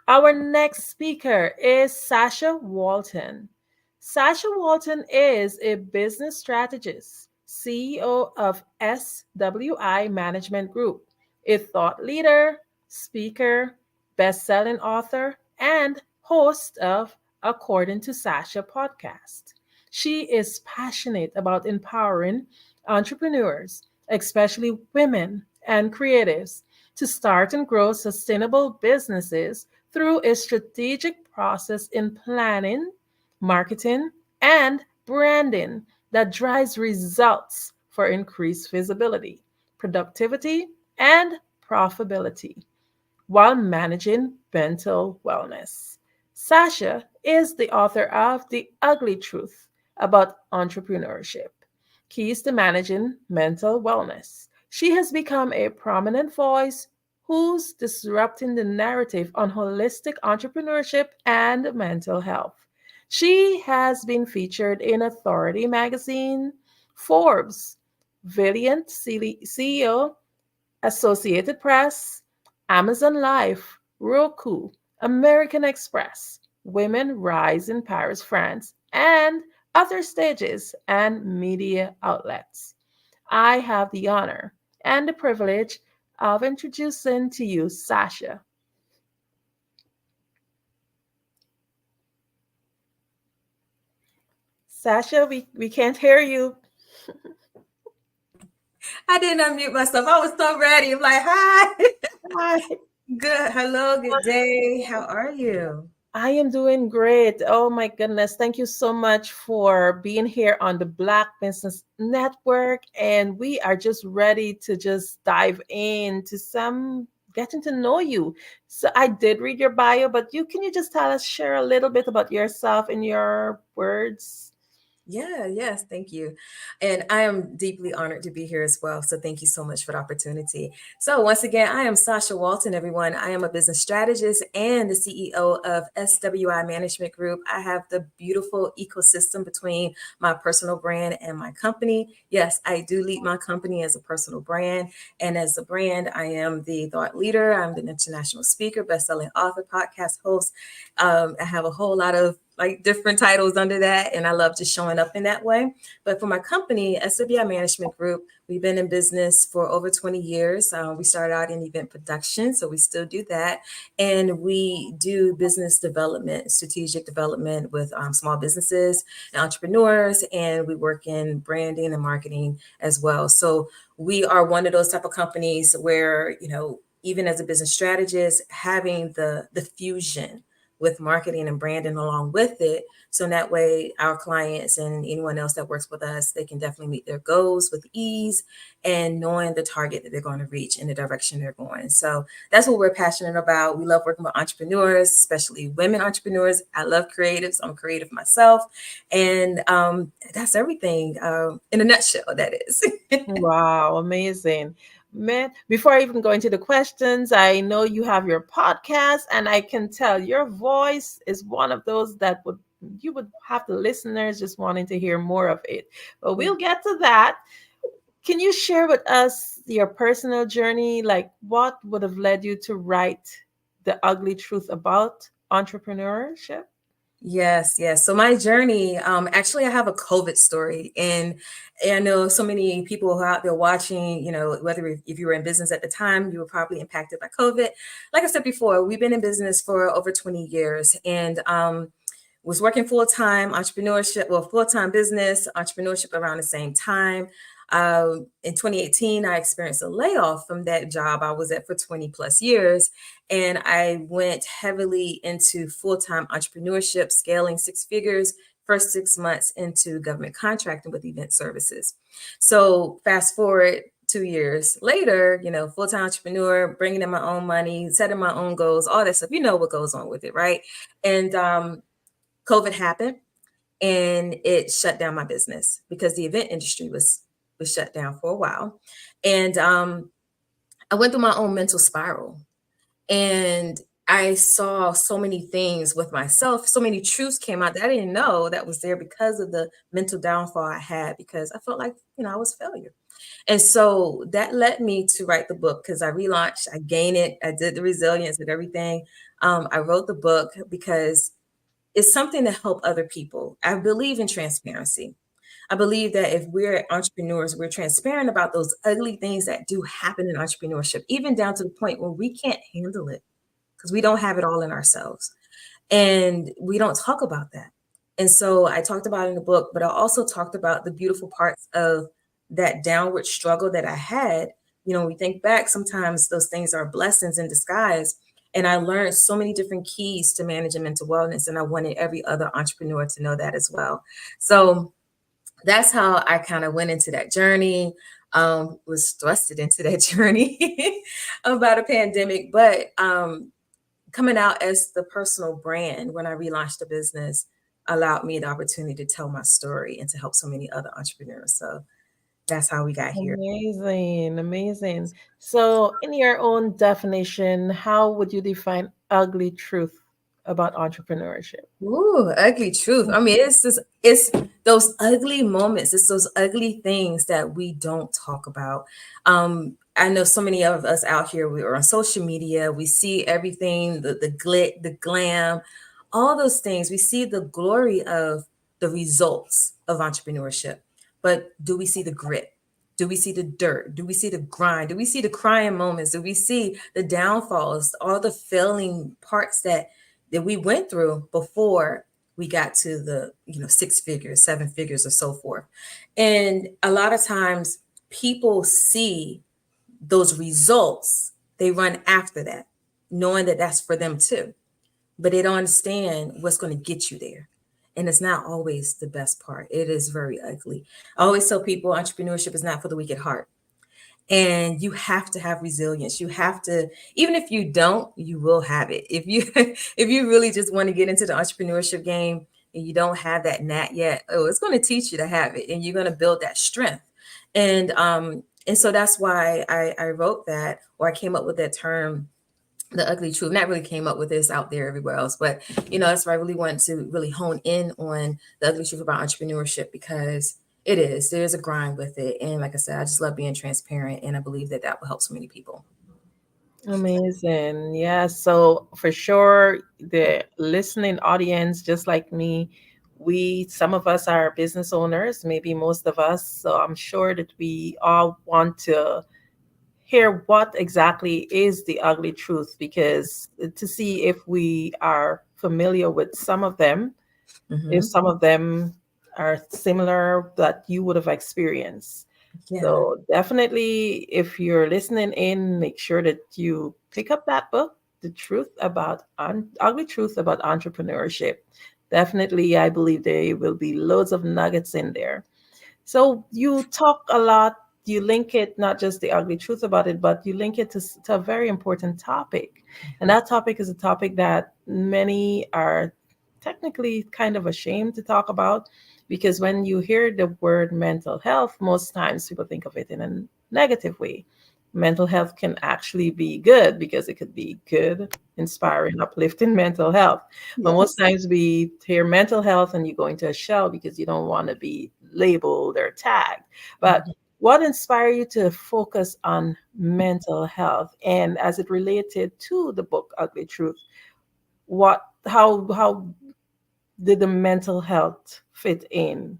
Our next speaker is Sasha Walton. Sasha Walton is a business strategist, CEO of SWI Management Group, a thought leader, speaker, best-selling author, and host of According to Sasha podcast. She is passionate about empowering entrepreneurs, especially women and creatives, to start and grow sustainable businesses through a strategic process in planning, marketing, and branding that drives results for increased visibility, productivity, and profitability while managing mental wellness. Sasha is the author of The Ugly Truth About Entrepreneurship, Keys to Managing Mental Wellness. She has become a prominent voice who's disrupting the narrative on holistic entrepreneurship and mental health. She has been featured in Authority Magazine, Forbes, Valiant CEO, Associated Press, Amazon Life, Roku, American Express, Women Rise in Paris, France, and other stages and media outlets. I have the honor and the privilege of introducing to you Sasha. Sasha, we can't hear you. I didn't unmute myself. I was so ready. I'm like, hi. Hi. Good. Hello. Good day. How are you? I am doing great. Oh my goodness. Thank you so much for being here on the Black Business Network. And we are just ready to just dive into some getting to know you. So I did read your bio, but can you just share a little bit about yourself in your words? Yes, thank you. And I am deeply honored to be here as well. So thank you so much for the opportunity. So once again, I am Sasha Walton, everyone. I am a business strategist and the CEO of SWI Management Group. I have the beautiful ecosystem between my personal brand and my company. Yes, I do lead my company as a personal brand. And as a brand, I am the thought leader. I'm the international speaker, best-selling author, podcast host. I have a whole lot of different titles under that. And I love just showing up in that way. But for my company, SWI Management Group, we've been in business for over 20 years. We started out in event production, so we still do that. And we do business development, strategic development with small businesses and entrepreneurs. And we work in branding and marketing as well. So we are one of those type of companies where, even as a business strategist, having the fusion with marketing and branding along with it. So that way our clients and anyone else that works with us, they can definitely meet their goals with ease and knowing the target that they're going to reach in the direction they're going. So that's what we're passionate about. We love working with entrepreneurs, especially women entrepreneurs. I love creatives. I'm a creative myself. And that's everything in a nutshell, that is. Wow, amazing. Man, before I even go into the questions, I know you have your podcast, and I can tell your voice is one of those that you would have the listeners just wanting to hear more of it. But we'll get to that. Can you share with us your personal journey? Like, what would have led you to write The Ugly Truth About Entrepreneurship? Yes. So my journey, actually, I have a COVID story, and I know so many people who are out there watching, whether if you were in business at the time, you were probably impacted by COVID. Like I said before, we've been in business for over 20 years and was working full-time full-time business, entrepreneurship around the same time. In 2018, I experienced a layoff from that job I was at for 20 plus years. And I went heavily into full-time entrepreneurship, scaling six figures, first 6 months into government contracting with event services. So fast forward 2 years later, full-time entrepreneur, bringing in my own money, setting my own goals, all that stuff. You know what goes on with it, right? And COVID happened and it shut down my business because the event industry was shut down for a while. And I went through my own mental spiral and I saw so many things with myself. So many truths came out that I didn't know that was there because of the mental downfall I had, because I felt like, I was a failure. And so that led me to write the book because I relaunched, I gained it, I did the resilience and everything. I wrote the book because it's something to help other people. I believe in transparency. I believe that if we're entrepreneurs, we're transparent about those ugly things that do happen in entrepreneurship, even down to the point where we can't handle it because we don't have it all in ourselves. And we don't talk about that. And so I talked about it in the book, but I also talked about the beautiful parts of that downward struggle that I had. We think back, sometimes those things are blessings in disguise. And I learned so many different keys to managing mental wellness. And I wanted every other entrepreneur to know that as well. So that's how I kind of went into that journey, was thrusted into that journey about a pandemic. But coming out as the personal brand when I relaunched the business allowed me the opportunity to tell my story and to help so many other entrepreneurs. So that's how we got here. Amazing. So, in your own definition, how would you define ugly truth about entrepreneurship? Ooh, ugly truth. I mean, it's those ugly moments. It's those ugly things that we don't talk about. I know so many of us out here, we are on social media. We see everything, the glit, the glam, all those things. We see the glory of the results of entrepreneurship. But do we see the grit? Do we see the dirt? Do we see the grind? Do we see the crying moments? Do we see the downfalls, all the failing parts that we went through before we got to the, 6 figures, 7 figures, or so forth. And a lot of times people see those results, they run after that, knowing that that's for them too. But they don't understand what's going to get you there. And it's not always the best part. It is very ugly. I always tell people entrepreneurship is not for the weak at heart. And you have to have resilience. You have to, even if you don't, you will have it. If you if you really just want to get into the entrepreneurship game and you don't have that knack yet, it's going to teach you to have it, and you're going to build that strength. And so that's why I wrote that, or I came up with that term, the ugly truth. Not really came up with this out there everywhere else, but that's why I really wanted to really hone in on the ugly truth about entrepreneurship, because there's a grind with it. And like I said, I just love being transparent, and I believe that will help so many people. Amazing. Yeah. So for sure, the listening audience, just like me, some of us are business owners, maybe most of us. So I'm sure that we all want to hear what exactly is the ugly truth, because to see if we are familiar with some of them, if some of them are similar that you would have experienced. Yeah. So definitely, if you're listening in, make sure that you pick up that book, The Truth About Ugly Truth About Entrepreneurship. Definitely, I believe there will be loads of nuggets in there. So you talk a lot, you link it, not just the ugly truth about it, but you link it to a very important topic. And that topic is a topic that many are technically kind of ashamed to talk about, because when you hear the word mental health, most times people think of it in a negative way. Mental health can actually be good, because it could be good, inspiring, uplifting mental health. But most times we hear mental health and you go into a shell because you don't want to be labeled or tagged. But what inspired you to focus on mental health? And as it related to the book Ugly Truth, how did the mental health fit in?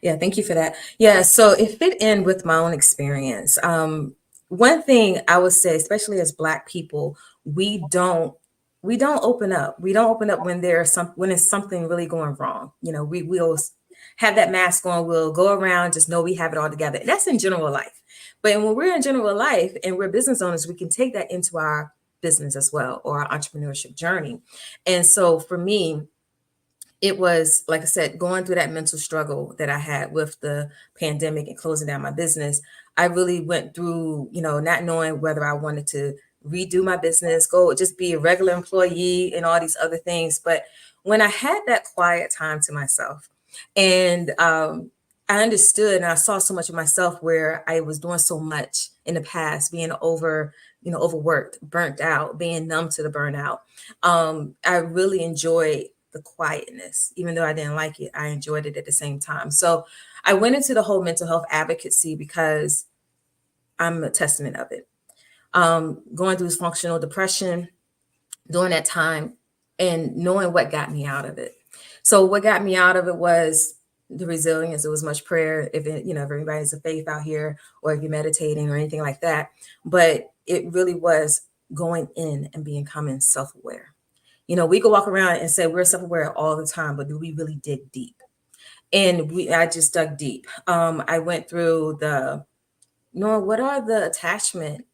Yeah, thank you for that. Yeah, so it fit in with my own experience. One thing I would say, especially as Black people, we don't open up. We don't open up when there's something really going wrong. We always have that mask on. We'll go around, just know we have it all together. That's in general life. But when we're in general life and we're business owners, we can take that into our business as well, or our entrepreneurship journey. And so for me, it was, like I said, going through that mental struggle that I had with the pandemic and closing down my business. I really went through, not knowing whether I wanted to redo my business, go just be a regular employee and all these other things. But when I had that quiet time to myself, and I understood and I saw so much of myself where I was doing so much in the past, being overworked, burnt out, being numb to the burnout. I really enjoyed the quietness. Even though I didn't like it, I enjoyed it at the same time. So I went into the whole mental health advocacy because I'm a testament of it. Going through functional depression during that time, and knowing what got me out of it. So what got me out of it was the resilience. It was much prayer. If everybody's a faith out here, or if you're meditating or anything like that, but it really was going in and becoming self-aware. We can walk around and say we're self-aware all the time, but do we really dig deep? And I just dug deep. I went through what are the attachment,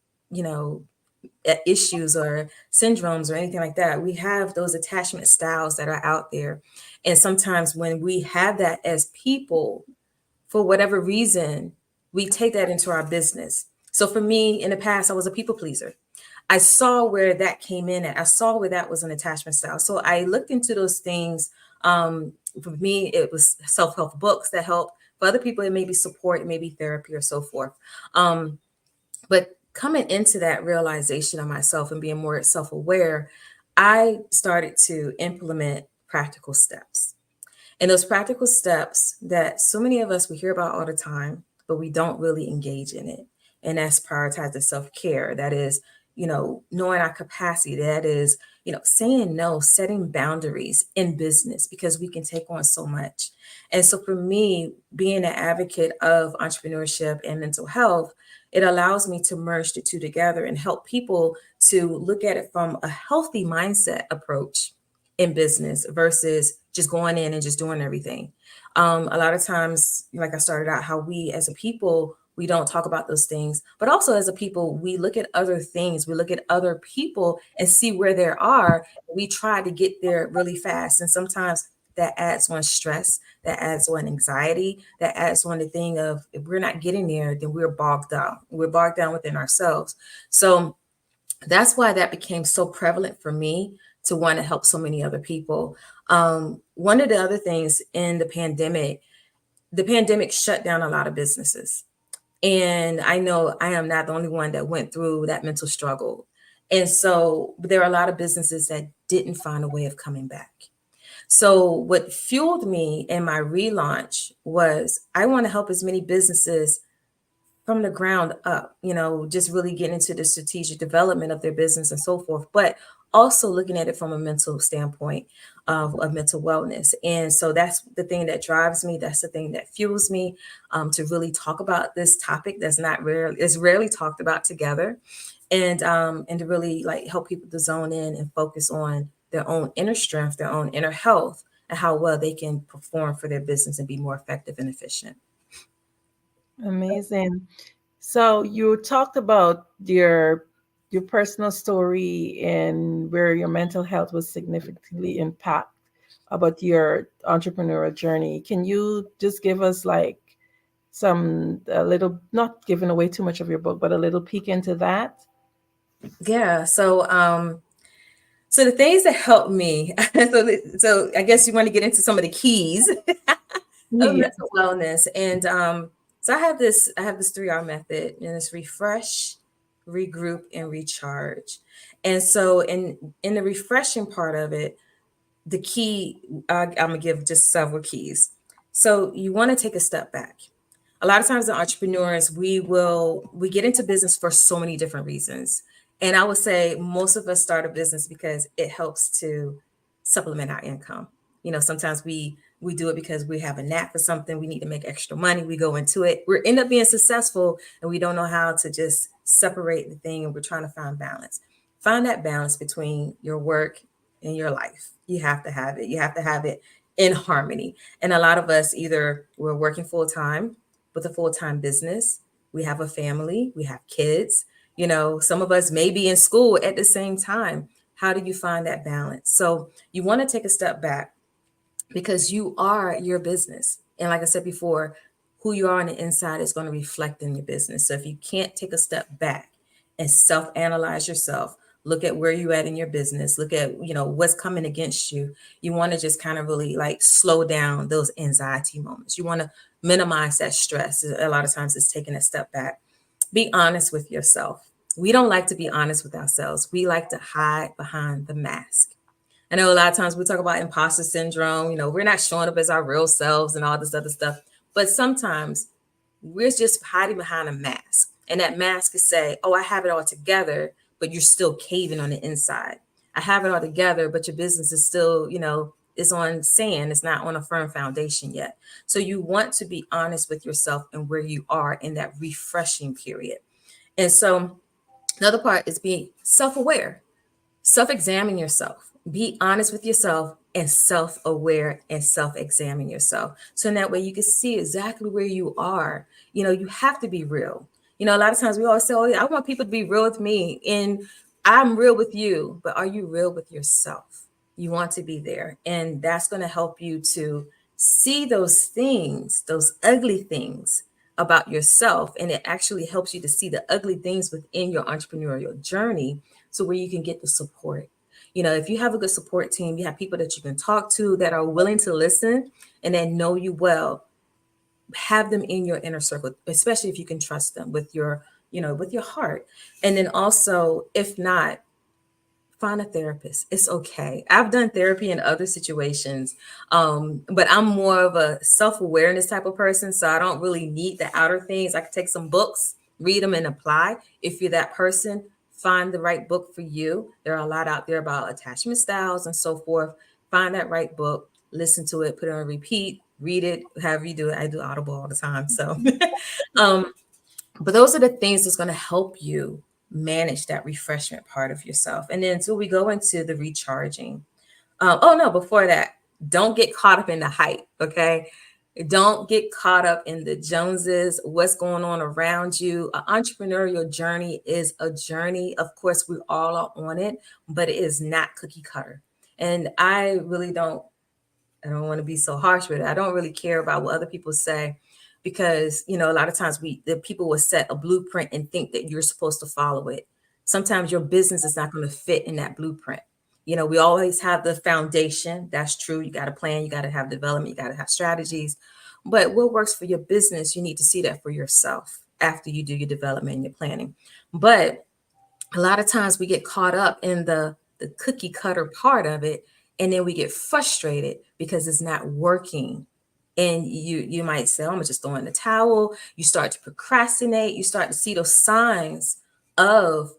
issues or syndromes or anything like that. We have those attachment styles that are out there. And sometimes when we have that as people, for whatever reason, we take that into our business. So for me, in the past, I was a people pleaser. I saw where that came in at. I saw where that was an attachment style. So I looked into those things. For me, it was self-help books that help. For other people, it may be support, it may be therapy or so forth. But coming into that realization of myself and being more self-aware, I started to implement practical steps. And those practical steps that so many of us, we hear about all the time, but we don't really engage in it. And that's prioritize the self-care. That is, knowing our capacity. That is, saying no, setting boundaries in business, because we can take on so much. And so for me, being an advocate of entrepreneurship and mental health, it allows me to merge the two together and help people to look at it from a healthy mindset approach in business versus just going in and just doing everything. A lot of times, like I started out, how we as a people, we don't talk about those things, but also as a people, we look at other things, we look at other people and see where they are. We try to get there really fast. And sometimes that adds on stress, that adds on anxiety, that adds on the thing of if we're not getting there, then we're bogged down. We're bogged down within ourselves. So that's why that became so prevalent for me to want to help so many other people. One of the other things in the pandemic shut down a lot of businesses. And I know I am not the only one that went through that mental struggle. And so there are a lot of businesses that didn't find a way of coming back. So what fueled me in my relaunch was I want to help as many businesses from the ground up, just really get into the strategic development of their business and so forth, but also looking at it from a mental standpoint of mental wellness. And so that's the thing that drives me. That's the thing that fuels me to really talk about this topic that's rarely talked about together, and to really like help people to zone in and focus on their own inner strength, their own inner health, and how well they can perform for their business and be more effective and efficient. Amazing. So you talked about your personal story and where your mental health was significantly impacted about your entrepreneurial journey. Can you just give us like a little, not giving away too much of your book, but a little peek into that? Yeah. So the things that helped me, so I guess you want to get into some of the keys of mental wellness. And so I have this 3R method, and it's refresh, regroup, and recharge. And so in the refreshing part of it, the key, I'm gonna give just several keys. So you want to take a step back. A lot of times as entrepreneurs, we get into business for so many different reasons. And I would say most of us start a business because it helps to supplement our income. Sometimes we do it because we have a knack for something. We need to make extra money. We go into it. We end up being successful, and we don't know how to just separate the thing. And we're trying to find balance. Find that balance between your work and your life. You have to have it. You have to have it in harmony. And a lot of us, either we're working full time with a full-time business, we have a family, we have kids. Some of us may be in school at the same time. How do you find that balance? So you want to take a step back, because you are your business. And like I said before, who you are on the inside is going to reflect in your business. So if you can't take a step back and self-analyze yourself, look at where you're at in your business, look at, what's coming against you. You want to just kind of really like slow down those anxiety moments. You want to minimize that stress. A lot of times it's taking a step back. Be honest with yourself. We don't like to be honest with ourselves. We like to hide behind the mask. I know a lot of times we talk about imposter syndrome. We're not showing up as our real selves and all this other stuff. But sometimes we're just hiding behind a mask. And that mask is say, oh, I have it all together, but you're still caving on the inside. I have it all together, but your business is still, it's on sand. It's not on a firm foundation yet. So you want to be honest with yourself and where you are in that refreshing period. And so another part is being self-aware. Self-examine yourself. Be honest with yourself and self-aware and self-examine yourself. So in that way you can see exactly where you are. You have to be real. A lot of times we always say, oh, I want people to be real with me. And I'm real with you, but are you real with yourself? You want to be there. And that's going to help you to see those things, those ugly things about yourself. And it actually helps you to see the ugly things within your entrepreneurial journey, so where you can get the support. If you have a good support team, you have people that you can talk to that are willing to listen and that know you well, have them in your inner circle, especially if you can trust them with your heart. And then also, if not, find a therapist. It's okay. I've done therapy in other situations, but I'm more of a self-awareness type of person. So I don't really need the outer things. I can take some books, read them, and apply. If you're that person, find the right book for you. There are a lot out there about attachment styles and so forth. Find that right book, listen to it, put it on repeat, read it, however you do it. I do Audible all the time. So, but those are the things that's going to help you manage that refreshment part of yourself. And then until we go into the recharging, Oh no, before that, don't get caught up in the hype, okay? Don't get caught up in the Joneses, what's going on around you. An entrepreneurial journey is a journey. Of course, we all are on it, but it is not cookie cutter. And I don't want to be so harsh with it. I don't really care about what other people say because, a lot of times the people will set a blueprint and think that you're supposed to follow it. Sometimes your business is not going to fit in that blueprint. We always have the foundation. That's true. You got to plan, you got to have development, you got to have strategies. But what works for your business, you need to see that for yourself after you do your development and your planning. But a lot of times we get caught up in the cookie cutter part of it, and then we get frustrated because it's not working. And you might say, oh, I'm gonna just throw in the towel. You start to procrastinate. You start to see those signs of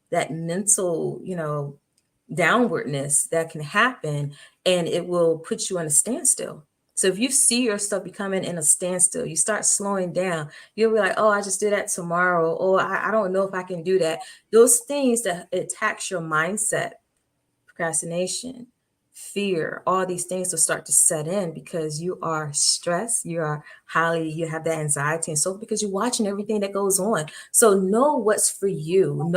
that mental, downwardness that can happen, and it will put you in a standstill. So if you see your stuff becoming in a standstill, you start slowing down, you'll be like, oh, I just did that tomorrow. Or I don't know if I can do that. Those things that attacks your mindset, procrastination, fear, all these things will start to set in because you are stressed, you have that anxiety and so because you're watching everything that goes on. So know what's for you.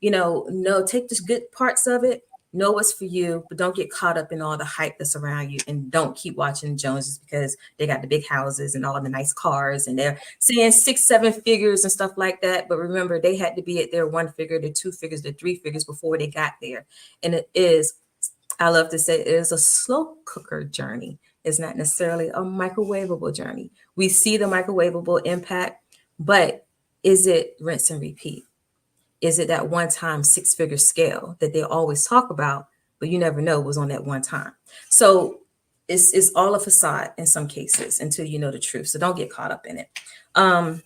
Take the good parts of it, know what's for you, but don't get caught up in all the hype that's around you, and don't keep watching Joneses because they got the big houses and all the nice cars and they're seeing 6-7 figures and stuff like that. But remember, they had to be at their 1 figure, their 2 figures, their 3 figures before they got there. And I love to say it is a slow cooker journey. It's not necessarily a microwavable journey. We see the microwavable impact, but is it rinse and repeat? Is it that one-time 6-figure scale that they always talk about, but you never know was on that one time? So it's all a facade in some cases until you know the truth. So don't get caught up in it.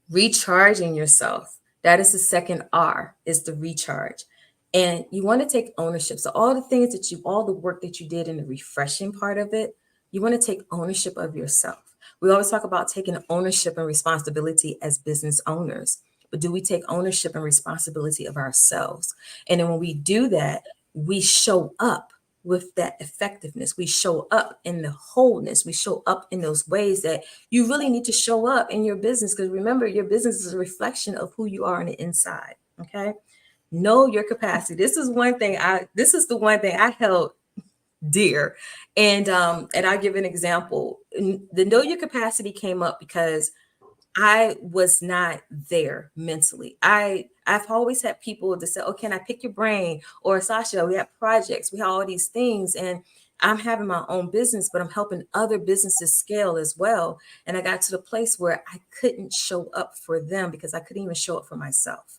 Recharging yourself. That is the second R, is the recharge. And you want to take ownership. So all the work that you did in the refreshing part of it, you want to take ownership of yourself. We always talk about taking ownership and responsibility as business owners, but do we take ownership and responsibility of ourselves? And then when we do that, we show up with that effectiveness. We show up in the wholeness. We show up in those ways that you really need to show up in your business. Because remember, your business is a reflection of who you are on the inside. Okay. Know your capacity. This is the one thing I held dear. And I'll give an example. The know your capacity came up because I was not there mentally. I've always had people to say, oh, can I pick your brain? Or Sasha, we have projects, we have all these things. And I'm having my own business, but I'm helping other businesses scale as well. And I got to the place where I couldn't show up for them because I couldn't even show up for myself.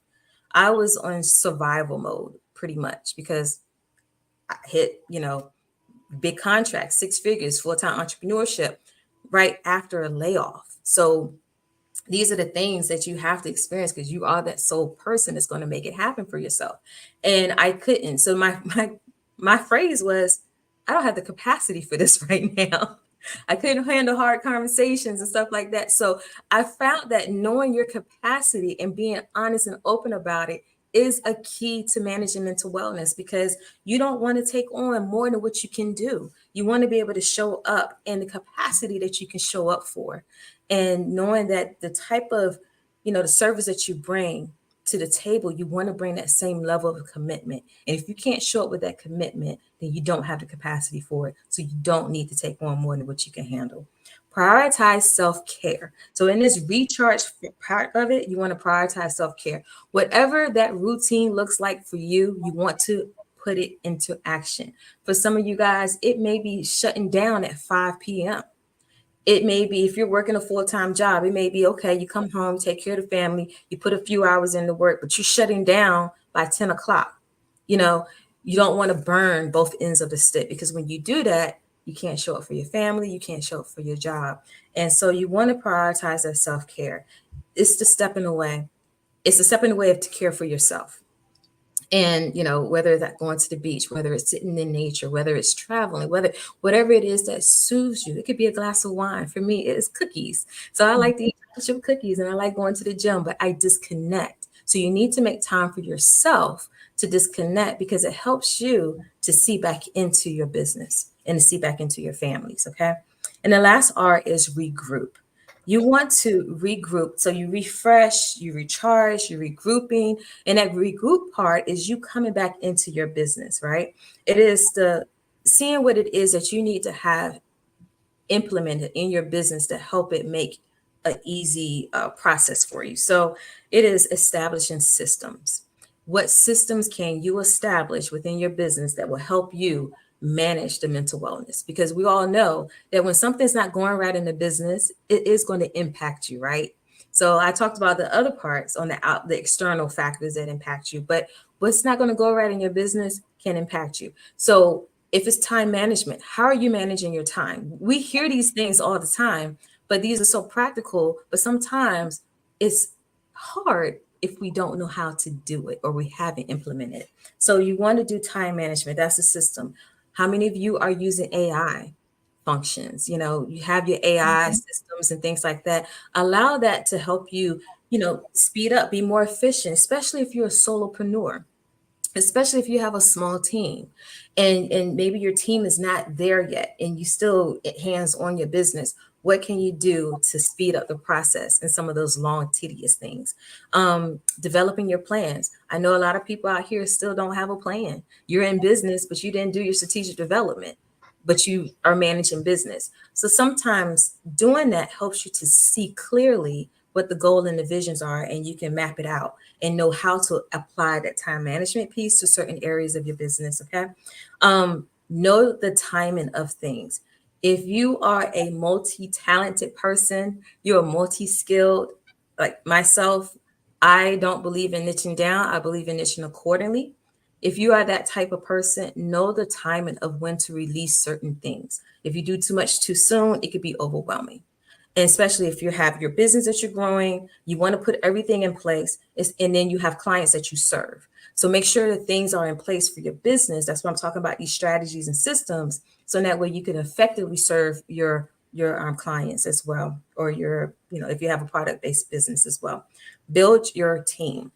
I was on survival mode pretty much because I hit, big contracts, 6 figures, full-time entrepreneurship right after a layoff. So these are the things that you have to experience because you are that sole person that's going to make it happen for yourself. And I couldn't. So my phrase was, I don't have the capacity for this right now. I couldn't handle hard conversations and stuff like that. So I found that knowing your capacity and being honest and open about it is a key to managing mental wellness, because you don't want to take on more than what you can do. You want to be able to show up in the capacity that you can show up for. And knowing that the type of, the service that you bring to the table, you want to bring that same level of commitment. And if you can't show up with that commitment, then you don't have the capacity for it. So you don't need to take on more than what you can handle. Prioritize self-care. So in this recharge part of it, you want to prioritize self-care. Whatever that routine looks like for you, you want to put it into action. For some of you guys, it may be shutting down at 5 p.m. It may be, if you're working a full-time job, it may be, okay, you come home, take care of the family, you put a few hours into work, but you're shutting down by 10 o'clock. You don't want to burn both ends of the stick, because when you do that, you can't show up for your family, you can't show up for your job. And so you want to prioritize that self-care. It's the stepping away. It's a step in the way to care for yourself. And, whether that's going to the beach, whether it's sitting in nature, whether it's traveling, whatever it is that soothes you. It could be a glass of wine. For me, it's cookies. So I like to eat cookies and I like going to the gym, but I disconnect. So you need to make time for yourself to disconnect because it helps you to see back into your business and to see back into your families. Okay. And the last R is regroup. You want to regroup. So you refresh, you recharge, you're regrouping. And that regroup part is you coming back into your business, right? It is the seeing what it is that you need to have implemented in your business to help it make an easy process for you. So it is establishing systems. What systems can you establish within your business that will help you manage the mental wellness? Because we all know that when something's not going right in the business, it is going to impact you, right? So I talked about the other parts on the external factors that impact you, but what's not going to go right in your business can impact you. So if it's time management, how are you managing your time? We hear these things all the time, but these are so practical, but sometimes it's hard if we don't know how to do it or we haven't implemented it. So you want to do time management. That's a system. How many of you are using AI functions? You know, you have your AI systems and things like that. Allow that to help you, speed up, be more efficient, especially if you're a solopreneur, especially if you have a small team and maybe your team is not there yet and you still hands on your business. What can you do to speed up the process and some of those long tedious things? Developing your plans. I know a lot of people out here still don't have a plan. You're in business, but you didn't do your strategic development, but you are managing business. So sometimes doing that helps you to see clearly what the goal and the visions are, and you can map it out and know how to apply that time management piece to certain areas of your business. Okay. Know the timing of things. If you are a multi-talented person, you're multi-skilled, like myself, I don't believe in niching down. I believe in niching accordingly. If you are that type of person, know the timing of when to release certain things. If you do too much too soon, it could be overwhelming. And especially if you have your business that you're growing, you want to put everything in place, and then you have clients that you serve. So make sure that things are in place for your business. That's why I'm talking about these strategies and systems. So that way you can effectively serve your clients as well, or if you have a product-based business as well. Build your team.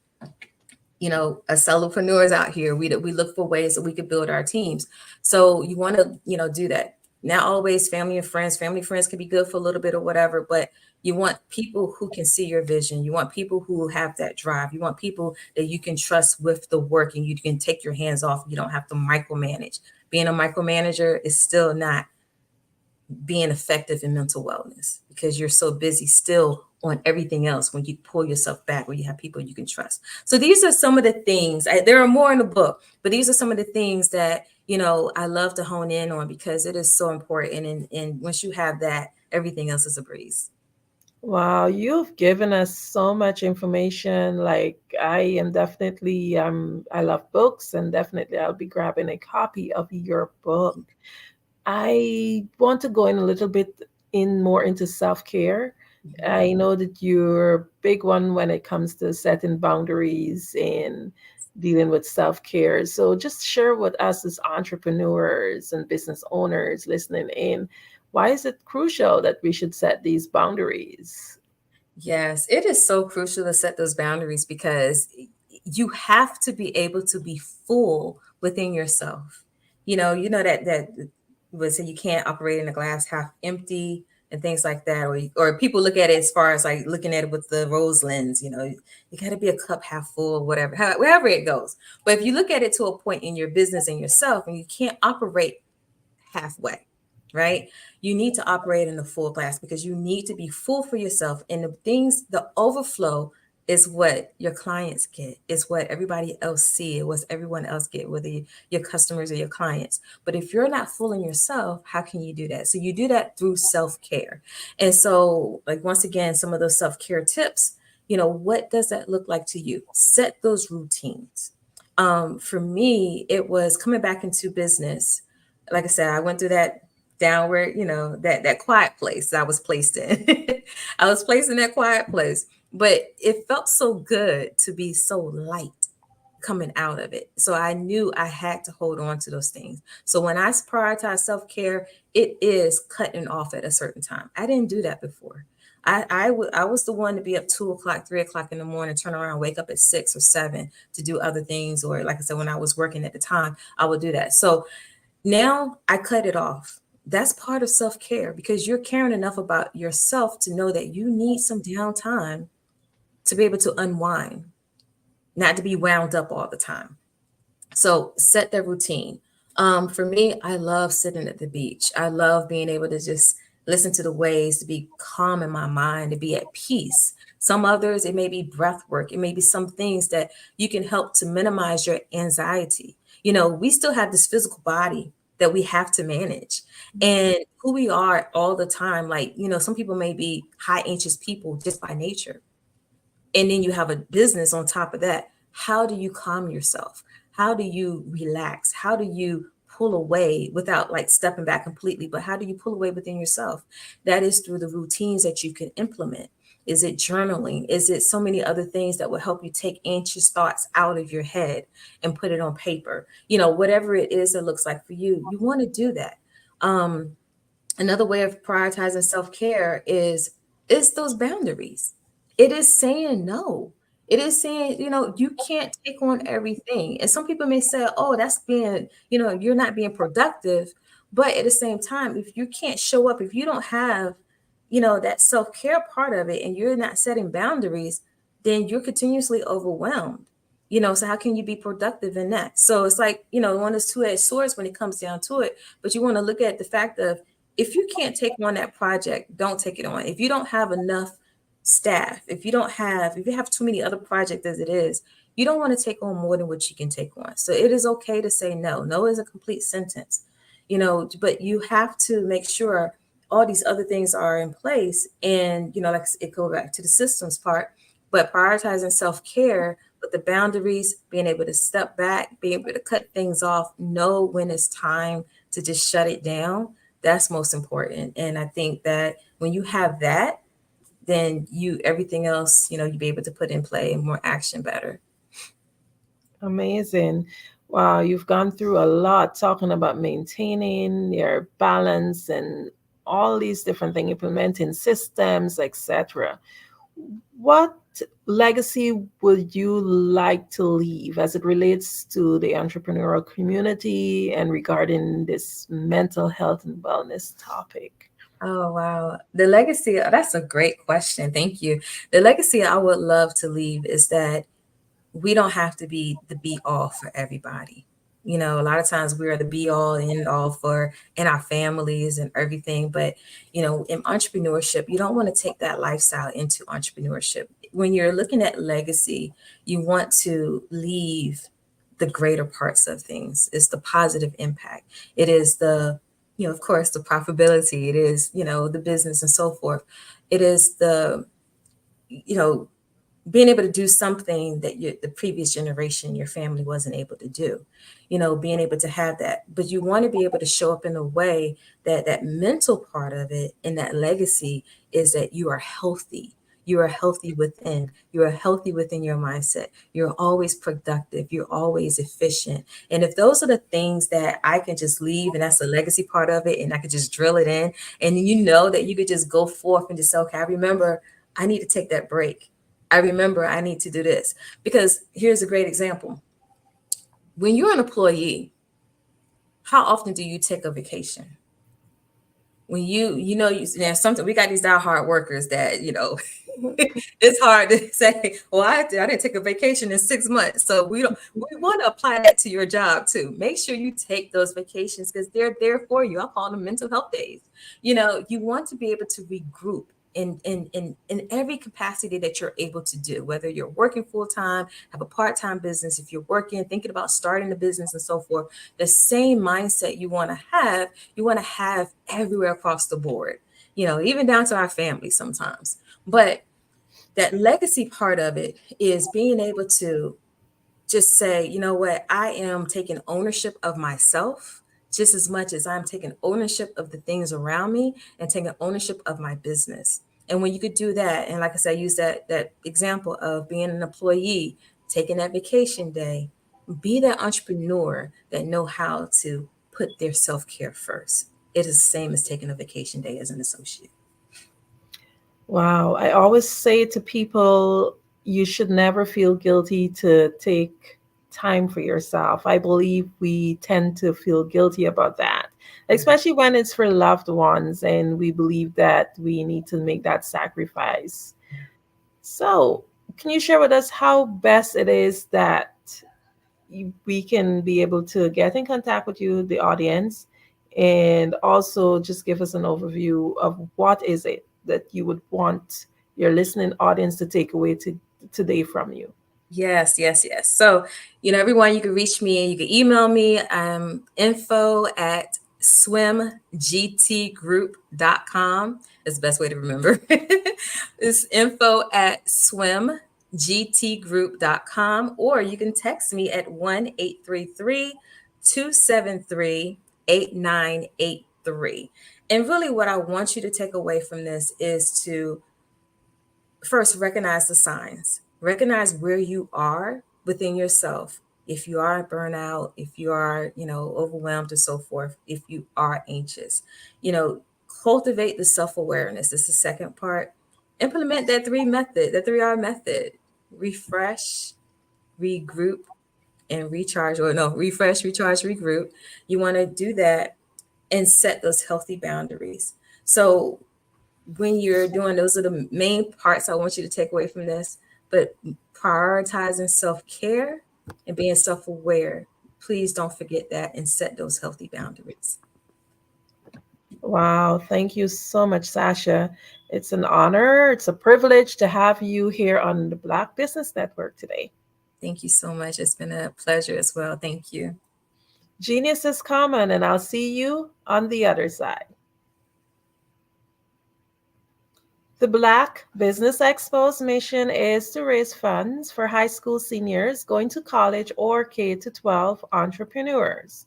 As solopreneurs out here, we look for ways that we could build our teams. So you want to, do that. Not always family and friends. Family and friends can be good for a little bit or whatever, but you want people who can see your vision. You want people who have that drive. You want people that you can trust with the work and you can take your hands off. You don't have to micromanage. Being a micromanager is still not being effective in mental wellness because you're so busy still on everything else when you pull yourself back, where you have people you can trust. So these are some of the things, there are more in the book, but these are some of the things that, I love to hone in on because it is so important. And once you have that, everything else is a breeze. Wow, you've given us so much information. Like I am definitely, I love books and definitely I'll be grabbing a copy of your book. I want to go in a little bit more into self-care. I know that you're a big one when it comes to setting boundaries and dealing with self-care. So just share with us as entrepreneurs and business owners listening in, why is it crucial that we should set these boundaries? Yes, it is so crucial to set those boundaries because you have to be able to be full within yourself. That would say you can't operate in a glass half empty and things like that, or people look at it as far as like looking at it with the rose lens. You got to be a cup half full, whatever, wherever it goes. But if you look at it to a point in your business and yourself, and you can't operate halfway, right? You need to operate in the full glass because you need to be full for yourself. And the overflow is what your clients get, is what everybody else see, what everyone else get, whether your customers or your clients. But if you're not full in yourself, how can you do that? So you do that through self-care. And so, like, once again, some of those self-care tips, what does that look like to you? Set those routines. For me, it was coming back into business. Like I said, I went through that downward, that quiet place I was placed in. I was placed in that quiet place, but it felt so good to be so light coming out of it. So I knew I had to hold on to those things. So when I prioritize self-care, it is cutting off at a certain time. I didn't do that before. I was the one to be up 2 o'clock, 3 o'clock in the morning, turn around, wake up at 6 or 7 to do other things. Or like I said, when I was working at the time, I would do that. So now I cut it off. That's part of self-care, because you're caring enough about yourself to know that you need some downtime to be able to unwind, not to be wound up all the time. So set that routine. For me, I love sitting at the beach. I love being able to just listen to the waves, to be calm in my mind, to be at peace. Some others, it may be breath work. It may be some things that you can help to minimize your anxiety. We still have this physical body that we have to manage, and who we are all the time. Like, some people may be high anxious people just by nature. And then you have a business on top of that. How do you calm yourself? How do you relax? How do you pull away without like stepping back completely? But how do you pull away within yourself? That is through the routines that you can implement. Is it journaling? Is it so many other things that will help you take anxious thoughts out of your head and put it on paper? Whatever it is that looks like for you, you want to do that. Another way of prioritizing self-care is those boundaries. It is saying no. It is saying, you can't take on everything. And some people may say, oh, that's being, you're not being productive. But at the same time, if you can't show up, if you don't have, that self-care part of it, and you're not setting boundaries, then you're continuously overwhelmed. So how can you be productive in that? So it's like, one of those two-edged swords when it comes down to it. But you want to look at the fact of, if you can't take on that project, don't take it on. If you don't have enough staff, if you have too many other projects as it is, you don't want to take on more than what you can take on. So it is okay to say no. No is a complete sentence, but you have to make sure all these other things are in place. And, like it goes back to the systems part, but prioritizing self-care with the boundaries, being able to step back, being able to cut things off, know when it's time to just shut it down. That's most important. And I think that when you have that, then everything else, you'll be able to put in play more action better. Amazing. Wow, you've gone through a lot talking about maintaining your balance and all these different things, implementing systems, etc. What legacy would you like to leave as it relates to the entrepreneurial community and regarding this mental health and wellness topic? Oh, wow. The legacy, that's a great question. Thank you. The legacy I would love to leave is that we don't have to be the be all for everybody. A lot of times we are the be all and end all in our families and everything. But, in entrepreneurship, you don't want to take that lifestyle into entrepreneurship. When you're looking at legacy, you want to leave the greater parts of things. It's the positive impact. It is the, of course, the profitability. It is, the business and so forth. It is the, being able to do something that the previous generation, your family wasn't able to do, being able to have that. But you want to be able to show up in a way that that mental part of it and that legacy is that you are healthy. You are healthy within. You are healthy within your mindset. You're always productive. You're always efficient. And if those are the things that I can just leave, and that's the legacy part of it, and I could just drill it in, and that you could just go forth and just say, okay, I remember I need to take that break. I remember I need to do this. Because here's a great example. When you're an employee, how often do you take a vacation? When something, we got these diehard workers that, it's hard to say, well, I didn't take a vacation in 6 months. So we want to apply that to your job too. Make sure you take those vacations because they're there for you. I call them mental health days. You want to be able to regroup in every capacity that you're able to do, whether you're working full-time, have a part-time business, if you're working, thinking about starting a business and so forth, the same mindset you want to have everywhere across the board, even down to our family sometimes. But that legacy part of it is being able to just say, you know what, I am taking ownership of myself just as much as I'm taking ownership of the things around me and taking ownership of my business. And when you could do that, and like I said, I use that example of being an employee, taking that vacation day, be that entrepreneur that know how to put their self-care first. It is the same as taking a vacation day as an associate. Wow. I always say to people, you should never feel guilty to take time for yourself. I believe we tend to feel guilty about that, especially when it's for loved ones and we believe that we need to make that sacrifice. So, can you share with us how best it is that we can be able to get in contact with you, the audience, and also just give us an overview of what is it that you would want your listening audience to take away today from you? Yes, yes, yes. So, everyone, you can reach me. You can email me. Info at swimgtgroup.com. Is the best way to remember. It's info at swimgtgroup.com, or you can text me at 1-833-273-8983. And really, what I want you to take away from this is to first recognize the signs, recognize where you are within yourself. If you are burnout, if you are, overwhelmed and so forth, if you are anxious, cultivate the self-awareness. This is the second part. Implement that 3R method: refresh, regroup, and recharge, or no, refresh, recharge, regroup. You want to do that and set those healthy boundaries. So when you're doing, those are the main parts I want you to take away from this. But prioritizing self-care and being self-aware, please don't forget that, and set those healthy boundaries. Wow, thank you so much, Sasha. It's an honor, it's a privilege to have you here on the Black Business Network today. Thank you so much. It's been a pleasure as well. Thank you. Genius is common, and I'll see you on the other side. The Black Business Expo's mission is to raise funds for high school seniors going to college or K-12 entrepreneurs.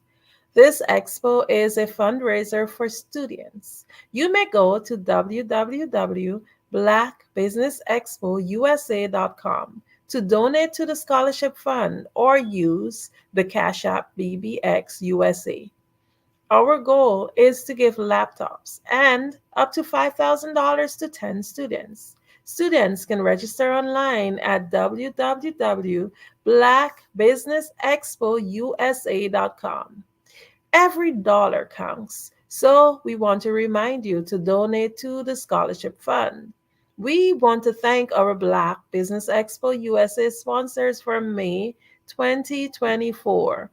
This expo is a fundraiser for students. You may go to www.blackbusinessexpousa.com to donate to the scholarship fund or use the Cash App BBX USA. Our goal is to give laptops and up to $5,000 to 10 students. Students can register online at www.blackbusinessexpousa.com. Every dollar counts, so we want to remind you to donate to the scholarship fund. We want to thank our Black Business Expo USA sponsors for May 2024.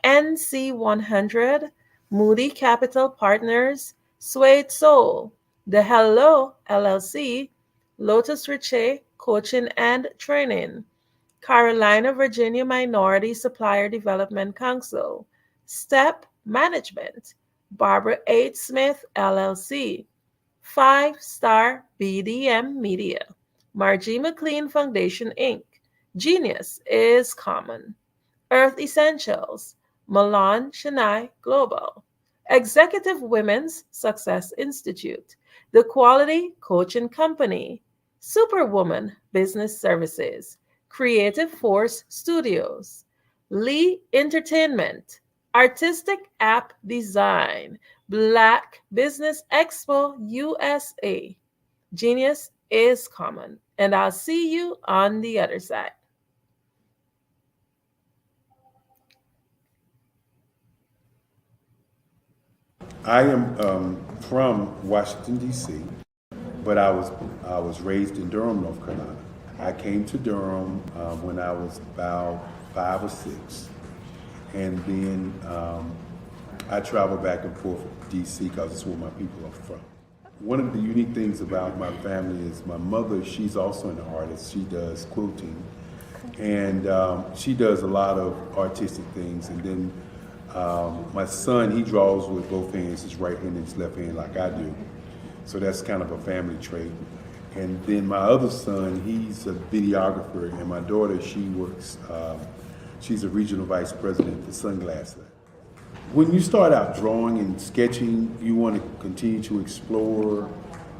NC100, Moody Capital Partners, Suede Soul, The Hello LLC, Lotus Riche Coaching and Training, Carolina, Virginia Minority Supplier Development Council, STEP Management, Barbara H. Smith LLC, 5-Star BDM Media, Margie McLean Foundation Inc., Genius is Common, Earth Essentials, Milan Chennai Global, Executive Women's Success Institute, The Quality Coaching Company, Superwoman Business Services, Creative Force Studios, Lee Entertainment, Artistic App Design, Black Business Expo USA. Genius is common, and I'll see you on the other side. I am from Washington, D.C., but I was raised in Durham, North Carolina. I came to Durham when I was about 5 or 6, and then I traveled back and forth to D.C. because it's where my people are from. One of the unique things about my family is my mother, she's also an artist. She does quilting, and she does a lot of artistic things. And then my son, he draws with both hands, his right hand and his left hand, like I do. So that's kind of a family trait. And then my other son, he's a videographer, and my daughter, she works, she's a regional vice president for Sunglass Lab. When you start out drawing and sketching, you want to continue to explore,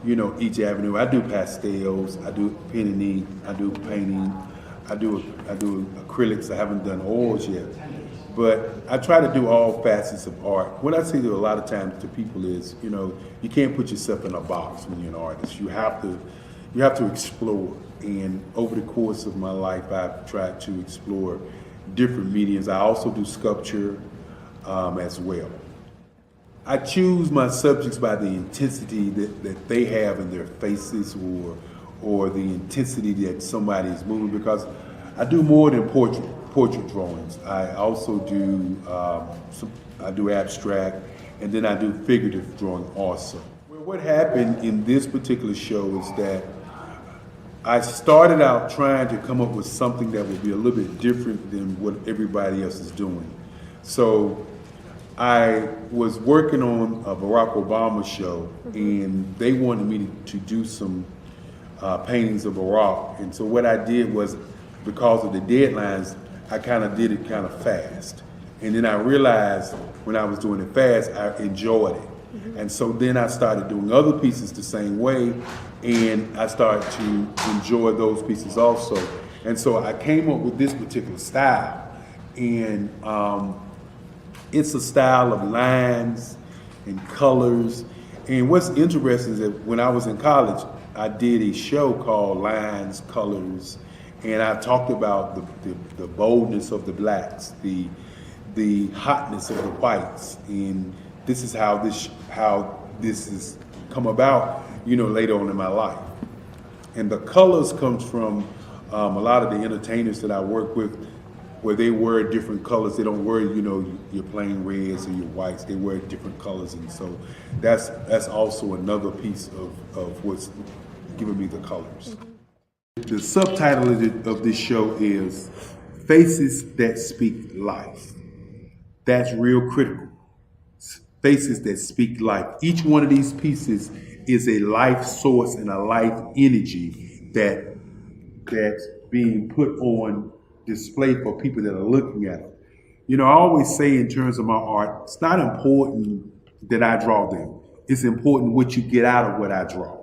each avenue. I do pastels, I do pen and ink, I do painting, I do acrylics. I haven't done oils yet. But I try to do all facets of art. What I say to a lot of times to people is, you can't put yourself in a box when you're an artist. You have to explore. And over the course of my life, I've tried to explore different mediums. I also do sculpture as well. I choose my subjects by the intensity that they have in their faces or the intensity that somebody is moving, because I do more than portrait drawings. I also do I do abstract, and then I do figurative drawing also. Well, what happened in this particular show is that I started out trying to come up with something that would be a little bit different than what everybody else is doing. So I was working on a Barack Obama show, and they wanted me to do some paintings of Barack. And so what I did was, because of the deadlines, I kind of did it kind of fast. And then I realized when I was doing it fast, I enjoyed it. And so then I started doing other pieces the same way, and I started to enjoy those pieces also. And so I came up with this particular style. And it's a style of lines and colors. And what's interesting is that when I was in college, I did a show called Lines, Colors, and I talked about the boldness of the blacks, the hotness of the whites, and this is how this has come about, later on in my life. And the colors comes from a lot of the entertainers that I work with, where they wear different colors. They don't wear, your plain reds or your whites. They wear different colors, and so that's also another piece of what's giving me the colors. The subtitle of this show is Faces That Speak Life. That's real critical. Faces that speak life. Each one of these pieces is a life source and a life energy that's being put on display for people that are looking at them. I always say in terms of my art, it's not important that I draw them. It's important what you get out of what I draw.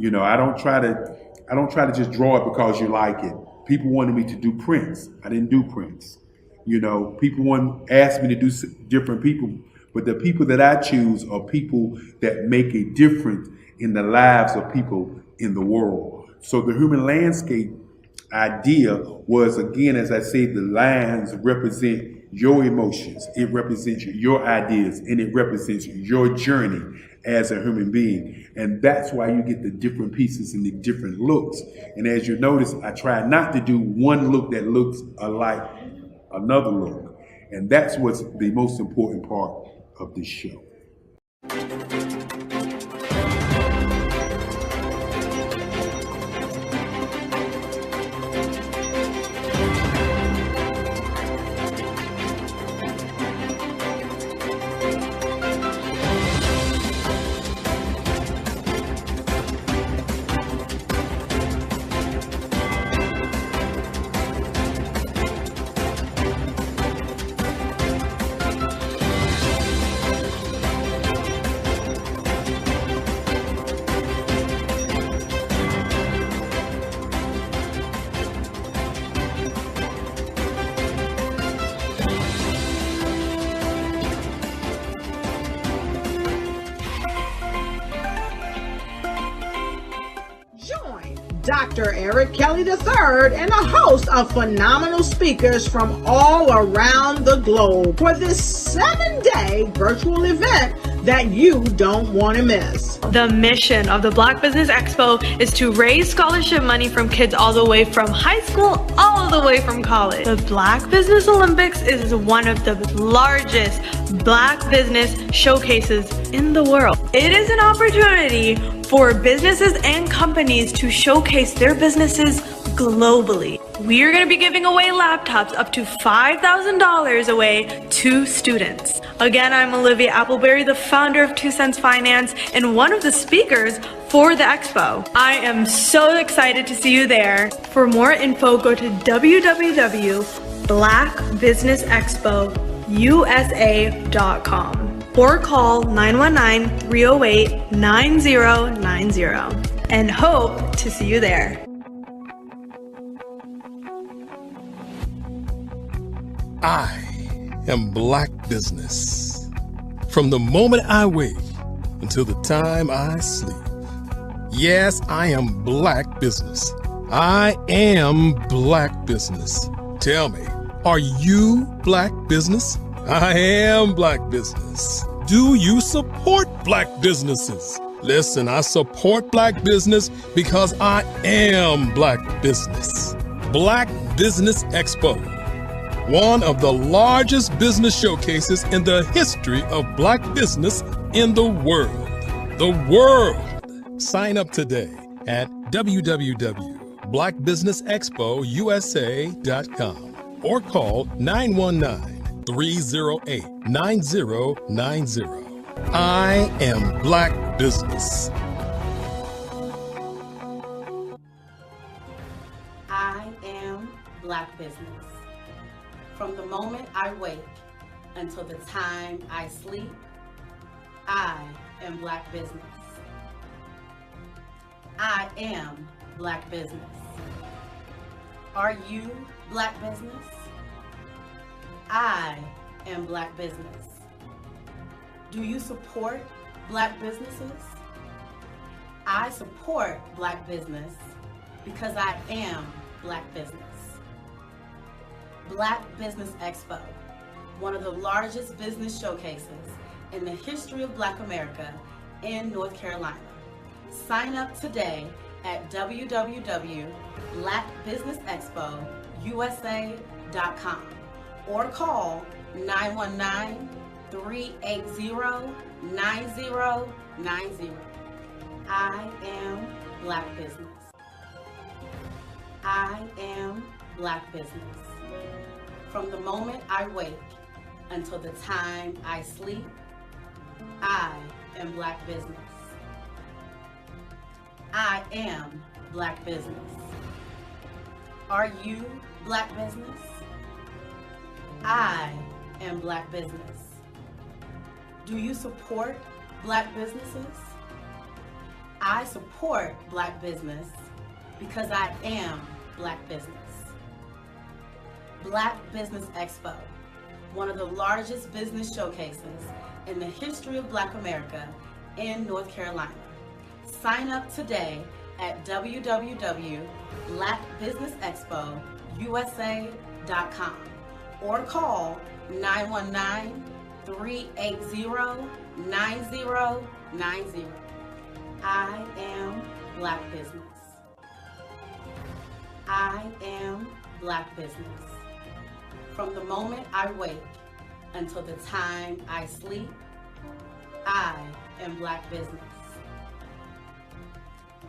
I don't try to just draw it because you like it. People wanted me to do prints. I didn't do prints. People asked me to do different people, but the people that I choose are people that make a difference in the lives of people in the world. So the human landscape idea was, again, as I say, the lines represent your emotions, it represents your ideas, and it represents your journey as a human being. And that's why you get the different pieces and the different looks. And as you notice, I try not to do one look that looks alike another look. And that's what's the most important part of this show. Dr. Eric Kelly III and a host of phenomenal speakers from all around the globe for this 7-day virtual event that you don't want to miss. The mission of the Black Business Expo is to raise scholarship money from kids all the way from high school all the way from college. The Black Business Olympics is one of the largest Black business showcases in the world. It is an opportunity for businesses and companies to showcase their businesses globally. We are going to be giving away laptops up to $5,000 away to students. Again, I'm Olivia Appleberry, the founder of 2 Cents Finance and one of the speakers for the expo. I am so excited to see you there. For more info, go to www.blackbusinessexpousa.com or call 919-308-9090 and hope to see you there. I am Black business. From the moment I wake until the time I sleep. Yes, I am Black business. I am Black business. Tell me, are you Black business? I am Black business. Do you support Black businesses? Listen, I support Black business because I am Black business. Black Business Expo, one of the largest business showcases in the history of Black business in the world. The world! Sign up today at www.blackbusinessexpousa.com or call 919-308-9090. I am Black business. I am Black business. From the moment I wake until the time I sleep, I am Black business. I am Black business. Are you Black business? I am Black business. Do you support Black businesses? I support Black business because I am Black business. Black Business Expo, one of the largest business showcases in the history of Black America in North Carolina. Sign up today at www.blackbusinessexpousa.com or call 919-380-9090. I am Black business. I am Black business. From the moment I wake until the time I sleep, I am Black business. I am Black business. Are you Black business? I am Black business. Do you support Black businesses? I support Black business because I am Black business. Black Business Expo, one of the largest business showcases in the history of Black America in North Carolina. Sign up today at www.blackbusinessexpousa.com or call 919-380-9090. I am Black business. I am Black business. From the moment I wake until the time I sleep, I am Black business.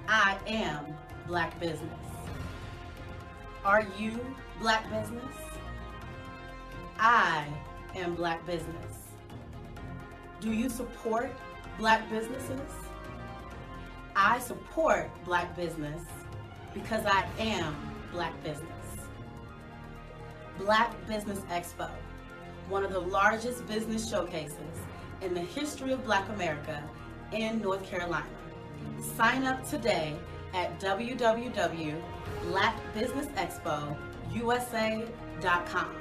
I am Black business. Are you Black business? I am Black business. Do you support Black businesses? I support Black business because I am Black business. Black Business Expo, one of the largest business showcases in the history of Black America in North Carolina. Sign up today at www.blackbusinessexpousa.com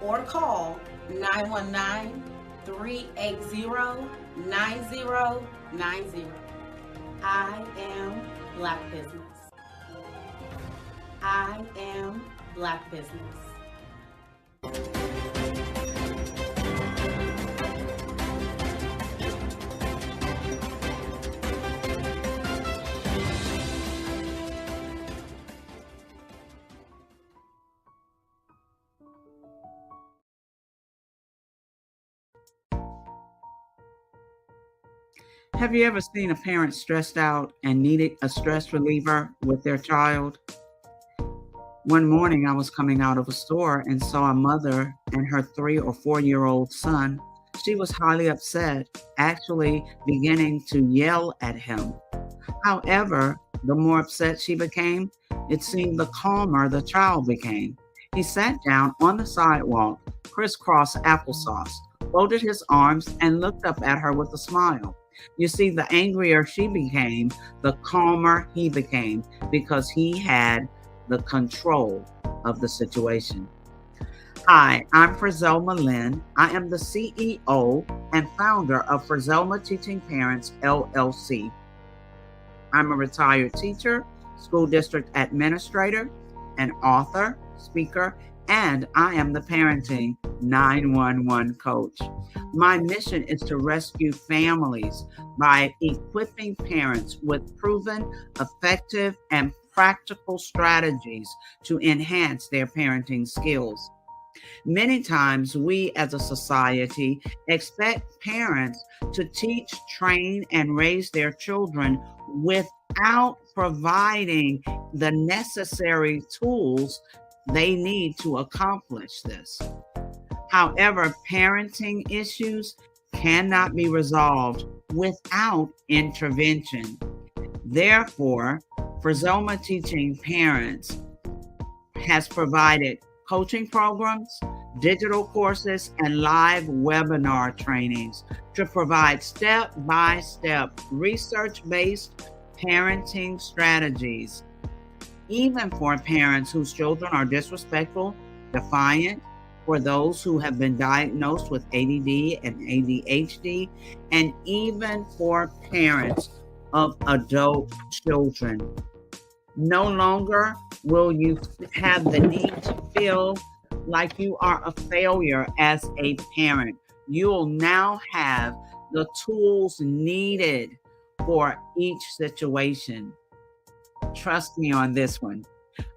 or call 919-380-9090. I am Black business. I am Black business. Have you ever seen a parent stressed out and needed a stress reliever with their child? One morning I was coming out of a store and saw a mother and her 3 or 4-year-old son. She was highly upset, actually beginning to yell at him. However, the more upset she became, it seemed the calmer the child became. He sat down on the sidewalk, crisscross applesauce, folded his arms, and looked up at her with a smile. You see, the angrier she became, the calmer he became, because he had the control of the situation. Hi, I'm Frizelma Lynn. I am the CEO and founder of Frizelma Teaching Parents, LLC. I'm a retired teacher, school district administrator, an author, speaker, and I am the Parenting 911 coach. My mission is to rescue families by equipping parents with proven, effective, and practical strategies to enhance their parenting skills. Many times we as a society expect parents to teach, train, and raise their children without providing the necessary tools they need to accomplish this. However, parenting issues cannot be resolved without intervention. Therefore, Frizelma Teaching Parents has provided coaching programs, digital courses, and live webinar trainings to provide step-by-step research-based parenting strategies, even for parents whose children are disrespectful, defiant, for those who have been diagnosed with ADD and ADHD, and even for parents of adult children. No longer will you have the need to feel like you are a failure as a parent. You'll now have the tools needed for each situation. Trust me on this one.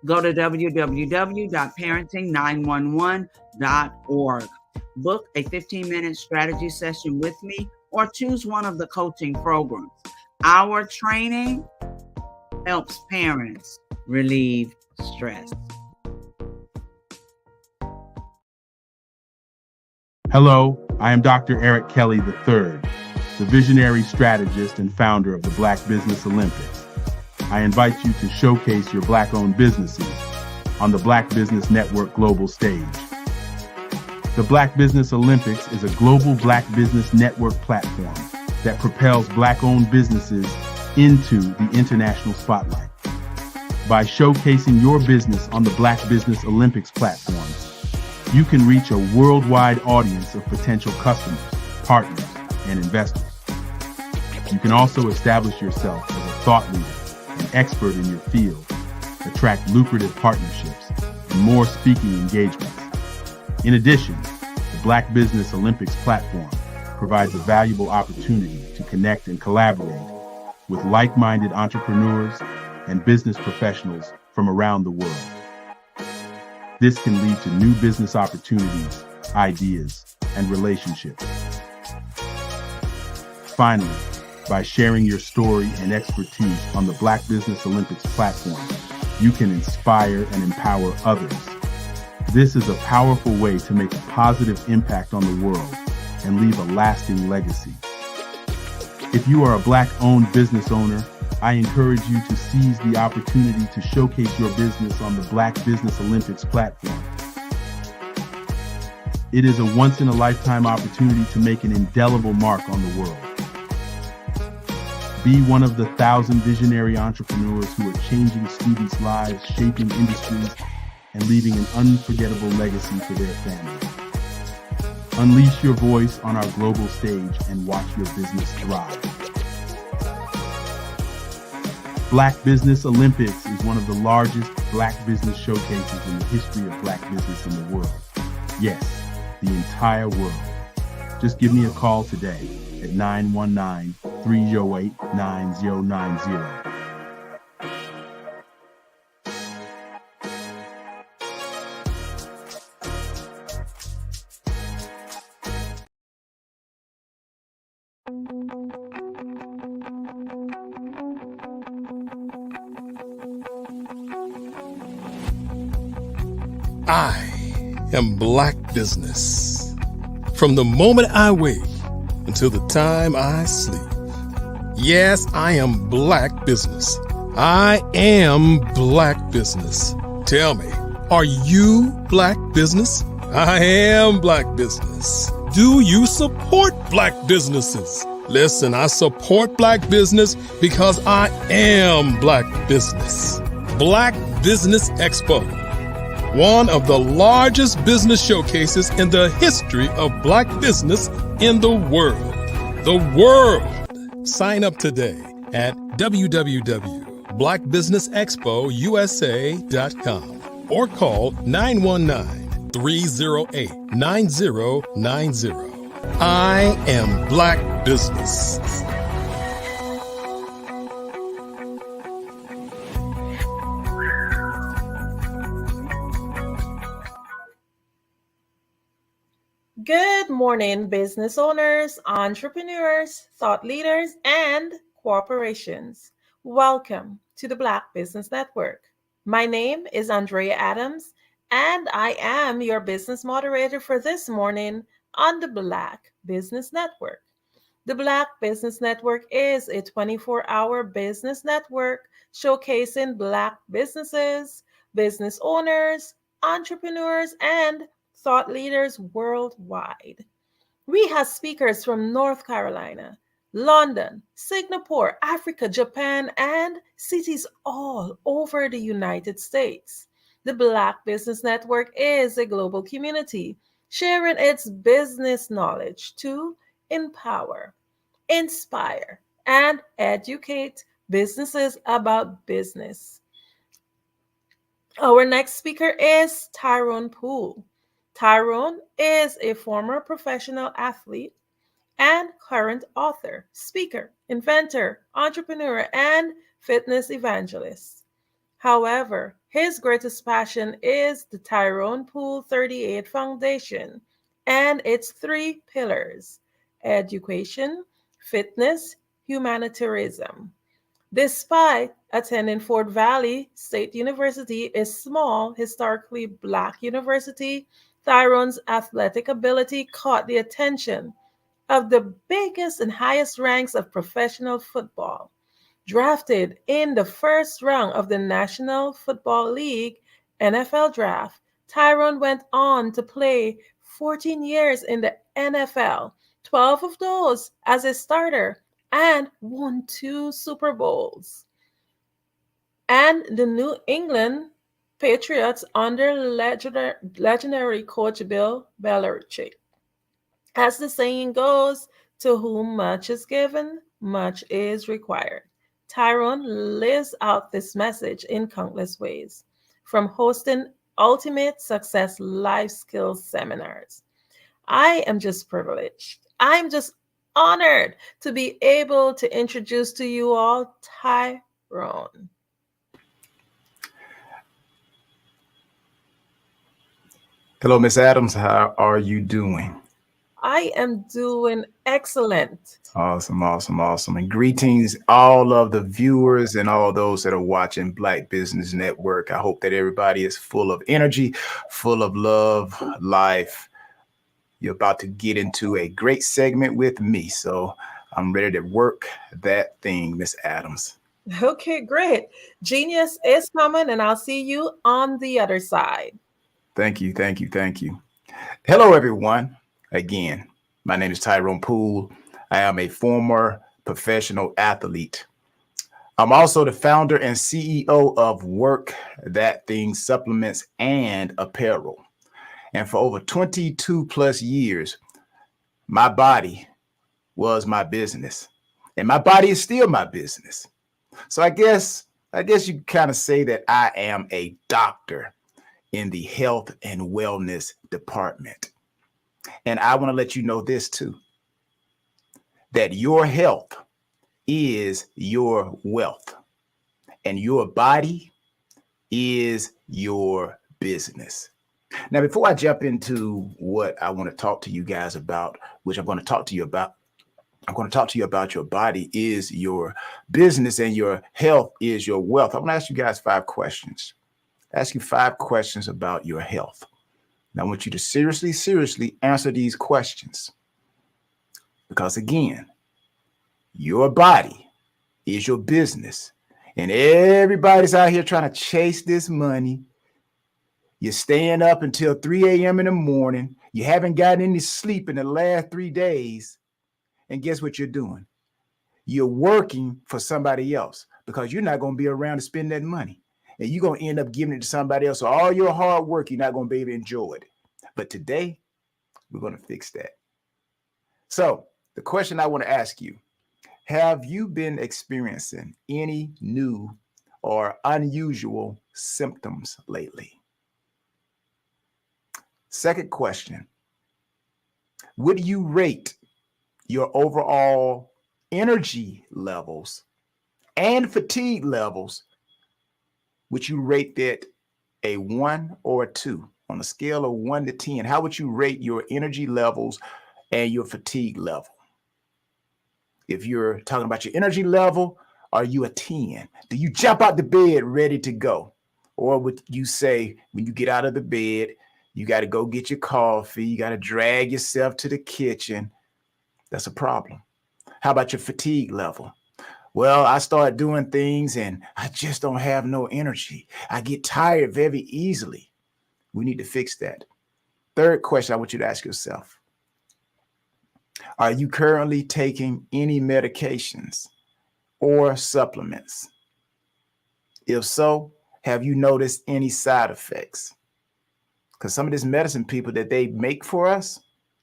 Go to www.parenting911.org. Book a 15-minute strategy session with me or choose one of the coaching programs. Our training helps parents relieve stress. Hello, I am Dr. Eric Kelly III, the visionary strategist and founder of the Black Business Olympics. I invite you to showcase your Black-owned businesses on the Black Business Network global stage. The Black Business Olympics is a global Black Business Network platform that propels Black-owned businesses into the international spotlight. By showcasing your business on the Black Business Olympics platforms, you can reach a worldwide audience of potential customers, partners, and investors. You can also establish yourself as a thought leader, an expert in your field, attract lucrative partnerships, and more speaking engagements. In addition, the Black Business Olympics platform provides a valuable opportunity to connect and collaborate with like-minded entrepreneurs and business professionals from around the world. This can lead to new business opportunities, ideas, and relationships. Finally, by sharing your story and expertise on the Black Business Olympics platform, you can inspire and empower others. This is a powerful way to make a positive impact on the world and leave a lasting legacy. If you are a Black-owned business owner, I encourage you to seize the opportunity to showcase your business on the Black Business Olympics platform. It is a once-in-a-lifetime opportunity to make an indelible mark on the world. Be one of the 1,000 visionary entrepreneurs who are changing students' lives, shaping industries, and leaving an unforgettable legacy for their families. Unleash your voice on our global stage and watch your business thrive. Black Business Olympics is one of the largest Black business showcases in the history of Black business in the world. Yes, the entire world. Just give me a call today at 919-308-9090. I am Black Business. From the moment I wake until the time I sleep. Yes, I am Black Business. I am Black Business. Tell me, are you Black Business? I am Black Business. Do you support Black businesses? Listen, I support Black business because I am Black Business. Black Business Expo one of the largest business showcases in the history of Black business in the world. The world! Sign up today at www.blackbusinessexpousa.com or call 919-308-9090. I am Black Business. Good morning, business owners, entrepreneurs, thought leaders, and corporations. Welcome to the Black Business Network. My name is Andrea Adams, and I am your business moderator for this morning on the Black Business Network. The Black Business Network is a 24-hour business network showcasing Black businesses, business owners, entrepreneurs, and thought leaders worldwide. We have speakers from North Carolina, London, Singapore, Africa, Japan, and cities all over the United States. The Black Business Network is a global community sharing its business knowledge to empower, inspire, and educate businesses about business. Our next speaker is Tyrone Poole. Tyrone is a former professional athlete and current author, speaker, inventor, entrepreneur, and fitness evangelist. However, his greatest passion is the Tyrone Poole 38 Foundation and its 3 pillars: education, fitness, humanitarianism. Despite attending Fort Valley State University, a small, historically Black university, Tyrone's athletic ability caught the attention of the biggest and highest ranks of professional football. Drafted in the first round of the National Football League NFL draft, Tyrone went on to play 14 years in the NFL, 12 of those as a starter, and won 2 Super Bowls. And the New England Patriots under legendary coach Bill Belichick. As the saying goes, to whom much is given, much is required. Tyrone lives out this message in countless ways, from hosting Ultimate Success Life Skills seminars. I am just privileged. I'm just honored to be able to introduce to you all Tyrone. Hello, Miss Adams. How are you doing? I am doing excellent. Awesome, awesome, awesome. And greetings, all of the viewers and all those that are watching Black Business Network. I hope that everybody is full of energy, full of love, life. You're about to get into a great segment with me. So I'm ready to work that thing, Miss Adams. Okay, great. Genius is coming, and I'll see you on the other side. Thank you, thank you, thank you. Hello, everyone. Again, my name is Tyrone Poole. I am a former professional athlete. I'm also the founder and CEO of Work That Thing Supplements and Apparel. And for over 22 plus years, my body was my business. And my body is still my business. So I guess you kind of say that I am a doctor in the health and wellness department. And I want to let you know this too, that your health is your wealth and your body is your business. Now, before I jump into what I want to talk to you guys about, which I'm going to talk to you about your body is your business and your health is your wealth. I'm going to ask you guys 5 questions. Ask you 5 questions about your health. Now, I want you to seriously answer these questions. Because again, your body is your business. And everybody's out here trying to chase this money. You're staying up until 3 a.m. in the morning. You haven't gotten any sleep in the last 3 days. And guess what you're doing? You're working for somebody else because you're not going to be around to spend that money. and you're going to end up giving it to somebody else. So all your hard work, you're not going to be able to enjoy it. But today, we're going to fix that. So the question I want to ask you, have you been experiencing any new or unusual symptoms lately? Second question, would you rate your overall energy levels and fatigue levels? Would you rate that a 1 or a 2 on a scale of 1 to 10? How would you rate your energy levels and your fatigue level? If you're talking about your energy level, are you a 10? Do you jump out the bed ready to go? Or would you say when you get out of the bed, you got to go get your coffee, you got to drag yourself to the kitchen? That's a problem. How about your fatigue level? Well, I start doing things and I just don't have no energy. I get tired very easily. We need to fix that. Third question I want you to ask yourself. Are you currently taking any medications or supplements? If so, have you noticed any side effects? Because some of this medicine people that they make for us,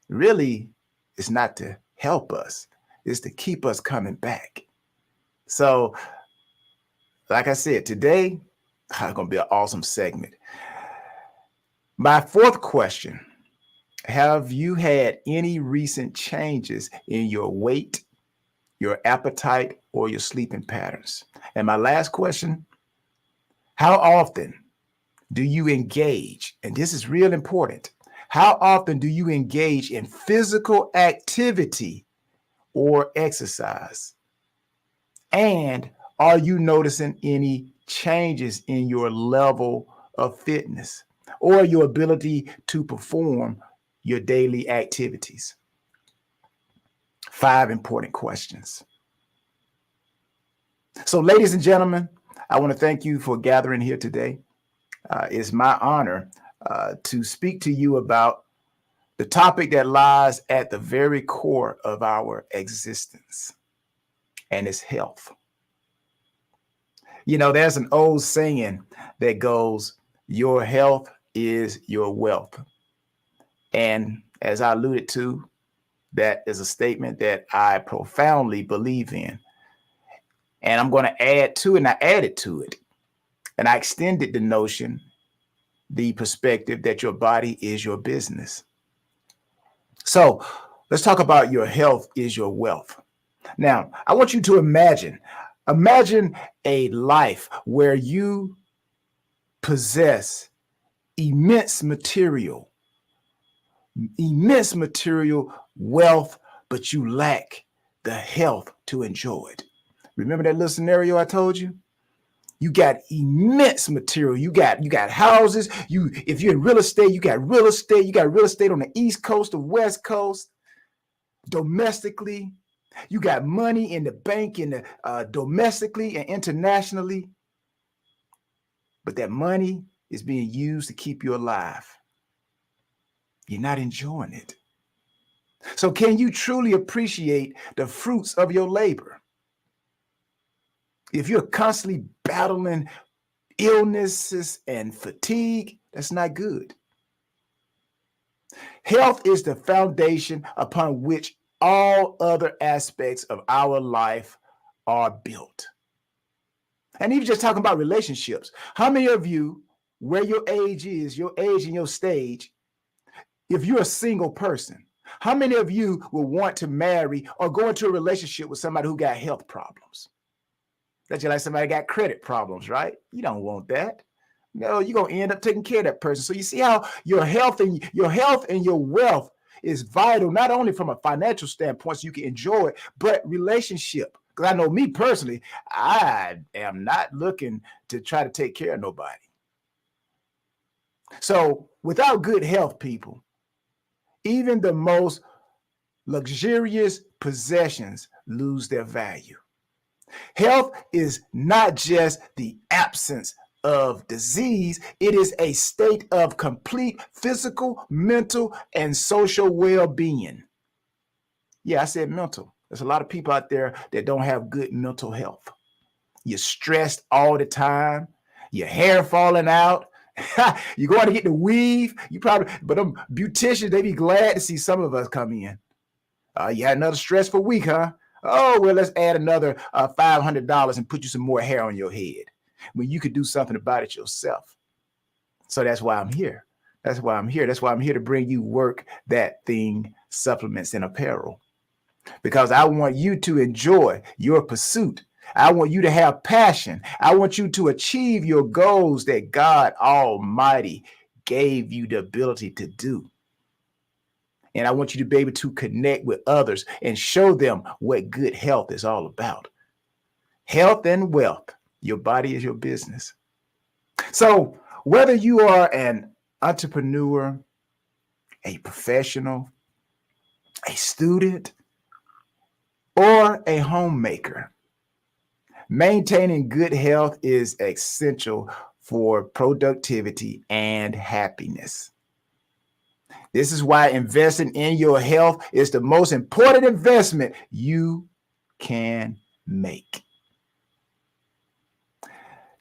really, it's not to help us. It's to keep us coming back. So, like I said, today, it's going to be an awesome segment. My fourth question, have you had any recent changes in your weight, your appetite, or your sleeping patterns? And my last question, how often do you engage? And this is real important. How often do you engage in physical activity or exercise? And are you noticing any changes in your level of fitness or your ability to perform your daily activities? 5 important questions. So, ladies and gentlemen, I want to thank you for gathering here today. It's my honor to speak to you about the topic that lies at the very core of our existence, and it's health. You know, there's an old saying that goes, your health is your wealth. And as I alluded to, that is a statement that I profoundly believe in. And I'm going to add to it, and I added to it. And I extended the notion, the perspective that your body is your business. So let's talk about your health is your wealth. Now, I want you to imagine a life where you possess immense material wealth, but you lack the health to enjoy it. Remember that little scenario I told you? You got immense material. You got houses. If you're in real estate, you got real estate. You got real estate on the East Coast, the West Coast, domestically. You got money in the bank, domestically and internationally. But that money is being used to keep you alive. You're not enjoying it. So can you truly appreciate the fruits of your labor? If you're constantly battling illnesses and fatigue, that's not good. Health is the foundation upon which all other aspects of our life are built. And even just talking about relationships, how many of you, where your age is, your age and your stage, if you're a single person, how many of you will want to marry or go into a relationship with somebody who got health problems? That's just like somebody got credit problems, right? You don't want that. No, you're going to end up taking care of that person. So you see how your health and your wealth is vital, not only from a financial standpoint, so you can enjoy it, but relationship. Because I know me personally, I am not looking to try to take care of nobody. So without good health, people, even the most luxurious possessions lose their value. Health is not just the absence of disease. It is a state of complete physical, mental, and social well-being. Yeah, I said mental. There's a lot of people out there that don't have good mental health. You're stressed all the time. your hair falling out. You're going to get the weave. You probably, but them beauticians, they be glad to see some of us come in. You had another stressful week, huh? Oh, well, let's add another $500 and put you some more hair on your head when you could do something about it yourself. So that's why I'm here. That's why I'm here. That's why I'm here to bring you Work That Thing supplements and apparel, because I want you to enjoy your pursuit. I want you to have passion. I want you to achieve your goals that God Almighty gave you the ability to do. And I want you to be able to connect with others and show them what good health is all about. Health and wealth. Your body is your business. So whether you are an entrepreneur, a professional, a student, or a homemaker, maintaining good health is essential for productivity and happiness. This is why investing in your health is the most important investment you can make.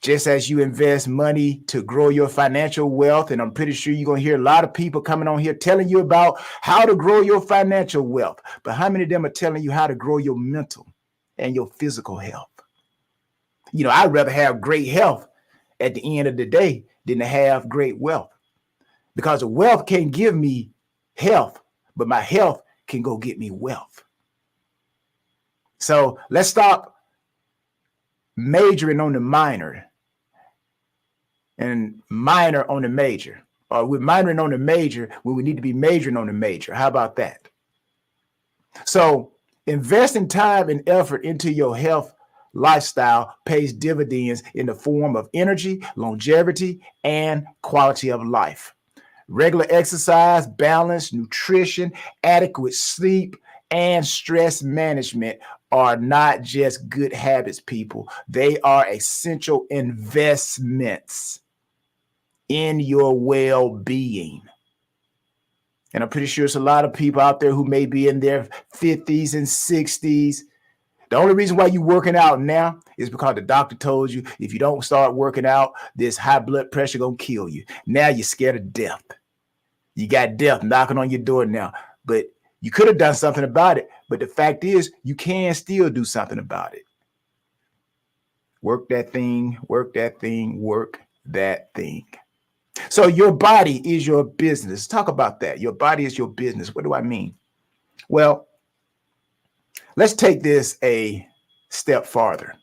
Just as you invest money to grow your financial wealth, and I'm pretty sure you're going to hear a lot of people coming on here telling you about how to grow your financial wealth. But how many of them are telling you how to grow your mental and your physical health? You know, I'd rather have great health at the end of the day than to have great wealth, because the wealth can't give me health, but my health can go get me wealth. So let's stop majoring on the minor and minor on the major, or we're minoring on the major when we need to be majoring on the major. How about that? So investing time and effort into your health lifestyle pays dividends in the form of energy, longevity, and quality of life. Regular exercise, balance, nutrition, adequate sleep, and stress management are not just good habits, people. They are essential investments in your well-being. And I'm pretty sure there's a lot of people out there who may be in their 50s and 60s. The only reason why you're working out now is because the doctor told you if you don't start working out, this high blood pressure gonna kill you. Now you're scared of death. You got death knocking on your door now, but you could have done something about it. But the fact is, you can still do something about it. Work that thing, work that thing, work that thing. So your body is your business. Talk about that. Your body is your business. What do I mean? Well, let's take this a step farther.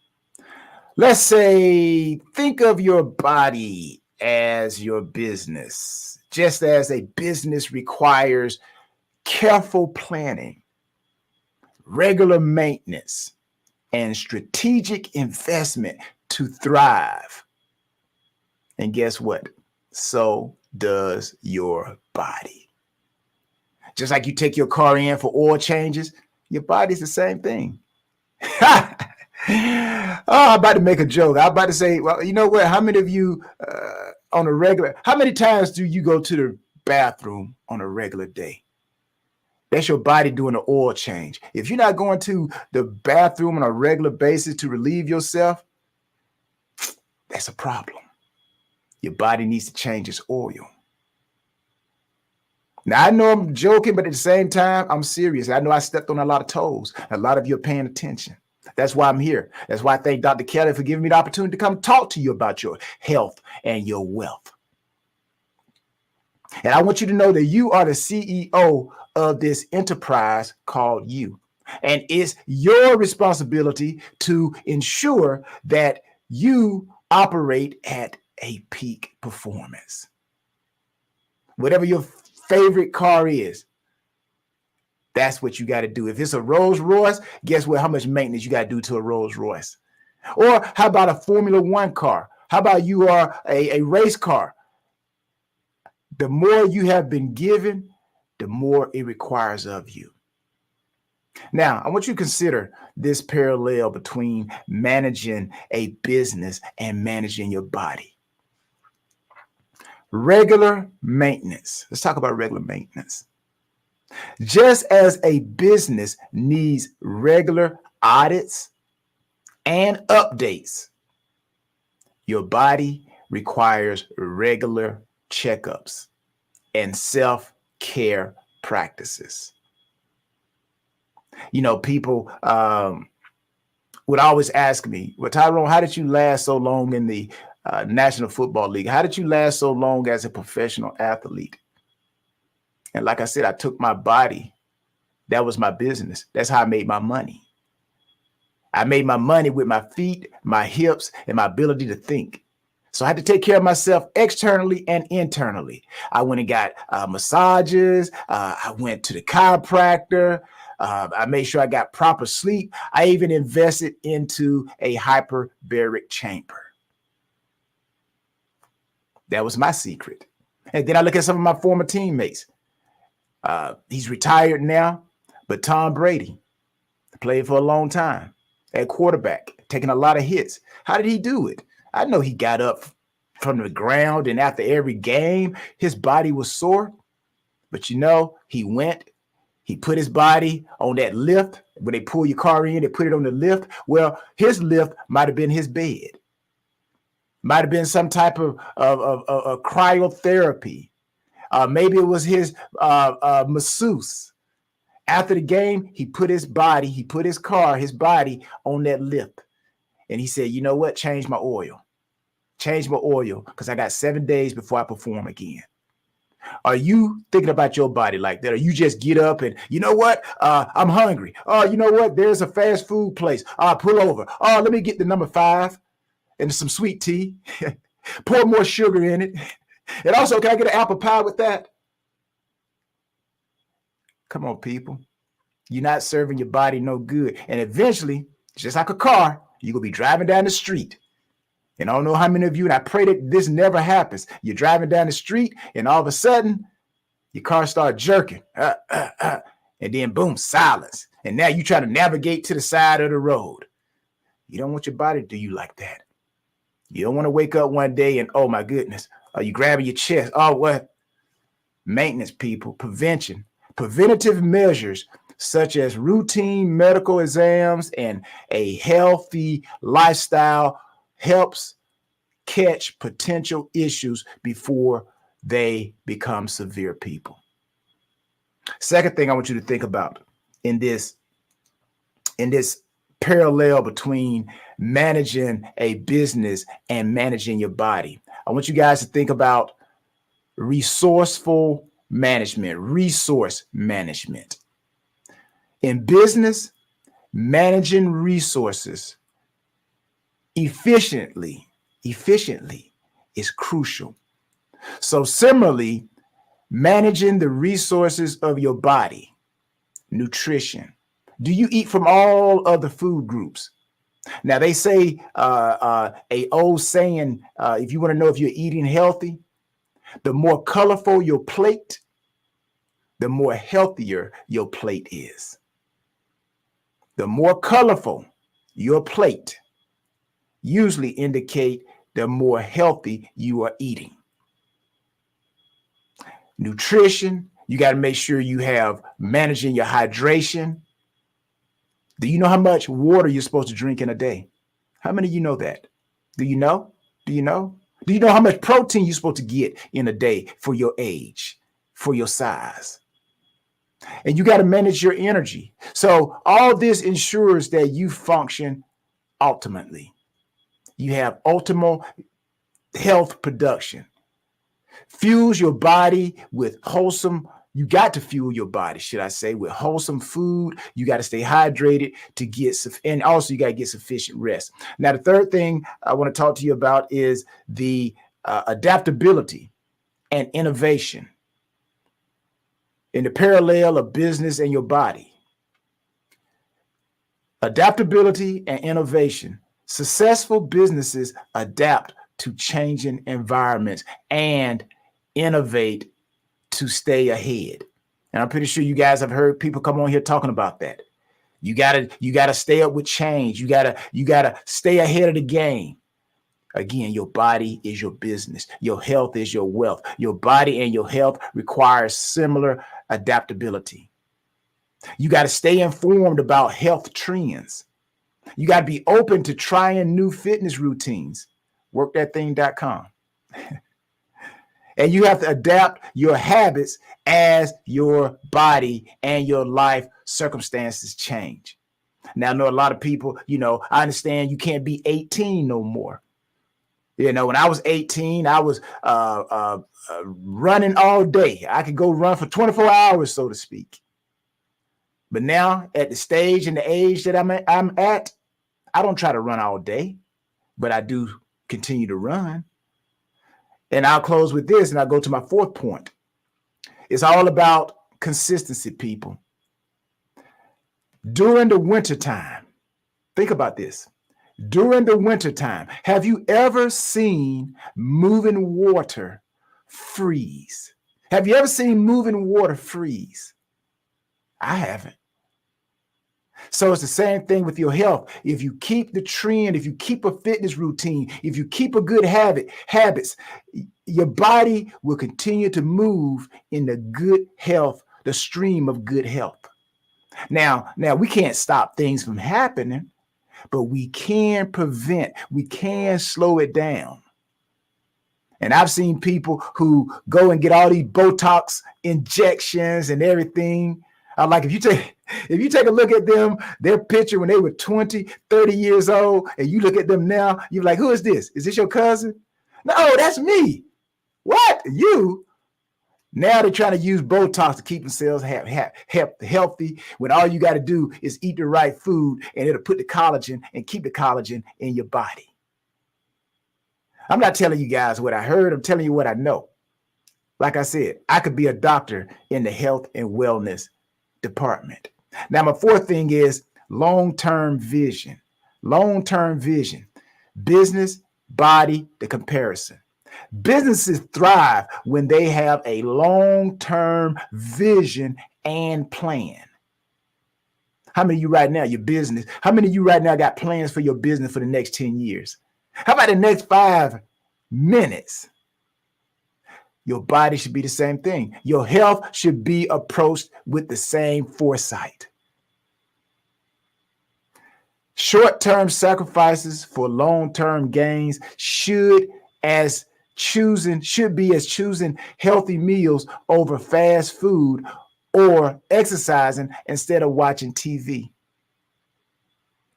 Let's say, think of your body as your business. Just as a business requires careful planning, regular maintenance, and strategic investment to thrive. And guess what? So does your body. Just like you take your car in for oil changes, your body's the same thing. I'm about to make a joke. I'm about to say, well, you know what? How many of you on a regular, how many times do you go to the bathroom on a regular day? That's your body doing an oil change. If you're not going to the bathroom on a regular basis to relieve yourself, that's a problem. Your body needs to change its oil. Now, I know I'm joking, but at the same time, I'm serious. I know I stepped on a lot of toes. A lot of you are paying attention. That's why I'm here. That's why I thank Dr. Kelly for giving me the opportunity to come talk to you about your health and your wealth. And I want you to know that you are the CEO of this enterprise called you. And it's your responsibility to ensure that you operate at a peak performance. Whatever your favorite car is, that's what you got to do. If it's a Rolls Royce, guess what? How much maintenance you got to do to a Rolls Royce? Or how about a Formula One car? How about you are a race car? The more you have been given, the more it requires of you. Now, I want you to consider this parallel between managing a business and managing your body. Regular maintenance. Let's talk about regular maintenance. Just as a business needs regular audits and updates, your body requires regular checkups and self-care practices. You know, people would always ask me, well, Tyrone, how did you last so long in the National Football League? How did you last so long as a professional athlete? And like I said, I took my body. That was my business. That's how I made my money. I made my money with my feet, my hips, and my ability to think. So I had to take care of myself externally and internally. I went and got massages. I went to the chiropractor. I made sure I got proper sleep. I even invested into a hyperbaric chamber. That was my secret. And then I look at some of my former teammates. He's retired now, but Tom Brady played for a long time at quarterback, taking a lot of hits. How did he do it? I know he got up from the ground, and after every game, his body was sore. But you know, he put his body on that lift. When they pull your car in, they put it on the lift. Well, his lift might have been his bed. Might have been some type of cryotherapy. Maybe it was his masseuse. After the game, he put his body on that lift. And he said, you know what? Change my oil. Change my oil, because I got 7 days before I perform again. Are you thinking about your body like that? Or you just get up and, you know what? I'm hungry. Oh, you know what? There's a fast food place. Pull over. Oh, let me get the number 5 and some sweet tea. Pour more sugar in it. And also, can I get an apple pie with that? Come on, people. You're not serving your body no good. And eventually, just like a car, you're going to be driving down the street. And I don't know how many of you, and I pray that this never happens. You're driving down the street, and all of a sudden, your car starts jerking. And then, boom, silence. And now you're trying to navigate to the side of the road. You don't want your body to do you like that. You don't want to wake up one day and, oh, my goodness, are you grabbing your chest? Oh, what? Maintenance, people, prevention. Preventative measures such as routine medical exams and a healthy lifestyle helps catch potential issues before they become severe, people. Second thing I want you to think about in this parallel between managing a business and managing your body. I want you guys to think about resourceful management, resource management. In business, managing resources efficiently is crucial. So similarly, managing the resources of your body, nutrition. Do you eat from all other food groups? Now they say a old saying, if you want to know if you're eating healthy, the more colorful your plate, the more healthier your plate is. The more colorful your plate usually indicate the more healthy you are eating. Nutrition, you got to make sure you have managing your hydration. Do you know how much water you're supposed to drink in a day? How many of you know that? Do you know? Do you know? Do you know how much protein you're supposed to get in a day for your age, for your size? And you got to manage your energy. So all this ensures that you function optimally. You have optimal health production. Fuels your body with wholesome. You got to fuel your body, should I say, with wholesome food. You got to stay hydrated to get, and also you got to get sufficient rest. Now, the third thing I want to talk to you about is the adaptability and innovation in the parallel of business and your body. Adaptability and innovation. Successful businesses adapt to changing environments and innovate to stay ahead. And I'm pretty sure you guys have heard people come on here talking about that. You gotta stay up with change. You gotta stay ahead of the game. Again, your body is your business. Your health is your wealth. Your body and your health requires similar adaptability. You got to stay informed about health trends. You got to be open to trying new fitness routines. Workthatthing.com. And you have to adapt your habits as your body and your life circumstances change. Now, I know a lot of people, I understand you can't be 18 no more. When I was 18, I was running all day. I could go run for 24 hours, so to speak. But now at the stage and the age that I'm at, I don't try to run all day, but I do continue to run. And I'll close with this, and I'll go to my fourth point. It's all about consistency, people. During the wintertime, think about this. During the wintertime, have you ever seen moving water freeze? Have you ever seen moving water freeze? I haven't. So it's the same thing with your health. If you keep the trend, if you keep a fitness routine, if you keep a good habits, your body will continue to move in the good health, the stream of good health. Now we can't stop things from happening, but we can prevent, we can slow it down. And I've seen people who go and get all these Botox injections and everything. I'm like, if you take a look at them, their picture when they were 20, 30 years old, and you look at them now, you're like, who is this? Is this your cousin? No, that's me. What? You? Now they're trying to use Botox to keep themselves healthy when all you got to do is eat the right food and it'll put the collagen and keep the collagen in your body. I'm not telling you guys what I heard. I'm telling you what I know. Like I said, I could be a doctor in the health and wellness department. Now, my fourth thing is long-term vision. Long-term vision. Business, body, the comparison. Businesses thrive when they have a long-term vision and plan. How many of you right now, your business, how many of you right now got plans for your business for the next 10 years? How about the next 5 minutes? Your body should be the same thing. Your health should be approached with the same foresight. Short-term sacrifices for long-term gains should be as choosing healthy meals over fast food or exercising instead of watching TV.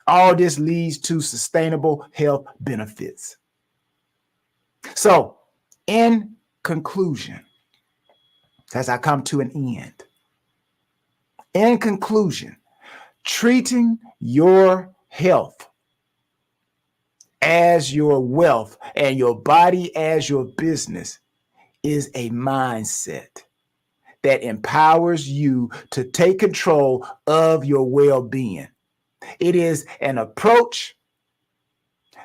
All this leads to sustainable health benefits. So, in conclusion, as I come to an end, in conclusion, treating your health as your wealth and your body as your business is a mindset that empowers you to take control of your well-being. It is an approach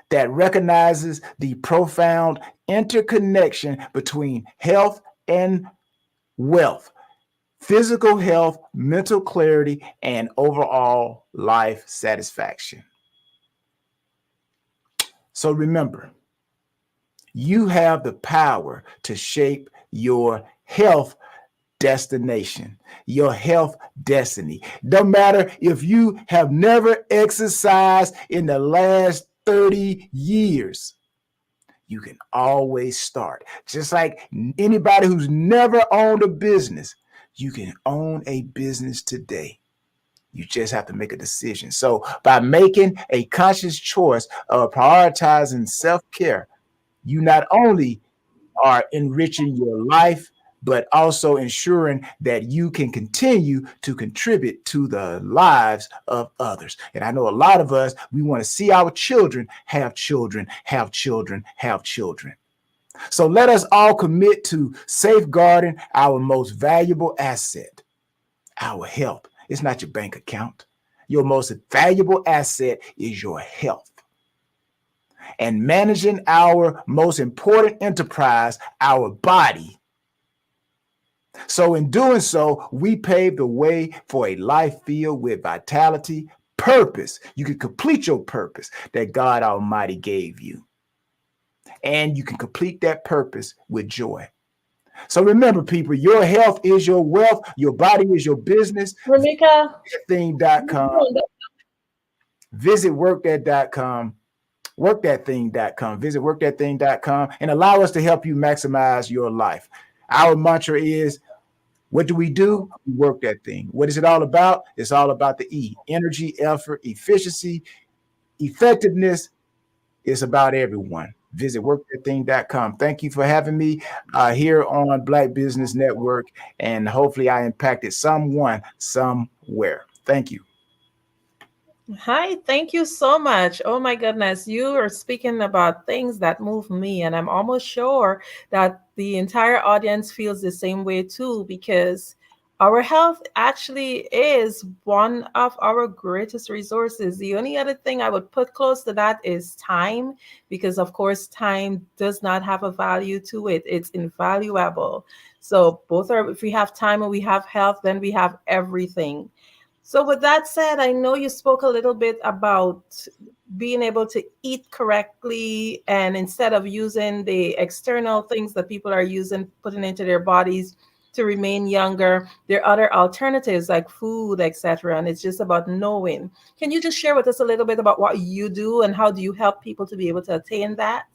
that recognizes the profound interconnection between health and wealth, physical health, mental clarity, and overall life satisfaction. So remember, you have the power to shape your health destination, your health destiny. No matter if you have never exercised in the last 30 years, you can always start. Just like anybody who's never owned a business, you can own a business today. You just have to make a decision. So by making a conscious choice of prioritizing self-care, you not only are enriching your life, but also ensuring that you can continue to contribute to the lives of others. And I know a lot of us, we want to see our children have children, have children, have children. So let us all commit to safeguarding our most valuable asset, our health. It's not your bank account. Your most valuable asset is your health. And managing our most important enterprise, our body. So in doing so, we pave the way for a life filled with vitality, purpose. You can complete your purpose that God Almighty gave you. And you can complete that purpose with joy. So remember, people, your health is your wealth. Your body is your business. Ramika. Thing.com. Visit workthat.com. workthatthing.com. Visit workthatthing.com and allow us to help you maximize your life. Our mantra is, what do? We work that thing. What is it all about? It's all about the E: energy, effort, efficiency, effectiveness. It's about everyone. Visit workthatthing.com. Thank you for having me here on Black Business Network, and hopefully I impacted someone somewhere. Thank you. Hi, thank you so much. Oh my goodness, you are speaking about things that move me, and I'm almost sure that the entire audience feels the same way too, because our health actually is one of our greatest resources. The only other thing I would put close to that is time, because of course, time does not have a value to it, it's invaluable. So, both are, if we have time and we have health, then we have everything. So, with that said, I know you spoke a little bit about being able to eat correctly, and instead of using the external things that people are using, putting into their bodies to remain younger, there are other alternatives like food, etc. And it's just about knowing. Can you just share with us a little bit about what you do and how do you help people to be able to attain that?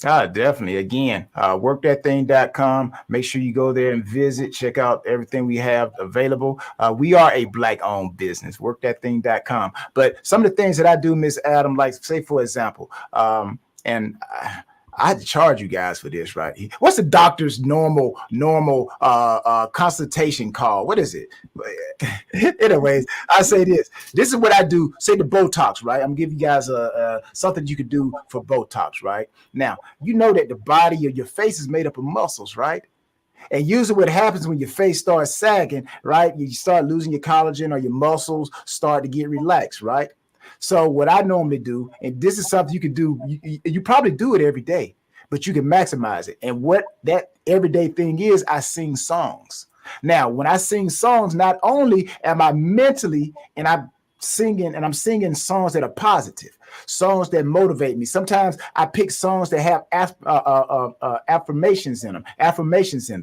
Definitely. Again, workthatthing.com. Make sure you go there and visit, check out everything we have available. We are a Black-owned business, workthatthing.com. But some of the things that I do, Miss Adam, like say, for example, and I had to charge you guys for this, right? What's the doctor's normal consultation call? What is it? Anyways, I say this. This is what I do. Say the Botox, right? I'm giving you guys something you could do for Botox, right? Now, you know that the body of your face is made up of muscles, right? And usually what happens when your face starts sagging, right? You start losing your collagen or your muscles start to get relaxed, right? So what I normally do, and this is something you can do, you probably do it every day, but you can maximize it. And what that everyday thing is, I sing songs. Now, when I sing songs, not only am I mentally, and I'm singing songs that are positive, songs that motivate me. Sometimes I pick songs that have affirmations in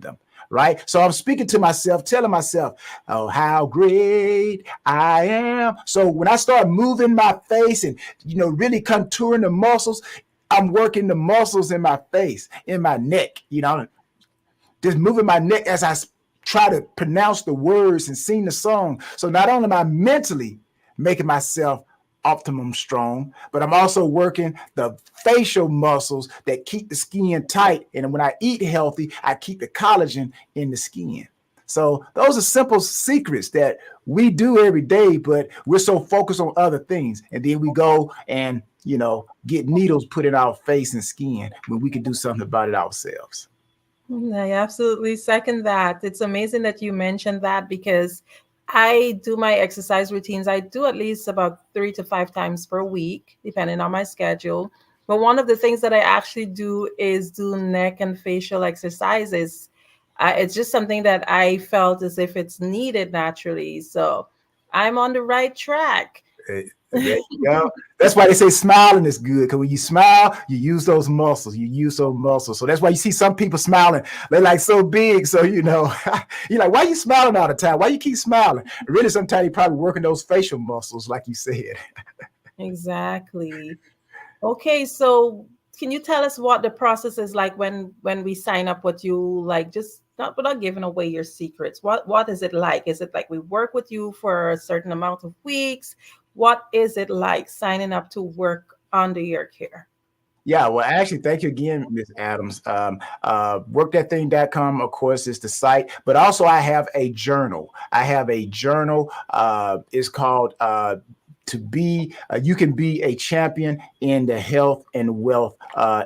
them. Right. So I'm speaking to myself, telling myself, oh, how great I am. So when I start moving my face and, really contouring the muscles, I'm working the muscles in my face, in my neck, just moving my neck as I try to pronounce the words and sing the song. So not only am I mentally making myself optimum strong, but I'm also working the facial muscles that keep the skin tight. And when I eat healthy, I keep the collagen in the skin. So those are simple secrets that we do every day, but we're so focused on other things. And then we go and, get needles put in our face and skin when we can do something about it ourselves. I absolutely second that. It's amazing that you mentioned that, because I do my exercise routines. I do at least about 3 to 5 times per week, depending on my schedule. But one of the things that I actually do is do neck and facial exercises. It's just something that I felt as if it's needed naturally. So I'm on the right track. There you go. That's why they say smiling is good, because when you smile, you use those muscles. So that's why you see some people smiling. They're like so big. So, you're like, why are you smiling all the time? Why you keep smiling? Really, sometimes you're probably working those facial muscles, like you said. Exactly. Okay, so can you tell us what the process is like when we sign up with you? Like, just without giving away your secrets. What is it like? Is it like we work with you for a certain amount of weeks? What is it like signing up to work under your care? Yeah, well, actually, thank you again, Ms. Adams. Workthatthing.com, of course, is the site, but also I have a journal. It's called you can be a champion in the health and wealth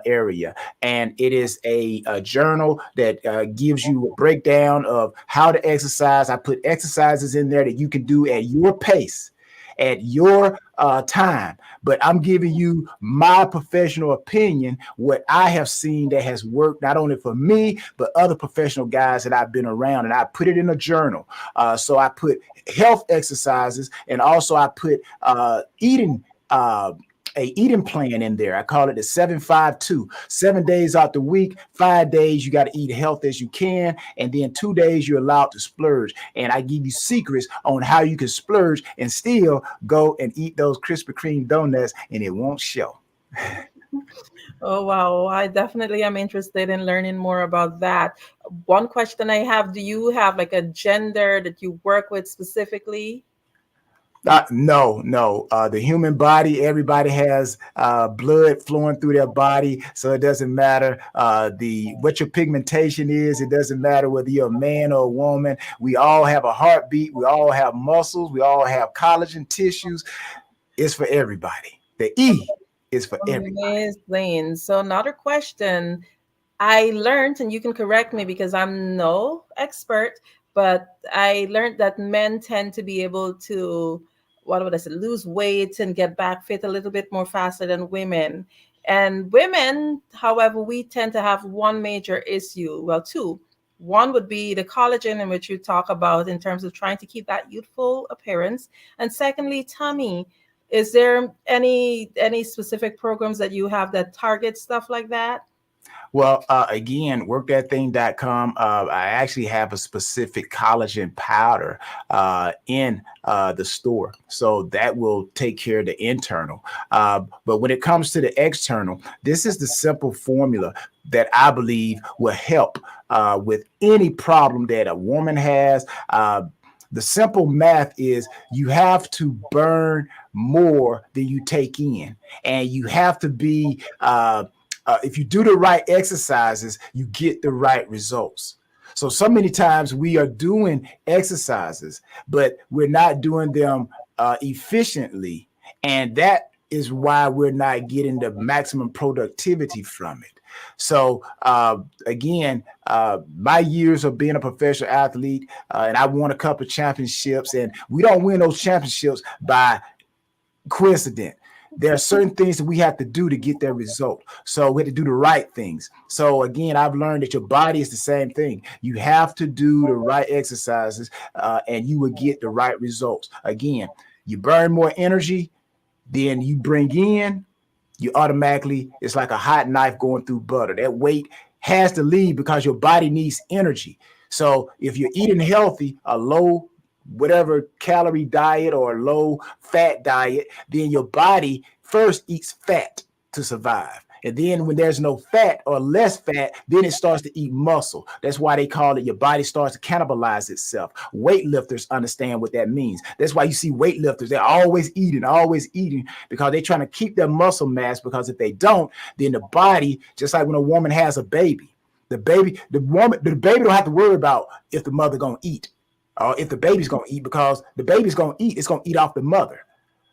area. And it is a journal that gives you a breakdown of how to exercise. I put exercises in there that you can do at your pace, at your time. But I'm giving you my professional opinion, what I have seen that has worked not only for me, but other professional guys that I've been around. And I put it in a journal. So I put health exercises, and also I put eating plan in there. I call it the 7-5-2. 7 days out the week, 5 days you got to eat healthy as you can, and then 2 days you're allowed to splurge. And I give you secrets on how you can splurge and still go and eat those Krispy Kreme donuts, and it won't show. Oh, wow. I definitely am interested in learning more about that. One question I have, do you have like a gender that you work with specifically? No, no. The human body, everybody has blood flowing through their body, so it doesn't matter the what your pigmentation is. It doesn't matter whether you're a man or a woman. We all have a heartbeat. We all have muscles. We all have collagen tissues. It's for everybody. The E is for everybody. Amazing. So another question I learned, and you can correct me because I'm no expert, but I learned that men tend to be able to, what would I say, lose weight and get back fit a little bit more faster than women. And women, however, we tend to have one major issue, well, two. One would be the collagen, in which you talk about in terms of trying to keep that youthful appearance. And secondly, tummy. Is there any specific programs that you have that target stuff like that? Well, again, workthatthing.com. I actually have a specific collagen powder in the store. So that will take care of the internal. But when it comes to the external, this is the simple formula that I believe will help with any problem that a woman has. The simple math is you have to burn more than you take in, and you have to be if you do the right exercises, you get the right results. So many times we are doing exercises, but we're not doing them efficiently. And that is why we're not getting the maximum productivity from it. So again, my years of being a professional athlete, and I won a couple of championships, and we don't win those championships by coincidence. There are certain things that we have to do to get that result. So we have to do the right things. So again, I've learned that your body is the same thing. You have to do the right exercises and you will get the right results. Again, you burn more energy than you bring in, you automatically, it's like a hot knife going through butter. That weight has to leave because your body needs energy. So if you're eating healthy, a low whatever calorie diet or low fat diet, then your body first eats fat to survive. And then when there's no fat or less fat, then it starts to eat muscle. That's why they call it your body starts to cannibalize itself. Weightlifters understand what that means. That's why you see weightlifters, they're always eating because they're trying to keep their muscle mass, because if they don't, then the body, just like when a woman has a baby, the baby don't have to worry about if the mother gonna eat. If the baby's going to eat, because the baby's going to eat, it's going to eat off the mother.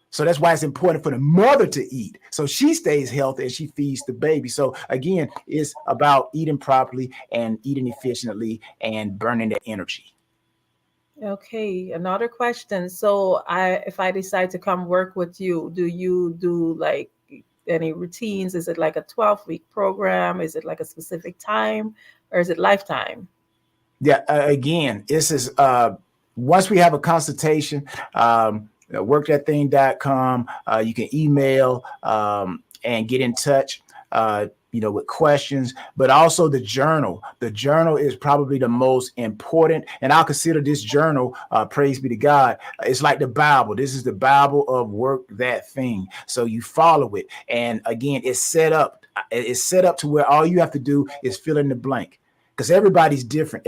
So that's why it's important for the mother to eat, so she stays healthy and she feeds the baby. So again, it's about eating properly and eating efficiently and burning the energy. Okay, another question. So if I decide to come work with you, do you do like any routines? Is it like a 12-week program? Is it like a specific time, or is it lifetime? Yeah, again, this is once we have a consultation, workthatthing.com, you can email and get in touch, with questions, but also the journal. The journal is probably the most important, and I'll consider this journal, praise be to God, it's like the Bible. This is the Bible of Work That Thing. So you follow it, and again, it's set up to where all you have to do is fill in the blank. Because everybody's different.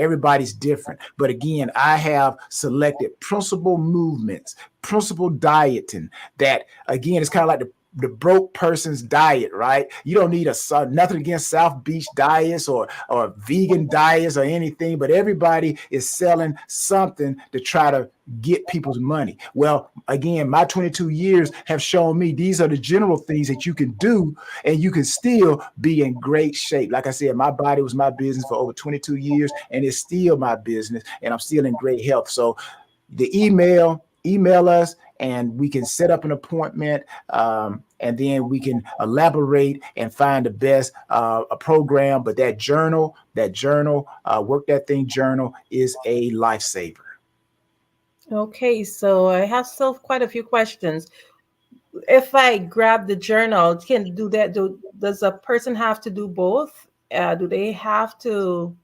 But again, I have selected principal movements, principal dieting that, again, it's kind of like the broke person's diet, right? You don't need nothing against South Beach diets or vegan diets or anything, but everybody is selling something to try to get people's money. Well, again, my 22 years have shown me these are the general things that you can do and you can still be in great shape. Like I said, my body was my business for over 22 years and it's still my business and I'm still in great health. So the email us and we can set up an appointment and then we can elaborate and find the best a program. But that journal, Work That Thing journal is a lifesaver. Okay, so I have still quite a few questions. If I grab the journal, can do that? Does a person have to do both? Do they have to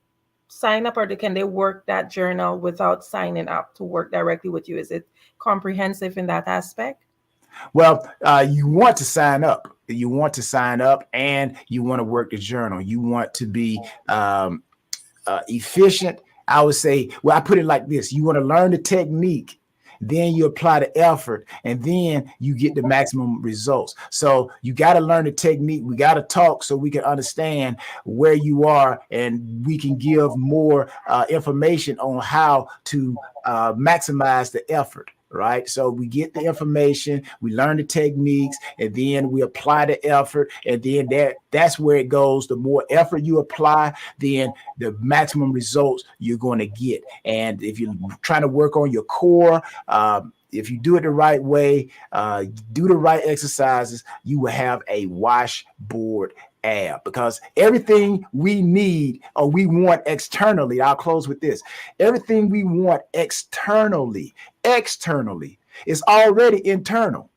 sign up, or can they work that journal without signing up to work directly with you? Is it comprehensive in that aspect? Well, you want to sign up. you want to sign up, and you want to work the journal. You want to be efficient. I would say, well, I put it like this: you want to learn the technique, then you apply the effort, and then you get the maximum results. So you got to learn the technique. We got to talk so we can understand where you are, and we can give more information on how to maximize the effort. Right. So we get the information, we learn the techniques, and then we apply the effort. And then that's where it goes. The more effort you apply, then the maximum results you're going to get. And if you're trying to work on your core, if you do it the right way, do the right exercises, you will have a washboard ab, because everything we need or we want externally, I'll close with this, everything we want externally is already internal.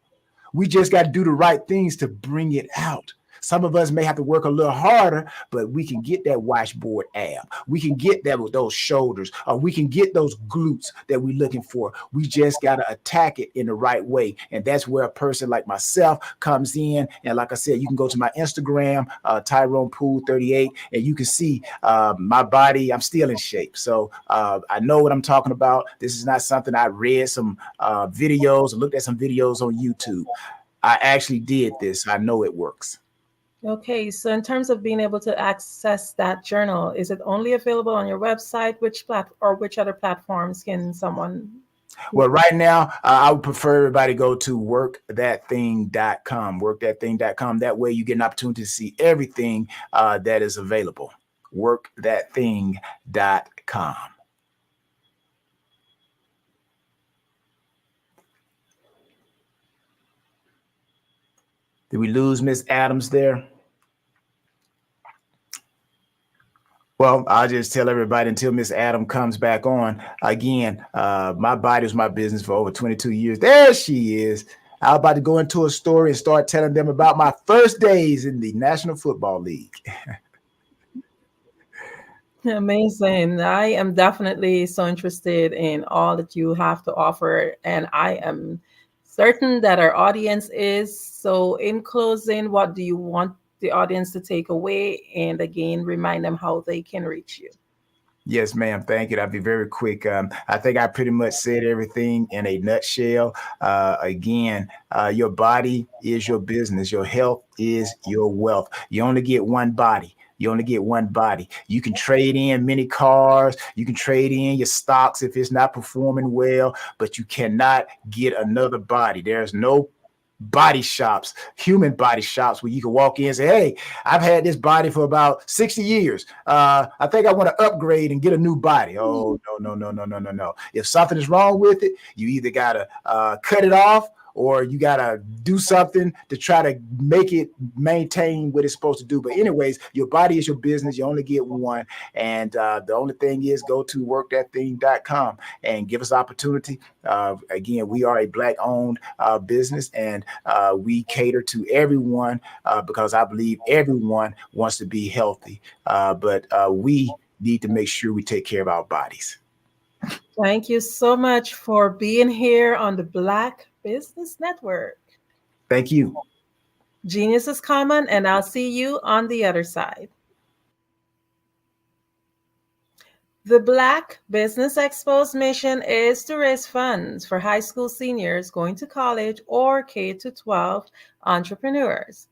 We just got to do the right things to bring it out. Some of us may have to work a little harder, but we can get that washboard ab. We can get that with those shoulders, or we can get those glutes that we're looking for. We just got to attack it in the right way. And that's where a person like myself comes in. And like I said, you can go to my Instagram, Tyrone Poole 38, and you can see my body. I'm still in shape. So I know what I'm talking about. This is not something I read some videos or looked at some videos on YouTube. I actually did this. I know it works. Okay, so in terms of being able to access that journal, is it only available on your website? Which other platforms can someone? Well, right now, I would prefer everybody go to workthatthing.com, workthatthing.com. That way you get an opportunity to see everything that is available. Workthatthing.com. Did we lose Miss Adams there? Well, I'll just tell everybody until Miss Adam comes back on. Again, my body was my business for over 22 years. There she is. I was about to go into a story and start telling them about my first days in the National Football League. Amazing. I am definitely so interested in all that you have to offer, and I am certain that our audience is. So in closing, what do you want the audience to take away, and again remind them how they can reach you? Yes, ma'am. Thank you. I'll be very quick. I think I pretty much said everything in a nutshell. Again, your body is your business. Your health is your wealth. You only get one body. You only get one body. You can trade in many cars. You can trade in your stocks if it's not performing well, but you cannot get another body. There's no body shops, human body shops, where you can walk in and say, hey, I've had this body for about 60 years. I think I want to upgrade and get a new body. Oh, no. If something is wrong with it, you either got to cut it off, or you got to do something to try to make it maintain what it's supposed to do. But anyways, your body is your business. You only get one. And the only thing is, go to workthatthing.com and give us opportunity. Again, we are a Black-owned business, and we cater to everyone because I believe everyone wants to be healthy. But we need to make sure we take care of our bodies. Thank you so much for being here on the Black Business Network. Thank you. Genius is common, and I'll see you on the other side. The Black Business Expo's mission is to raise funds for high school seniors going to college or K-12 entrepreneurs.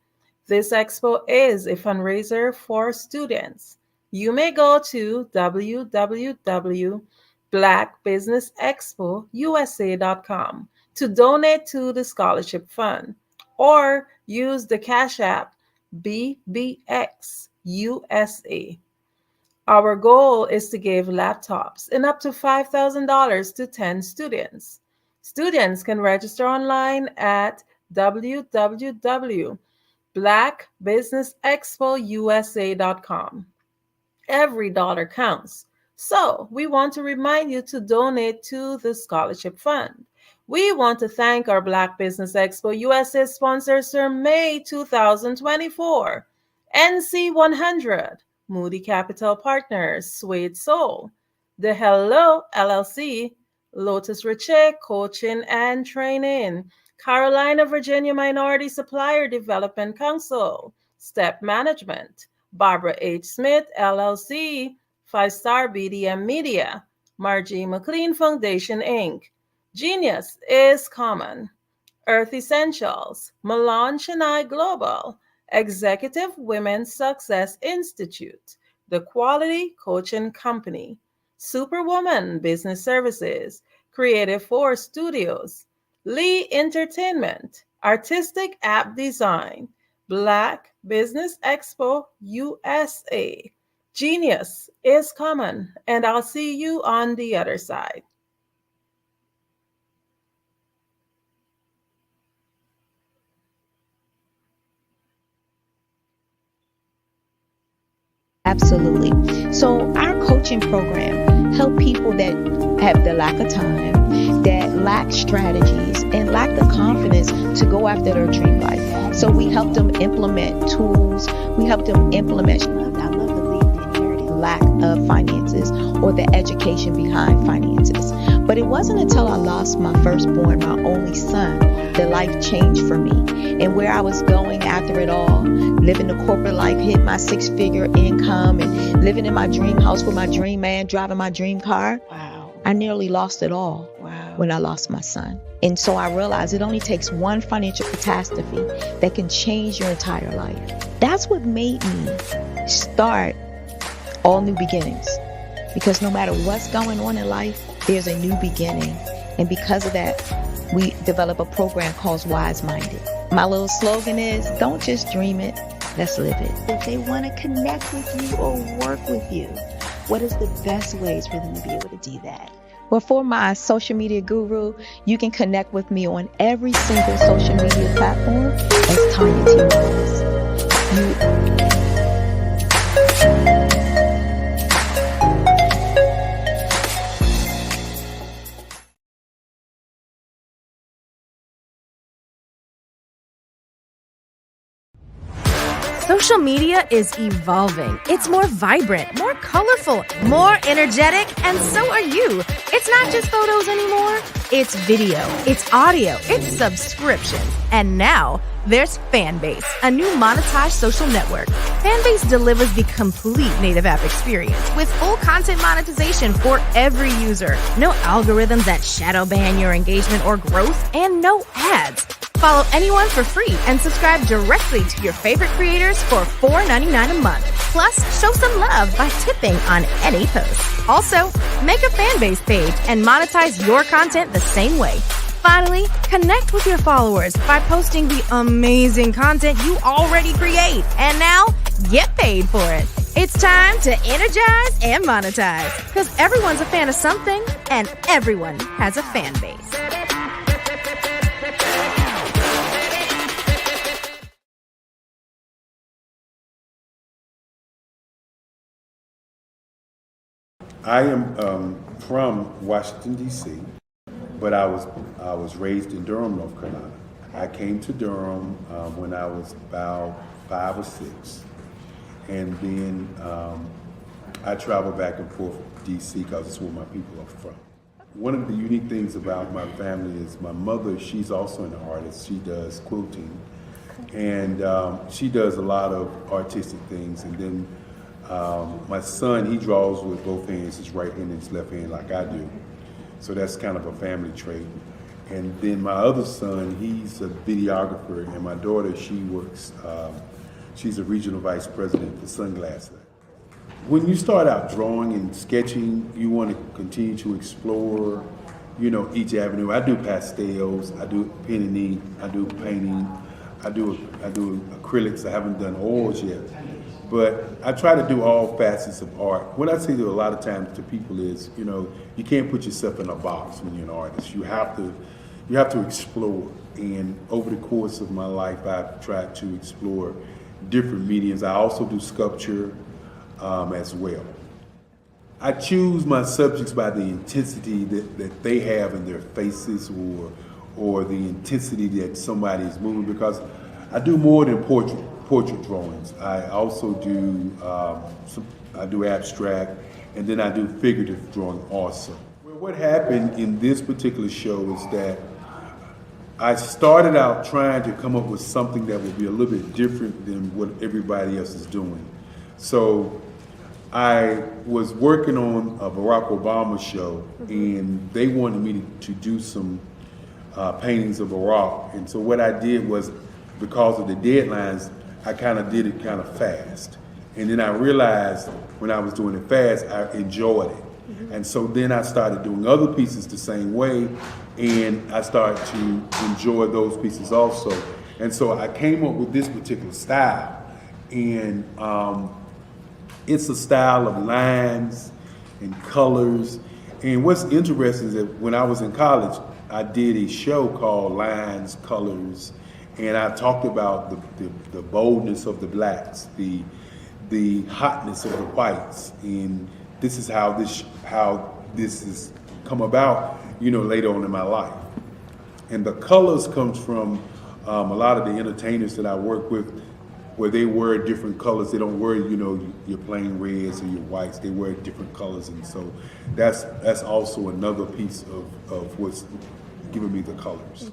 This expo is a fundraiser for students. You may go to www.blackbusinessexpousa.com to donate to the scholarship fund, or use the Cash App BBXUSA. Our goal is to give laptops and up to $5,000 to 10 students. Students can register online at www.blackbusinessexpousa.com. Every dollar counts. So we want to remind you to donate to the scholarship fund. We want to thank our Black Business Expo USA sponsors for May 2024. NC100, Moody Capital Partners, Suede Soul, The Hello LLC, Lotus Riche Coaching and Training, Carolina, Virginia Minority Supplier Development Council, Step Management, Barbara H. Smith, LLC, 5-Star BDM Media, Margie McLean Foundation, Inc., Genius is Common, Earth Essentials, Milan Chennai Global, Executive Women's Success Institute, The Quality Coaching Company, Superwoman Business Services, Creative Force Studios, Lee Entertainment, Artistic App Design, Black Business Expo USA. Genius is Common, and I'll see you on the other side. Absolutely. So our coaching program help people that have the lack of time, that lack strategies, and lack the confidence to go after their dream life. So we help them implement tools. We help them implement, I love to leave the inherited lack of finances or the education behind finances. But it wasn't until I lost my firstborn, my only son, that life changed for me. And where I was going after it all, living the corporate life, hit my 6-figure income, and living in my dream house with my dream man, driving my dream car. Wow. I nearly lost it all. Wow. When I lost my son. And so I realized it only takes one financial catastrophe that can change your entire life. That's what made me start All New Beginnings. Because no matter what's going on in life, there's a new beginning. And because of that, we develop a program called Wise Minded. My little slogan is, don't just dream it, let's live it. If they want to connect with you or work with you, what is the best ways for them to be able to do that? Well, for my social media guru, you can connect with me on every single social media platform as Tanya T. Wallace. Social media is evolving. It's more vibrant, more colorful, more energetic, and so are you. It's not just photos anymore. It's video, it's audio, it's subscriptions. And now there's Fanbase, a new monetized social network. Fanbase delivers the complete native app experience with full content monetization for every user. No algorithms that shadow ban your engagement or growth, and no ads. Follow anyone for free and subscribe directly to your favorite creators for $4.99 a month. Plus, show some love by tipping on any post. Also, make a Fanbase page and monetize your content the same way. Finally, connect with your followers by posting the amazing content you already create. And now, get paid for it. It's time to energize and monetize, because everyone's a fan of something and everyone has a fan base. I am from Washington, D.C., but I was raised in Durham, North Carolina. I came to Durham when I was about 5 or 6, and then I traveled back and forth to D.C. because it's where my people are from. One of the unique things about my family is my mother, she's also an artist. She does quilting, and she does a lot of artistic things. And then my son, he draws with both hands, his right hand and his left hand, like I do. So that's kind of a family trait. And then my other son, he's a videographer, and my daughter, she works, she's a regional vice president for Sunglass Lab. When you start out drawing and sketching, you want to continue to explore, each avenue. I do pastels, I do pen and ink, I do painting, I do acrylics. I haven't done oils yet. But I try to do all facets of art. What I say to a lot of times to people is, you can't put yourself in a box when you're an artist. You have to explore. And over the course of my life, I've tried to explore different mediums. I also do sculpture as well. I choose my subjects by the intensity that they have in their faces, or the intensity that somebody is moving, because I do more than portrait drawings. I also do I do abstract, and then I do figurative drawing also. Well, what happened in this particular show is that I started out trying to come up with something that would be a little bit different than what everybody else is doing. So I was working on a Barack Obama show, and they wanted me to do some paintings of Barack. And so what I did was, because of the deadlines, I kind of did it kind of fast. And then I realized when I was doing it fast, I enjoyed it. And so then I started doing other pieces the same way, and I started to enjoy those pieces also. And so I came up with this particular style, and it's a style of lines and colors. And what's interesting is that when I was in college, I did a show called Lines, Colors, and I talked about the boldness of the blacks, the hotness of the whites, and this is how this has come about, later on in my life. And the colors comes from a lot of the entertainers that I work with, where they wear different colors. They don't wear, your plain reds or your whites. They wear different colors, and so that's also another piece of what's giving me the colors.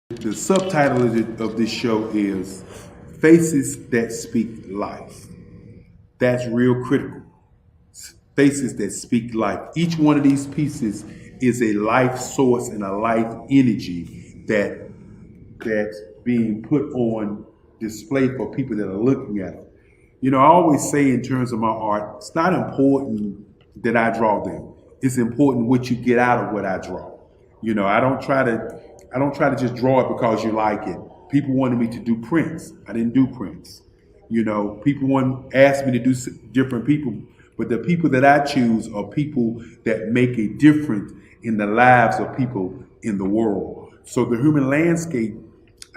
The subtitle of this show is Faces That Speak Life. That's real critical. Faces that speak life. Each one of these pieces is a life source and a life energy that's being put on display for people that are looking at them. I always say in terms of my art, it's not important that I draw them. It's important what you get out of what I draw. I don't try to just draw it because you like it. People wanted me to do prints. I didn't do prints. People asked me to do different people, but the people that I choose are people that make a difference in the lives of people in the world. So the human landscape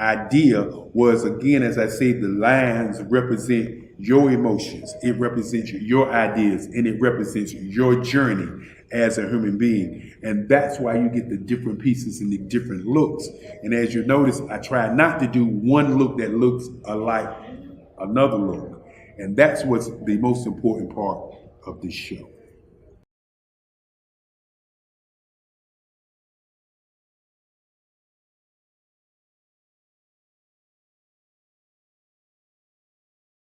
idea was, again, as I say, the lines represent your emotions, it represents your ideas, and it represents your journey as a human being. And that's why you get the different pieces and the different looks. And as you notice, I try not to do one look that looks alike another look. And that's what's the most important part of this show.